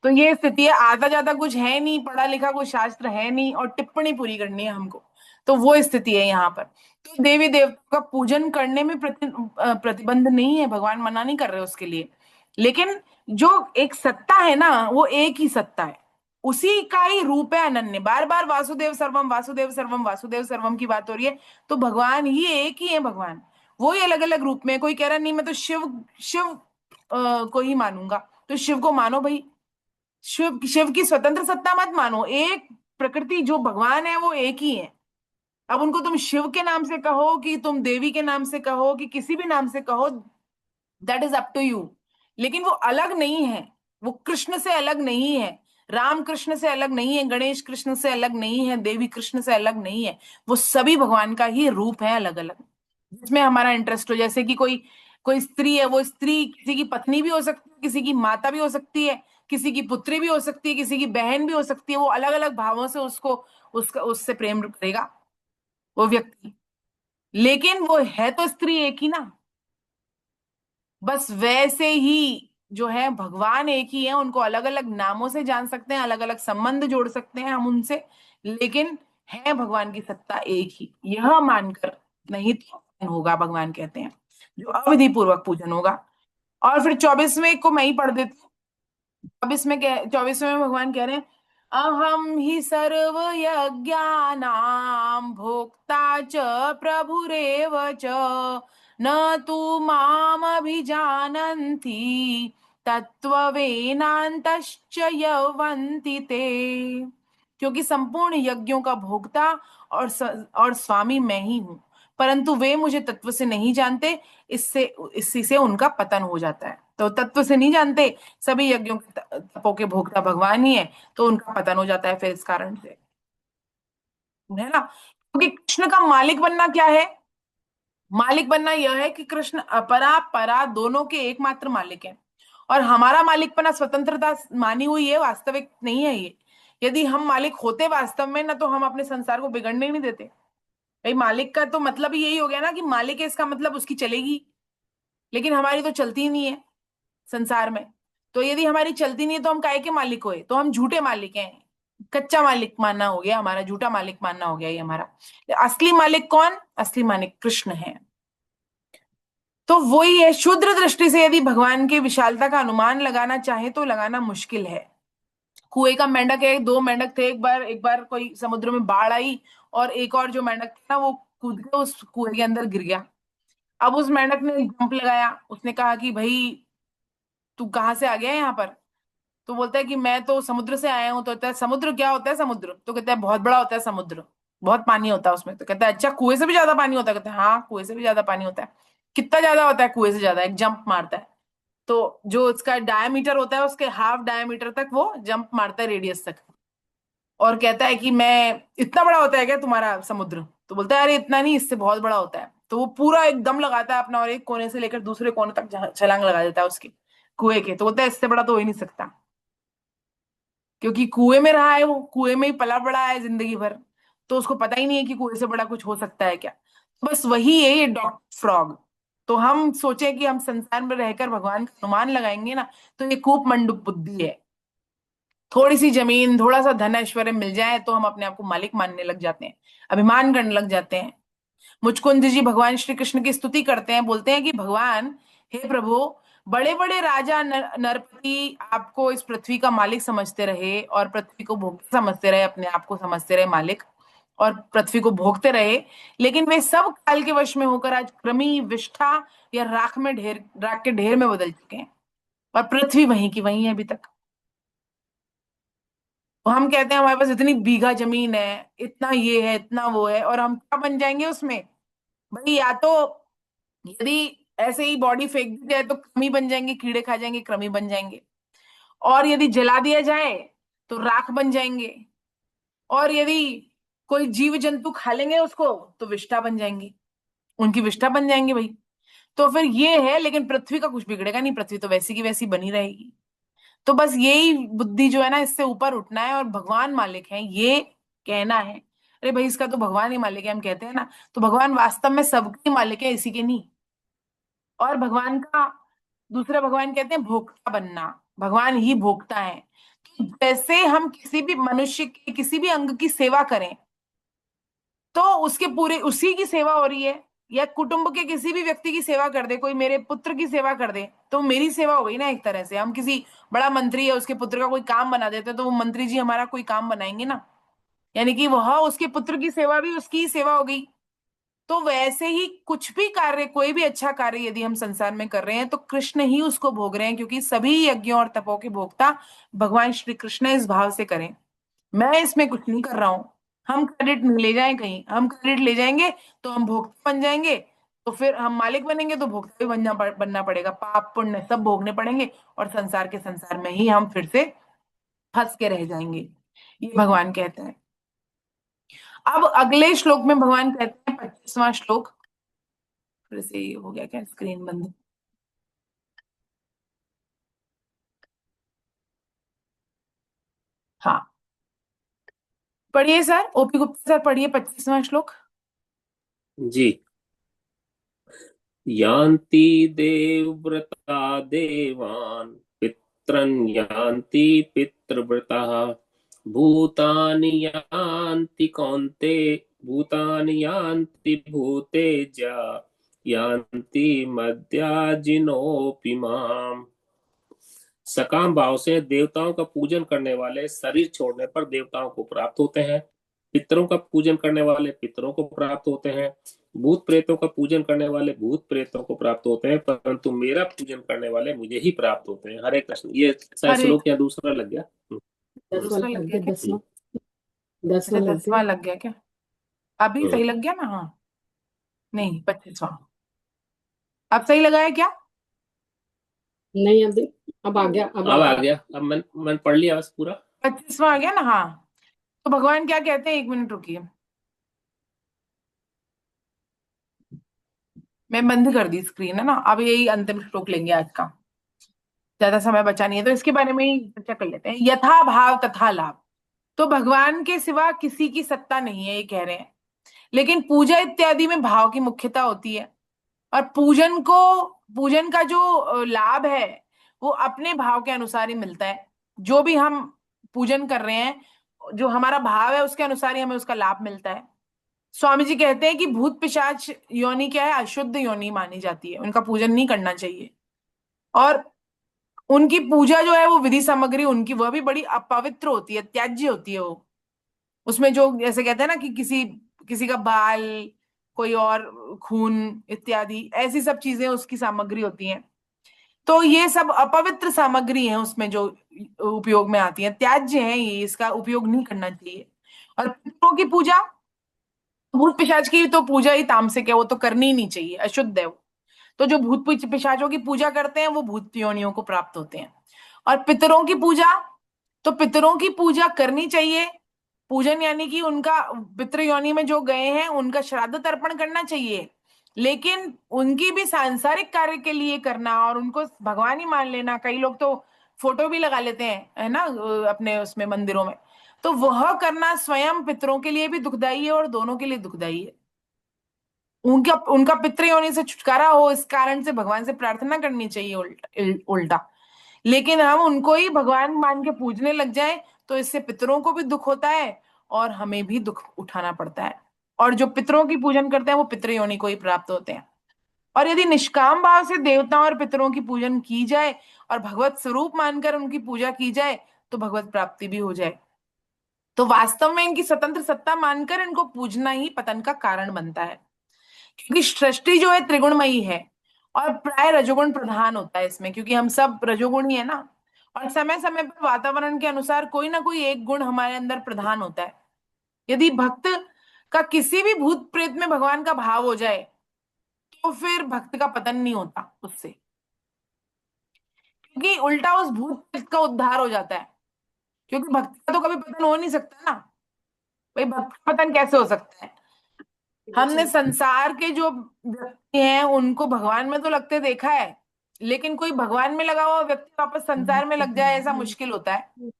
तो ये स्थिति है, आता जाता कुछ है नहीं, पढ़ा लिखा कोई शास्त्र है नहीं, और टिप्पणी पूरी करनी है हमको। तो वो स्थिति है यहाँ पर। तो देवी देवता का पूजन करने में प्रतिबंध नहीं है, भगवान मना नहीं कर रहे उसके लिए। लेकिन जो एक सत्ता है ना, वो एक ही सत्ता है, उसी का ही रूप है अनन्य। बार बार वासुदेव सर्वम वासुदेव सर्वम वासुदेव सर्वम की बात हो रही है, तो भगवान ही एक ही है। भगवान वो ही अलग अलग रूप में। कोई कह रहा नहीं मैं तो शिव शिव को ही मानूंगा, तो शिव को मानो भाई। शिव शिव की स्वतंत्र सत्ता मत मानो, एक प्रकृति जो भगवान है वो एक ही है। अब उनको तुम शिव के नाम से कहो, कि तुम देवी के नाम से कहो, कि किसी भी नाम से कहो, that is up to you. लेकिन वो अलग नहीं है, वो कृष्ण से अलग नहीं है, राम कृष्ण से अलग नहीं है, गणेश कृष्ण से अलग नहीं है, देवी कृष्ण से अलग नहीं है। वो सभी भगवान का ही रूप है, अलग अलग, जिसमें हमारा इंटरेस्ट हो। जैसे कि कोई कोई स्त्री है, वो स्त्री किसी की पत्नी भी हो सकती है, किसी की माता भी हो सकती है, किसी की पुत्री भी हो सकती है, किसी की बहन भी हो सकती है। वो अलग अलग भावों से उसको उसका उससे प्रेम करेगा वो व्यक्ति, लेकिन वो है तो स्त्री एक ही ना। बस वैसे ही जो है भगवान एक ही है, उनको अलग अलग नामों से जान सकते हैं, अलग अलग संबंध जोड़ सकते हैं हम उनसे, लेकिन है भगवान की सत्ता एक ही, यह मानकर नहीं तो पूजन होगा। भगवान कहते हैं जो अविधि पूर्वक पूजन होगा। और फिर 24वें को मैं ही पढ़ देती हूँ। 24वें में भगवान कह रहे हैं, अहम ही सर्व यज्ञानां भोक्ता च प्रभुरेव च, न तु माम अभिजानन्ति तत्त्ववेनान्तश्च यवन्ति ते। क्योंकि संपूर्ण यज्ञों का भोक्ता और स्वामी मैं ही हूं, परंतु वे मुझे तत्व से नहीं जानते, इससे इसी से उनका पतन हो जाता है। तो तत्व से नहीं जानते, सभी यज्ञों के तपों के भोक्ता भगवान ही है, तो उनका पतन हो जाता है फिर इस कारण से, है ना। क्योंकि कृष्ण का मालिक बनना क्या है? मालिक बनना यह है कि कृष्ण अपरा परा दोनों के एकमात्र मालिक हैं। और हमारा मालिकपना स्वतंत्रता मानी हुई है, वास्तविक नहीं है ये। यदि हम मालिक होते वास्तव में ना, तो हम अपने संसार को बिगड़ने ही नहीं देते। भाई मालिक का तो मतलब ही यही हो गया ना, कि मालिक है इसका मतलब उसकी चलेगी। लेकिन हमारी तो चलती ही नहीं है संसार में। तो यदि हमारी चलती नहीं है, तो हम काहे के मालिक हुए? तो हम झूठे मालिक हैं। कच्चा मालिक मानना हो गया हमारा, झूठा मालिक मानना हो गया ये हमारा। असली मालिक कौन? असली मालिक कृष्ण है। तो वही है, शुद्र दृष्टि से यदि भगवान की विशालता का अनुमान लगाना चाहे तो लगाना मुश्किल है। कुएं का मेंढक है, दो मेंढक थे, एक बार कोई समुद्र में बाढ़ आई, और एक और जो मेंढक था ना, वो कूद के उस कुएं के अंदर गिर गया। अब उस मेंढक ने जंप लगाया, उसने कहा कि भाई तू कहाँ से आ गया यहाँ पर? तो बोलता है कि मैं तो समुद्र से आया हूँ। तो कहता है समुद्र क्या होता है? समुद्र तो कहता है बहुत बड़ा होता है समुद्र, बहुत पानी होता है उसमें। तो कहता है अच्छा, कुएं से भी ज्यादा पानी होता है? कहता है हाँ, कुएं से भी ज्यादा पानी होता है। कितना ज्यादा होता है? कुएं से ज्यादा। एक जंप मारता है, तो जो उसका डायमीटर होता है, उसके हाफ डायमीटर तक वो जंप मारता है, रेडियस तक। और कहता है कि मैं, इतना बड़ा होता है क्या तुम्हारा समुद्र? तो बोलता है अरे इतना नहीं, इससे बहुत बड़ा होता है। तो वो पूरा एक दम लगाता है अपना, और एक कोने से लेकर दूसरे कोने तक छलांग लगा देता है उसके कुएं के। तो बोलता है इससे बड़ा तो हो ही नहीं सकता, क्योंकि कुएं में रहा है, वो कुएं में ही पला बड़ा है जिंदगी भर। तो उसको पता ही नहीं है कि कुएं से बड़ा कुछ हो सकता है क्या। तो बस वही है ये डॉक्टर फ्रॉग। तो हम सोचें कि हम संसार में रहकर भगवान का अनुमान लगाएंगे ना, तो ये कूप मंडूक बुद्धि है। थोड़ी सी जमीन, थोड़ा सा धन ऐश्वर्य मिल जाए, तो हम अपने आप को मालिक मानने लग जाते हैं, अभिमान करने लग जाते हैं। मुचकुंद जी भगवान श्री कृष्ण की स्तुति करते हैं, बोलते हैं कि भगवान हे प्रभु, बड़े बड़े राजा नरपति आपको इस पृथ्वी का मालिक समझते रहे और पृथ्वी को भोगते समझते रहे, अपने आप को समझते रहे मालिक और पृथ्वी को भोगते रहे, लेकिन वे सब काल के वश में होकर आज क्रमी विष्ठा या राख के ढेर में बदल चुके हैं और पृथ्वी वहीं की वहीं है अभी तक। तो हम कहते हैं हमारे पास इतनी बीघा जमीन है, इतना ये है, इतना वो है, और हम क्या बन जाएंगे उसमें? भाई या तो यदि ऐसे ही बॉडी फेंक दी जाए तो कृमि बन जाएंगे, कीड़े खा जाएंगे, कृमि बन जाएंगे, और यदि जला दिया जाए तो राख बन जाएंगे, और यदि कोई जीव जंतु खा लेंगे उसको तो विष्ठा बन जाएंगी, उनकी विष्ठा बन जाएंगे भाई। तो फिर ये है, लेकिन पृथ्वी का कुछ बिगड़ेगा नहीं, पृथ्वी तो वैसी की वैसी बनी रहेगी। तो बस यही बुद्धि जो है ना, इससे ऊपर उठना है और भगवान मालिक है ये कहना है। अरे भाई इसका तो भगवान ही मालिक है हम कहते हैं ना, तो भगवान वास्तव में सबके मालिक है, इसी के नहीं। और भगवान का दूसरा भगवान कहते हैं भोक्ता बनना, भगवान ही भोक्ता है। तो जैसे हम किसी भी मनुष्य के किसी भी अंग की सेवा करें तो उसके पूरे उसी की सेवा हो रही है, या कुटुंब के किसी भी व्यक्ति की सेवा कर दे, कोई मेरे पुत्र की सेवा कर दे तो मेरी सेवा हो गई ना एक तरह से। हम किसी बड़ा मंत्री है उसके पुत्र का कोई काम बना देते हैं तो वो मंत्री जी हमारा कोई काम बनाएंगे ना, यानी कि वह उसके पुत्र की सेवा भी उसकी ही सेवा हो गई। तो वैसे ही कुछ भी कार्य, कोई भी अच्छा कार्य यदि हम संसार में कर रहे हैं तो कृष्ण ही उसको भोग रहे हैं, क्योंकि सभी यज्ञों और तपों के भोक्ता भगवान श्री कृष्ण इस भाव से करें। मैं इसमें कुछ नहीं कर रहा हूं। हम क्रेडिट नहीं ले जाएं, कहीं हम क्रेडिट ले जाएंगे तो हम भोक्ता बन जाएंगे, तो फिर हम मालिक बनेंगे तो भोक्ता भी बनना पड़ेगा, पाप पुण्य सब भोगने पड़ेंगे, और संसार के संसार में ही हम फिर से फंस के रह जाएंगे, ये भगवान कहते हैं। अब अगले श्लोक में भगवान कहते हैं, 25वां श्लोक। फिर से ये हो गया क्या, स्क्रीन बंद? हाँ, पढ़िए सर, ओपी गुप्ता सर पढ़िए 25वां श्लोक। जी। यान्ति देवव्रता देवान् पितॄन् यान्ति पितृव्रताः भूतानि यान्ति कौन्ते भूतानि यान्ति भूतेज्या यान्ति मद्याजिनोऽपि माम्। सकाम भाव से देवताओं का पूजन करने वाले शरीर छोड़ने पर देवताओं को प्राप्त होते हैं, पितरों का पूजन करने वाले पितरों को प्राप्त होते हैं, भूत प्रेतों का पूजन करने वाले भूत प्रेतों को प्राप्त होते हैं, परंतु मेरा पूजन करने वाले मुझे ही प्राप्त होते हैं। हरे कृष्ण। ये शायद हरे, श्लोक या दूसरा लग गया। दूसरा लग गया क्या? 10वां अच्छा 10वां लग 10वां गया। लग गया क्या? अभी सही लग गया ना? हाँ, नहीं 25वां। अब सही लगा है क्या? नहीं, अब आ गया, अब आ अब आ गया। गया। अब मैं पढ़ लिया बस पूरा। 25वां आ गया ना? हाँ। तो भगवान क्या कहते हैं, एक मिनट रुकिए, मैं बंद कर दी स्क्रीन है ना। अब यही अंतिम श्लोक लेंगे आज का, ज्यादा समय बचा नहीं है तो इसके बारे में ही चर्चा कर लेते हैं। यथा भाव तथा लाभ। तो भगवान के सिवा किसी की सत्ता नहीं है ये कह रहे हैं, लेकिन पूजा इत्यादि में भाव की मुख्यता होती है, और पूजन का जो लाभ है वो अपने भाव के अनुसार ही मिलता है। जो भी हम पूजन कर रहे हैं, जो हमारा भाव है उसके अनुसार ही हमें उसका लाभ मिलता है। स्वामी जी कहते हैं कि भूत पिशाच योनि क्या है, अशुद्ध योनि मानी जाती है, उनका पूजन नहीं करना चाहिए, और उनकी पूजा जो है वो विधि सामग्री उनकी वह भी बड़ी अपवित्र होती है, त्याज्य होती है वो। उसमें जो जैसे कहते हैं ना कि किसी किसी का बाल, कोई और खून इत्यादि ऐसी सब चीजें उसकी सामग्री होती हैं, तो ये सब अपवित्र सामग्री है उसमें जो उपयोग में आती है, त्याज्य है ये, इसका उपयोग नहीं करना चाहिए। और पितरों की पूजा, भूत पिशाच की तो पूजा ही तामसिक है, वो तो करनी ही नहीं चाहिए, अशुद्ध है वो। तो जो भूत पिशाचों की पूजा करते हैं वो भूत योनियों को प्राप्त होते हैं। और पितरों की पूजा, तो पितरों की पूजा करनी चाहिए, पूजन यानी कि उनका, पितृ योनि में जो गए हैं उनका श्राद्ध तर्पण करना चाहिए, लेकिन उनकी भी सांसारिक कार्य के लिए करना और उनको भगवान ही मान लेना, कई लोग तो फोटो भी लगा लेते हैं है ना अपने उसमें मंदिरों में, तो वह करना स्वयं पितरों के लिए भी दुखदाई है और दोनों के लिए दुखदाई है। उनका उनका पितृ योनि से छुटकारा हो इस कारण से भगवान से प्रार्थना करनी चाहिए उल्टा। लेकिन हम उनको ही भगवान मान के पूजने लग जाएं तो इससे पितरों को भी दुख होता है और हमें भी दुख उठाना पड़ता है, और जो पितरों की पूजन करते हैं वो पितृ योनि को ही प्राप्त होते हैं। और यदि निष्काम भाव से देवताओं और पितरों की पूजन की जाए और भगवत स्वरूप मानकर उनकी पूजा की जाए तो भगवत प्राप्ति भी हो जाए। तो वास्तव में इनकी स्वतंत्र सत्ता मानकर इनको पूजना ही पतन का कारण बनता है, क्योंकि सृष्टि जो है त्रिगुणमयी है और प्राय रजोगुण प्रधान होता है इसमें, क्योंकि हम सब रजोगुण ही है ना। और समय समय पर वातावरण के अनुसार कोई ना कोई एक गुण हमारे अंदर प्रधान होता है। यदि भक्त का किसी भी भूत प्रेत में भगवान का भाव हो जाए तो फिर भक्त का पतन नहीं होता उससे, क्योंकि उल्टा उस भूत प्रेत का उद्धार हो जाता है। क्योंकि भक्त का तो कभी पतन हो नहीं सकता ना, भाई भक्त का पतन कैसे हो सकता है। हमने संसार के जो व्यक्ति हैं उनको भगवान में तो लगते देखा है, लेकिन कोई भगवान में लगा हुआ व्यक्ति वापस संसार में लग जाए ऐसा मुश्किल होता है।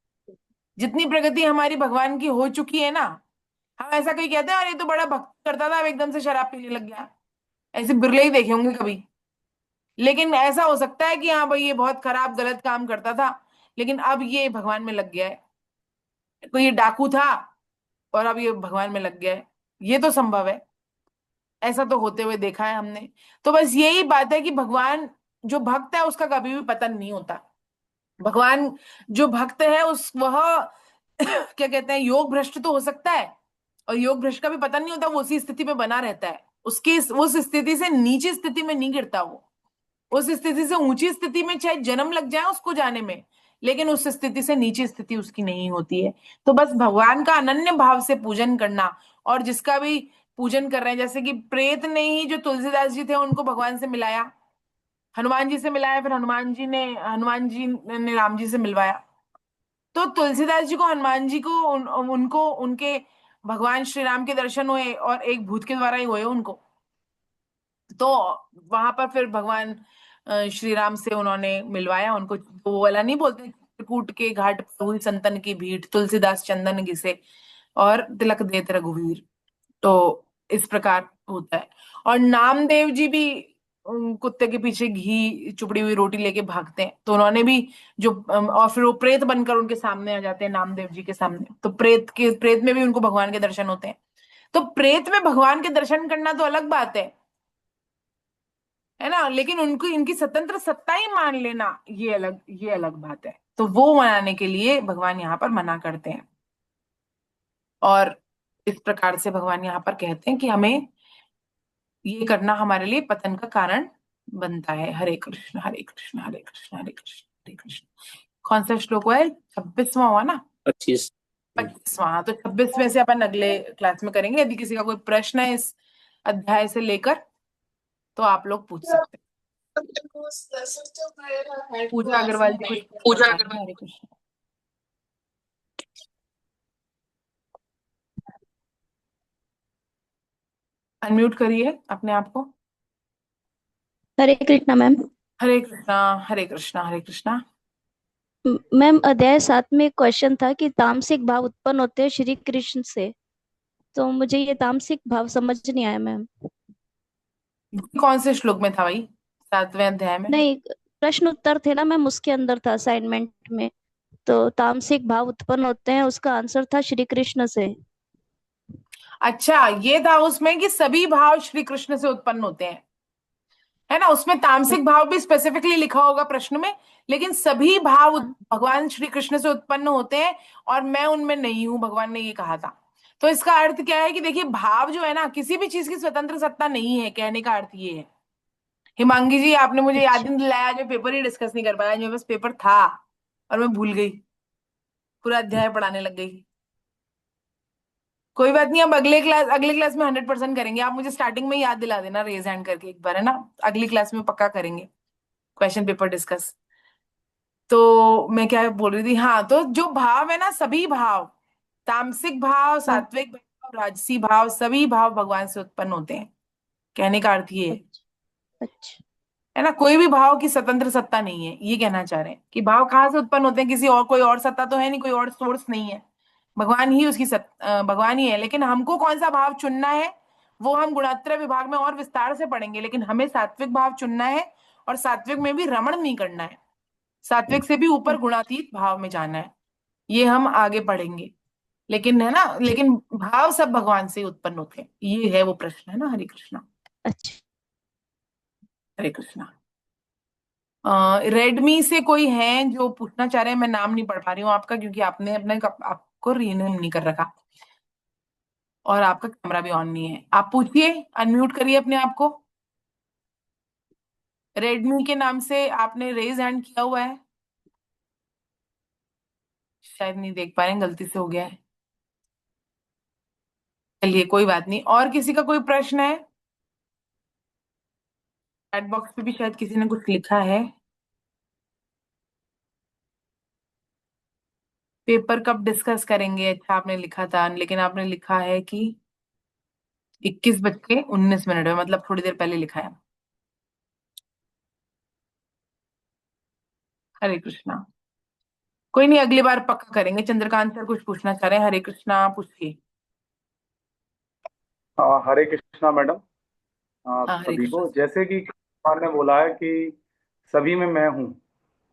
जितनी प्रगति हमारी भगवान की हो चुकी है ना, हम ऐसा कोई कहते हैं और ये तो बड़ा भक्ति करता था अब एकदम से शराब पीने लग गया, ऐसे बिरले ही देखे होंगे कभी। लेकिन ऐसा हो सकता है कि हाँ भाई ये बहुत खराब गलत काम करता था लेकिन अब ये भगवान में लग गया है। कोई ये डाकू था और अब ये भगवान में लग गया है, ये तो संभव है, ऐसा तो होते हुए देखा है हमने। तो बस यही बात है कि भगवान जो भक्त है उसका कभी भी पतन नहीं होता। भगवान जो भक्त है उस वह क्या कहते हैं, योग भ्रष्ट तो हो सकता है और योग भ्रष्ट का भी पतन नहीं होता, वो उसी स्थिति में बना रहता है, उसकी उस स्थिति से नीची स्थिति में नहीं गिरता वो। उस स्थिति से ऊंची स्थिति में चाहे जन्म लग जाए उसको जाने में, लेकिन उस स्थिति से नीची स्थिति उसकी नहीं होती है। तो बस भगवान का अनन्य भाव से पूजन करना, और जिसका भी पूजन कर रहे हैं, जैसे कि प्रेत ने ही जो तुलसीदास जी थे उनको भगवान से मिलाया, हनुमान जी से मिलाया, फिर हनुमान जी ने राम जी से मिलवाया। तो तुलसीदास जी को हनुमान जी को उनको उनके भगवान श्री राम के दर्शन हुए और एक भूत के द्वारा ही हुए उनको। तो वहां पर फिर भगवान श्री राम से उन्होंने मिलवाया उनको, तो वो वाला नहीं बोलते, चित्रकूट के घाट पर हुई संतन की भीड़, तुलसीदास चंदन घिसे और तिलक देत रघुवीर। तो इस प्रकार होता है। और नामदेव जी भी कुत्ते के पीछे घी चुपड़ी हुई रोटी लेके भागते हैं, तो उन्होंने भी जो और फिर वो प्रेत बनकर उनके सामने आ जाते हैं नामदेव जी के सामने, तो प्रेत में भी उनको भगवान के दर्शन होते हैं। तो प्रेत में भगवान के दर्शन करना तो अलग बात है ना, लेकिन उनको इनकी स्वतंत्र सत्ता ही मान लेना ये अलग बात है। तो वो मनाने के लिए भगवान यहाँ पर मना करते हैं, और इस प्रकार से भगवान यहाँ पर कहते हैं कि हमें ये करना हमारे लिए पतन का कारण बनता है। हरे कृष्ण हरे कृष्ण हरे कृष्ण हरे कृष्ण हरे कृष्ण। कौन सा श्लोक हुआ है, 26वां हुआ ना? 25। 25वां, तो 26वें से अपन अगले क्लास में करेंगे। यदि किसी का कोई प्रश्न है इस अध्याय से लेकर तो आप लोग पूछ सकते हैं। पूजा अग्रवाल जी कुछ पूछना चाह रहे हैं। हरे कृष्ण। अनम्यूट करिए अपने आप को। हरे कृष्णा मैम। हरे कृष्णा हरे कृष्णा हरे कृष्णा। मैम अध्याय 7 में एक क्वेश्चन था कि तामसिक भाव उत्पन्न होते हैं श्री कृष्ण से, तो मुझे ये तामसिक भाव समझ नहीं आया मैम। कौन से श्लोक में था भाई, 7वें अध्याय में? नहीं, प्रश्न उत्तर थे ना मैम, उसके अंदर था असाइनमेंट में। तो तामसिक भाव उत्पन्न होते हैं, उसका आंसर था श्री कृष्ण से। अच्छा, ये था उसमें कि सभी भाव श्री कृष्ण से उत्पन्न होते हैं, है ना। उसमें तामसिक भाव भी स्पेसिफिकली लिखा होगा प्रश्न में, लेकिन सभी भाव हाँ। भगवान श्री कृष्ण से उत्पन्न होते हैं और मैं उनमें नहीं हूं, भगवान ने ये कहा था। तो इसका अर्थ क्या है कि देखिए, भाव जो है ना, किसी भी चीज की स्वतंत्र सत्ता नहीं है, कहने का अर्थ ये है। हिमांगी जी, आपने मुझे याद अच्छा। नहीं दिलाया, जो पेपर ही डिस्कस नहीं कर पाया, जो बस पेपर था और मैं भूल गई, पूरा अध्याय पढ़ाने लग गई। कोई बात नहीं, अब अगले क्लास में 100% करेंगे। आप मुझे स्टार्टिंग में याद दिला देना रेज हैंड करके एक बार, है ना। अगली क्लास में पक्का करेंगे क्वेश्चन पेपर डिस्कस। तो मैं क्या बोल रही थी, हाँ, तो जो भाव है ना, सभी भाव, तामसिक भाव, हाँ। सात्विक भाव, राजसी भाव, सभी भाव भगवान से उत्पन्न होते हैं, कहने का अर्थ ये अच्छा। अच्छा। है ना। कोई भी भाव की स्वतंत्र सत्ता नहीं है, ये कहना चाह रहे हैं कि भाव कहाँ से उत्पन्न होते हैं, किसी और कोई और सत्ता तो है नहीं, कोई और सोर्स नहीं है, भगवान ही उसकी भगवान ही है। लेकिन हमको कौन सा भाव चुनना है वो हम गुणोत्तर विभाग में और विस्तार से पढ़ेंगे, लेकिन हमें सात्विक भाव चुनना है और सात्विक में भी रमण नहीं करना है, सात्विक से भी ऊपर गुणातीत भाव में जाना है, ये हम आगे पढ़ेंगे। लेकिन है ना, लेकिन भाव सब भगवान से उत्पन्न होते हैं, ये है वो प्रश्न, है ना। हरे कृष्णा। अच्छा। हरे कृष्णा। रेडमी से कोई है जो पूछना चाह रहे हैं? मैं नाम नहीं पढ़ पा रही हूँ आपका, क्योंकि आपने अपने आपको रीनेम नहीं कर रखा और आपका कैमरा भी ऑन नहीं है। आप पूछिए, अनम्यूट करिए अपने आप को। रेडमी के नाम से आपने रेज हैंड किया हुआ है, शायद नहीं देख पा रहे हैं, गलती से हो गया है। चलिए कोई बात नहीं। और किसी का कोई प्रश्न है? चैट बॉक्स पे भी शायद किसी ने कुछ लिखा है। पेपर कब डिस्कस करेंगे? अच्छा आपने लिखा था, लेकिन आपने लिखा है कि 21:19 में, मतलब थोड़ी देर पहले लिखा है। हरे कृष्णा। कोई नहीं, अगली बार पक्का करेंगे। चंद्रकांत सर कुछ पूछना चाह रहे हैं। हरे कृष्णा, पूछिए। हरे कृष्णा मैडम। हाँ हरे सभी कृष्णा। को, जैसे कि कृष्ण ने बोला है कि सभी में मैं हूँ,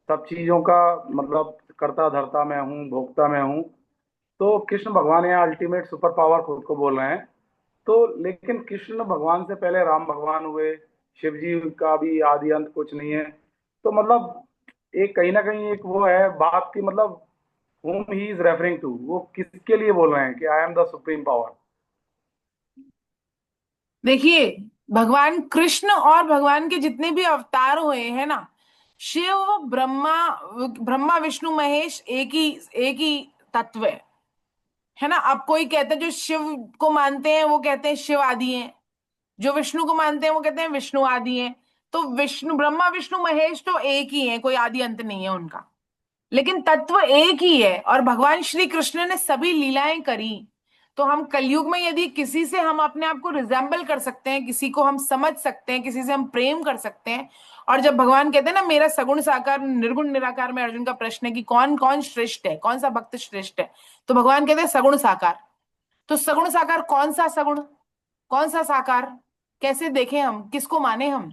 सब चीजों का मतलब करता धरता मैं हूँ, भोगता मैं हूँ। तो कृष्ण भगवान यहाँ अल्टीमेट सुपर पावर खुद को बोल रहे हैं। तो लेकिन कृष्ण भगवान से पहले राम भगवान हुए, शिव जी का भी आदि अंत कुछ नहीं है। तो मतलब एक कहीं ना कहीं एक वो है बात की, मतलब whom he is referring to, वो किसके लिए बोल रहे हैं कि I am the supreme power. देखिए, भगवान कृष्ण और भगवान के जितने भी अवतार हुए हैं ना, शिव ब्रह्मा, ब्रह्मा विष्णु महेश एक ही तत्व है ना। अब कोई कहते हैं, जो शिव को मानते हैं वो कहते हैं शिव आदि हैं, जो विष्णु को मानते हैं वो कहते हैं विष्णु आदि हैं। तो विष्णु, ब्रह्मा विष्णु महेश तो एक ही है, कोई आदि अंत नहीं है उनका, लेकिन तत्व एक ही है। और भगवान श्री कृष्ण ने सभी लीलाएं करी। तो हम कलयुग में यदि किसी से हम अपने आप को रिजेंबल कर सकते हैं, किसी को हम समझ सकते हैं, किसी से हम प्रेम कर सकते हैं। और जब भगवान कहते हैं ना, मेरा सगुण साकार निर्गुण निराकार में, अर्जुन का प्रश्न है कि कौन कौन श्रेष्ठ है, कौन सा भक्त श्रेष्ठ है, तो भगवान कहते हैं सगुण साकार। तो सगुण साकार कौन सा सगुण, कौन सा साकार, कैसे देखें हम, किसको माने हम?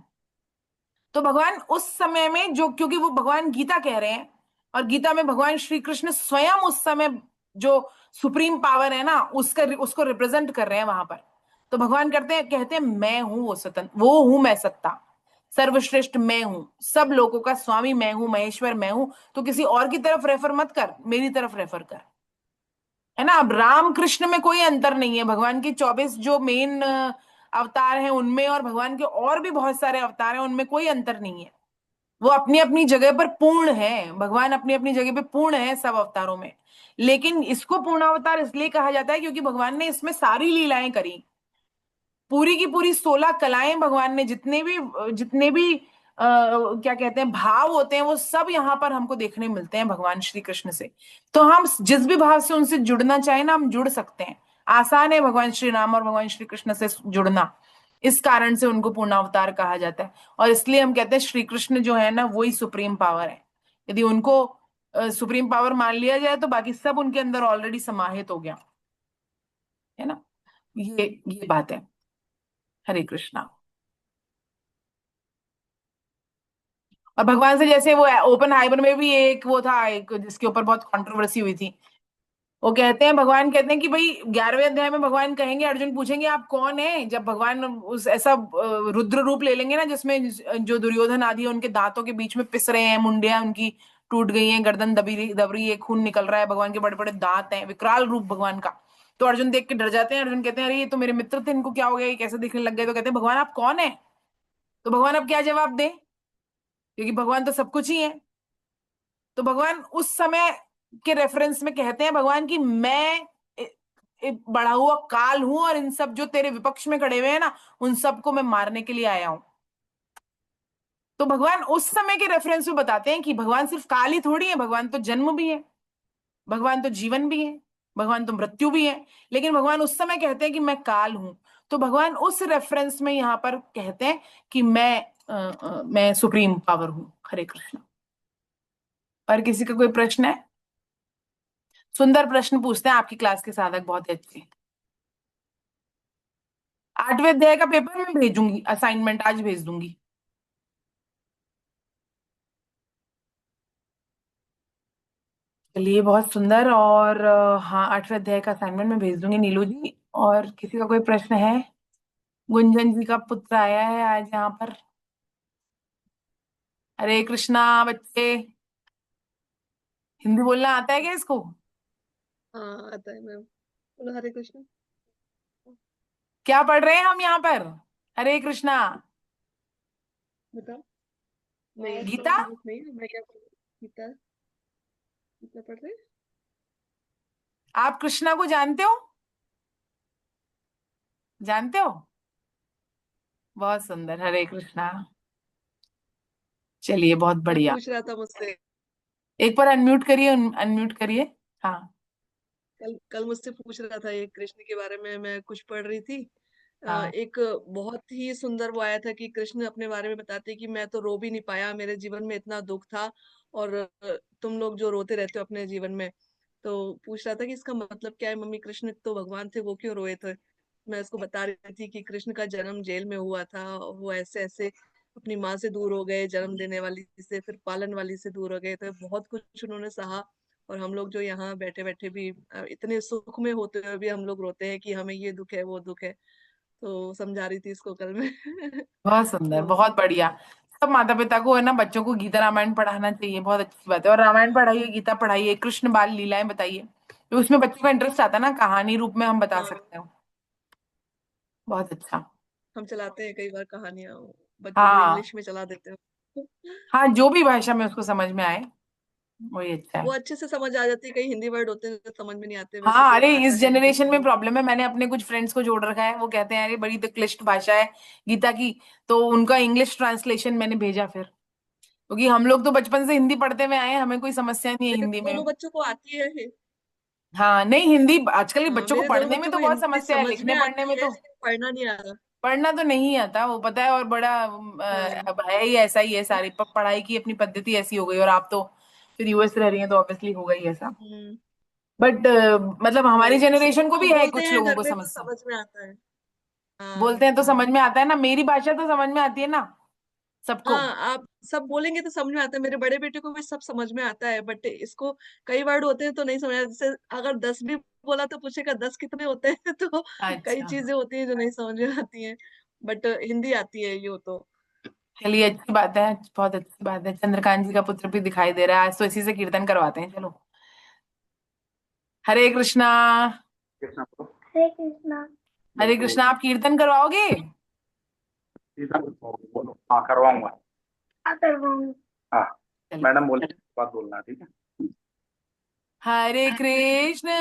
तो भगवान उस समय में जो, क्योंकि वो भगवान गीता कह रहे हैं, और गीता में भगवान श्री कृष्ण स्वयं उस समय जो सुप्रीम पावर है ना, उसका उसको रिप्रेजेंट कर रहे हैं वहां पर। तो भगवान कहते हैं मैं हूं वो सतन, वो हूं मैं सत्ता, सर्वश्रेष्ठ मैं हूं, सब लोगों का स्वामी मैं हूं, महेश्वर मैं हूं। तो किसी और की तरफ रेफर मत कर, मेरी तरफ रेफर कर, है ना। अब राम कृष्ण में कोई अंतर नहीं है। भगवान के 24 जो मेन अवतार हैं उनमें, और भगवान के और भी बहुत सारे अवतार हैं उनमें कोई अंतर नहीं है। वो अपनी अपनी जगह पर पूर्ण है, भगवान अपनी अपनी जगह पे पूर्ण है सब अवतारों में। लेकिन इसको पूर्ण अवतार इसलिए कहा जाता है क्योंकि भगवान ने इसमें सारी लीलाएं करी। पूरी की पूरी 16 कलाएं भगवान ने, जितने भी क्या कहते हैं भाव होते हैं, वो सब यहाँ पर हमको देखने मिलते हैं भगवान श्री कृष्ण से। तो हम जिस भी भाव से उनसे जुड़ना चाहें ना, हम जुड़ सकते हैं। आसान है भगवान श्री राम और भगवान श्री कृष्ण से जुड़ना। इस कारण से उनको पूर्णावतार कहा जाता है। और इसलिए हम कहते हैं श्री कृष्ण जो है ना, वही सुप्रीम पावर है। यदि उनको सुप्रीम पावर मान लिया जाए तो बाकी सब उनके अंदर ऑलरेडी समाहित हो गया, है ना। ये बात है। हरे कृष्णा। और भगवान से जैसे वो ओपन हाइबर में भी एक वो था, एक जिसके ऊपर बहुत कंट्रोवर्सी हुई थी। वो कहते हैं, भगवान कहते हैं कि भाई 11वें अध्याय में भगवान कहेंगे, अर्जुन पूछेंगे आप कौन है, जब भगवान उस ऐसा रुद्र रूप ले लेंगे ना, जिसमें जो दुर्योधन आदि है उनके दांतों के बीच में पिस रहे हैं, मुंडियां उनकी टूट गई हैं, गर्दन दबी दबरी है, खून निकल रहा है, भगवान के बड़े बड़े दांत हैं, विकराल रूप भगवान का। तो अर्जुन देख के डर जाते हैं। अर्जुन कहते हैं अरे ये तो मेरे मित्र थे, इनको क्या हो गया, ये कैसे दिखने लग गए? तो कहते हैं भगवान आप कौन है? तो भगवान अब क्या जवाब दे, क्योंकि भगवान तो सब कुछ ही है। तो भगवान उस समय के रेफरेंस में कहते हैं भगवान की मैं बढ़ा हुआ काल हूं, और इन सब जो तेरे विपक्ष में खड़े हुए हैं ना, उन सबको मैं मारने के लिए आया हूं। तो भगवान उस समय के रेफरेंस में बताते हैं कि भगवान सिर्फ काल ही थोड़ी है, भगवान तो जन्म भी है, भगवान तो जीवन भी है, भगवान तो मृत्यु भी है। लेकिन भगवान उस समय कहते हैं कि मैं काल हूं। तो भगवान उस रेफरेंस में यहां पर कहते हैं कि मैं सुप्रीम पावर हूं। हरे कृष्ण। और किसी का कोई प्रश्न है? सुंदर प्रश्न पूछते हैं, आपकी क्लास के साधक बहुत अच्छे। 8वें अध्याय का पेपर मैं भेजूंगी, असाइनमेंट आज भेज दूंगी। चलिए बहुत सुंदर। और हाँ, 8वें अध्याय का असाइनमेंट मैं भेज दूंगी नीलू जी। और किसी का कोई प्रश्न है? गुंजन जी का पुत्र आया है आज यहाँ पर। हरे कृष्णा बच्चे। हिंदी बोलना आता है क्या इसको? हाँ आता है मैम। बोलो हरे कृष्ण। क्या पढ़ रहे हैं हम यहाँ पर? हरे कृष्णा। बताओ। नहीं गीता। नहीं, मैं क्या पढ़ गीता? गीता पढ़ रहे? आप कृष्णा को जानते हो? जानते हो? बहुत सुंदर, हरे कृष्णा। चलिए, बहुत हाँ बढ़िया। पूछ रहा था मुझसे। एक बार अनम्यूट करिए, अनम्यूट करिए। हाँ। कल कल मुझसे पूछ रहा था ये कृष्ण के बारे में, मैं कुछ पढ़ रही थी। हाँ। एक बहुत ही सुंदर वो आया था कि कृष्ण अपने बारे में बताते कि मैं तो रो भी नहीं पाया, मेरे जीवन में इतना दुख था। और तुम लोग जो रोते रहते हो अपने जीवन में। तो पूछ रहा था कि इसका मतलब क्या है मम्मी, कृष्ण तो भगवान थे, वो क्यों रोए थे? मैं उसको बता रही थी कि कृष्ण का जन्म जेल में हुआ था, और वो ऐसे ऐसे अपनी माँ से दूर हो गए, जन्म देने वाली से, फिर पालन वाली से दूर हो गए, तो बहुत कुछ उन्होंने सहा। और हम लोग जो यहाँ बैठे बैठे भी इतने सुख में होते हुए भी हम लोग रोते हैं कि हमें ये दुख है वो दुख है। तो समझा रही थी इसको कल मैं। बहुत सुंदर, तो बहुत बढ़िया। सब माता पिता को है ना, बच्चों को गीता रामायण पढ़ाना चाहिए, बहुत अच्छी बात है। और रामायण पढ़ाइए, गीता पढ़ाइए, कृष्ण बाल लीलाएं बताइए, तो उसमें बच्चों का इंटरेस्ट आता है ना, कहानी रूप में हम बता हाँ, सकते हो। बहुत अच्छा। हम चलाते हैं कई बार कहानियां, बच्चों को हाँ। इंग्लिश में चला देते हैं। हाँ, जो भी भाषा में उसको समझ में आए, वही अच्छा वो है। अच्छे से समझ आ जाती है, कई हिंदी वर्ड होते हैं जो समझ में नहीं आते, वैसे हाँ, कोई अरे भाषा इस है नहीं जो जनरेशन समझ में में। प्रॉब्लम है। मैंने अपने कुछ फ्रेंड्स को जोड़ रखा है, वो कहते हैं अरे बड़ी तो क्लिष्ट भाषा है गीता की, तो उनका इंग्लिश ट्रांसलेशन मैंने भेजा फिर, क्योंकि हम लोग तो बचपन से हिंदी पढ़ते हुए आए हैं, हमें कोई समस्या नहीं है मेरे हिंदी में। दोनों बच्चों को आती है। हाँ, नहीं हिंदी आजकल के हाँ बच्चों को मेरे दोनों पढ़ने में बच्चों तो को बहुत हिंदी समस्या है, समझ लिखने में पढ़ने आती में है तो। लेकिन पढ़ना नहीं आ रहा। पढ़ना तो नहीं आता, वो पता है, और बड़ा हाँ। अब है ही ऐसा ही है, सारी पढ़ाई की अपनी पद्धति ऐसी हो गई, और आप तो फिर यूएस रह रही हैं तो ऑब्वियसली होगा ही ऐसा। हम्म। बट मतलब हमारी वही जनरेशन को वो भी है बोलते कुछ हैं लोगों घर को में तो समस्या। समझ में आता है। हाँ बोलते हैं तो समझ हाँ। में आता है ना, मेरी भाषा तो समझ में आती है ना सबको। हाँ आप सब बोलेंगे तो समझ में आता है, मेरे बड़े बेटे को भी सब समझ में आता है, बट इसको कई वर्ड होते हैं तो नहीं समझ आता। जैसे अगर 10 भी बोला तो पूछेगा 10 कितने होते हैं। तो कई अच्छा। चीजें होती हैं जो नहीं समझ में आती हैं। बट हिंदी आती है यूँ तो। चलिए, अच्छी बात है, बहुत अच्छी बात है। चंद्रकांत जी का पुत्र भी दिखाई दे रहा है आज, तो इसी से कीर्तन करवाते हैं, चलो। हरे कृष्णा। कृष्णा को हरे बोलो। कृष्णा, आप कीर्तन करवाओगे? सीधा बोलो, हाँ करवाऊंगा। हाँ चलिए। मैडम बोले बात बोलना, ठीक है। हरे कृष्णा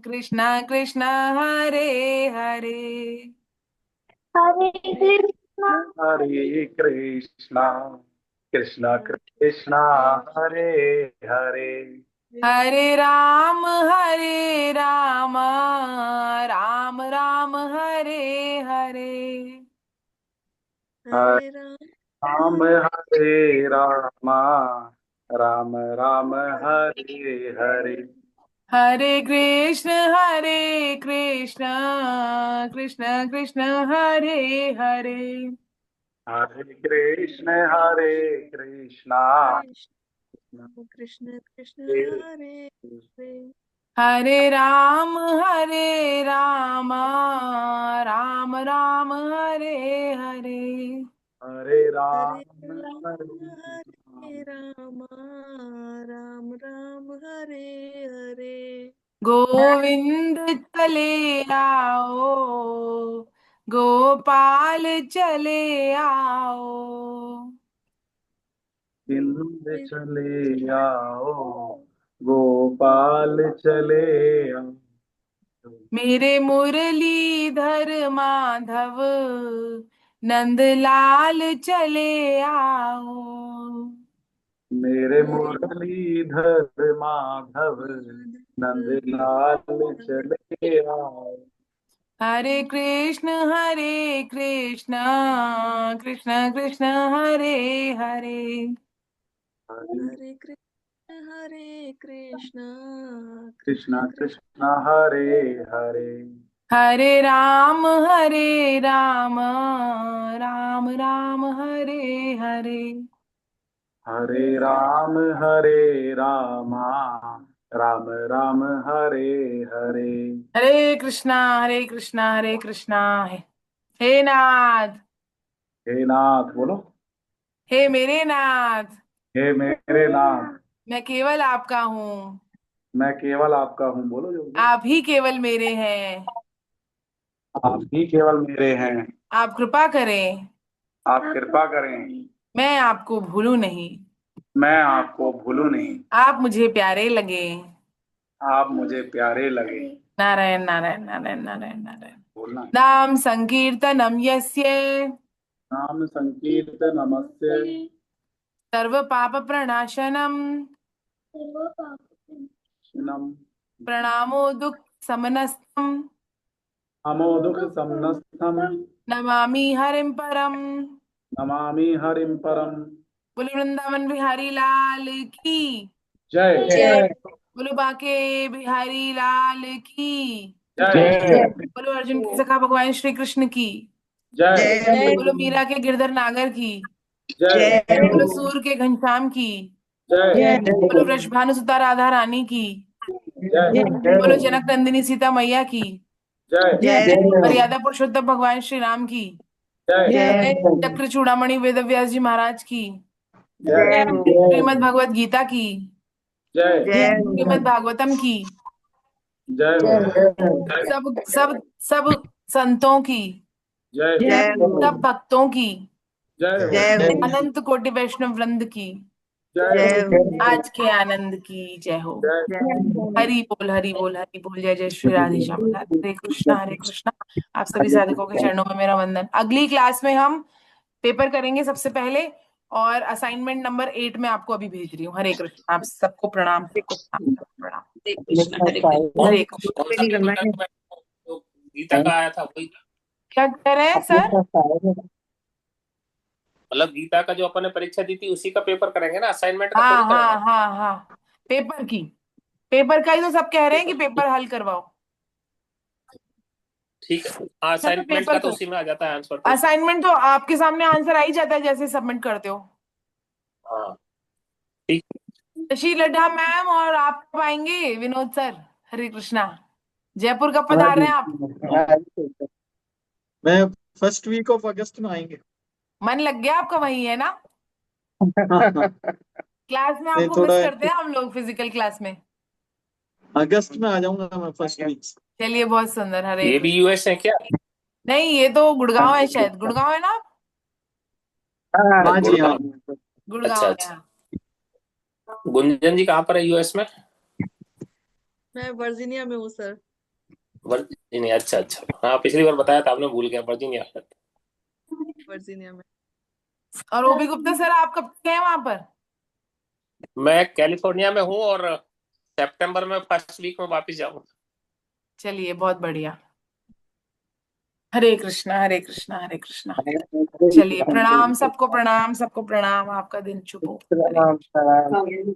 कृष्णा कृष्णा हरे हरे। हरे कृष्णा कृष्णा कृष्णा हरे हरे हरे राम राम राम हरे हरे। हरे राम। राम हरे रामा राम राम हरे हरे हरे कृष्ण कृष्ण कृष्ण हरे हरे। हरे हरे कृष्णा कृष्ण कृष्ण कृष्ण हरे हरे हरे। हरे राम राम राम हरे हरे। हरे हरे राम राम हरे हरे राम राम राम हरे हरे। गोविंद चले आओ, गोपाल चले आओ, बिंद चले आओ गोपाल चले आओ मेरे मुरलीधर माधव नंदलाल चले आओ। मेरे मुरलीधर माधव नंद लाल चले आओ हरे कृष्ण कृष्ण कृष्ण हरे हरे। हरे हरे कृष्ण कृष्णा कृष्ण कृष्ण कृष्णा हरे हरे हरे राम राम राम हरे हरे। हरे रामा राम राम हरे हरे हरे कृष्णा हरे कृष्णा हरे कृष्णा। हे नाथ। हे नाथ बोलो। हे मेरे नाथ, हे मेरे नाथ, मैं केवल आपका हूँ, मैं केवल आपका हूँ। बोलो जो बोलो। आप ही केवल मेरे हैं, आप ही केवल मेरे हैं, आप कृपा करें, आप कृपा करें, मैं आपको भूलूं नहीं, मैं आपको भूलूं नहीं, आप मुझे प्यारे लगे। आप मुझे प्यारे लगे। नारायण नारायण नारायण नारायण नारायण। बोलना है। नाम संकीर्तनम यस्य नाम संकीर्तनमस्य सर्व पाप प्रणाशनम नम प्रणामो दुख समनस्तम अमो दुख समनस्थम नमामि हरिम परम। नमामि हरिम परम। बोले वृंदावन बिहारी लाल की, जय जय। बोलो बाके बिहारी लाल की, जय बोलो अर्जुन के सखा भगवान श्री कृष्ण की, जय जय। बोलो मीरा के गिरधर नागर की, जय बोलो सूर के घनश्याम की, जय बोलो वृषभानु सुता राधा रानी की, जय बोलो जनक नंदिनी सीता मैया की, जय जय। मर्यादा पुरुषोत्तम भगवान श्री राम की, जय चक्र चूड़ामणि वेद व्यास जी महाराज की, जय श्रीमद् भगवत गीता की, जय श्रीमद् भागवतम की, जय सब सब सब संतों की, जय जय सब भक्तों की, जय अनंत कोटि वैष्णव वृंद की, जय आज के आनंद की जय हो। हरि बोल हरि बोल हरि बोल। जय जय श्री राधे श्याम। हरे कृष्णा हरे कृष्णा। आप सभी साधकों के चरणों में मेरा वंदन। अगली क्लास में हम पेपर करेंगे सबसे पहले, और असाइनमेंट नंबर 8 में आपको अभी भेज रही हूँ। हरे कृष्ण। आप सबको प्रणाम, सबको प्रणाम, सबको प्रणाम। हरे कृष्ण हरे कृष्ण। हरे कृष्ण। कौन सा पेपर करना है? जो गीता का आया था वही, क्या कह रहे हैं सर? मतलब गीता का जो अपन ने परीक्षा दी थी उसी का पेपर करेंगे ना, असाइनमेंट का हाँ थोड़ी हाँ करेंगे। हाँ हाँ, पेपर की, पेपर का ही तो सब कह रहे हैं कि पेपर हल करवाओ। ठीक है, हाँ अच्छा, तो असाइनमेंट पेपर का तो कर, उसी में आ जाता है आंसर तो। असाइनमेंट तो आपके सामने आंसर आ ही जाता है जैसे सबमिट करते हो। हाँ ठीक। शशि लड्ढा मैम, और आप कब आएंगे विनोद सर? हरे कृष्णा। जयपुर कब पधार रहे हैं आप? मैं फर्स्ट वीक ऑफ अगस्त में आएंगे। मन लग गया आपका वही है ना? क्लास में नहीं, आपको मिस थोड़ा करते हैं हम लोग, फिजिकल क्लास में। अगस्त में आ जाऊंगा मैं फर्स्ट वीक। चलिए, बहुत सुंदर। हरे ये भी कृष्ण। यूएस है क्या? नहीं, ये तो गुड़गांव है, शायद गुड़गांव है ना आप? हाँ जी हाँ। गुड़गांव। अच्छा गुड़गांव है, अच्छा। हाँ। गुंजन जी कहाँ पर है यूएस में? मैं वर्जीनिया में हूँ सर। वर्जीनिया, अच्छा अच्छा। हाँ पिछली बार बताया था आपने, भूल गया, वर्जीनिया। वर्जीनिया में। और ओबी गुप्ता सर, आप कब तक हैं वहां पर? मैं कैलिफोर्निया में हूँ और सितंबर में फर्स्ट वीक में वापस जाऊंगा। चलिए, बहुत बढ़िया। हरे कृष्णा हरे कृष्णा हरे कृष्णा। चलिए, प्रणाम सबको, प्रणाम सबको, प्रणाम। आपका दिन शुभ हो। हरे प्रणाम प्रणाम।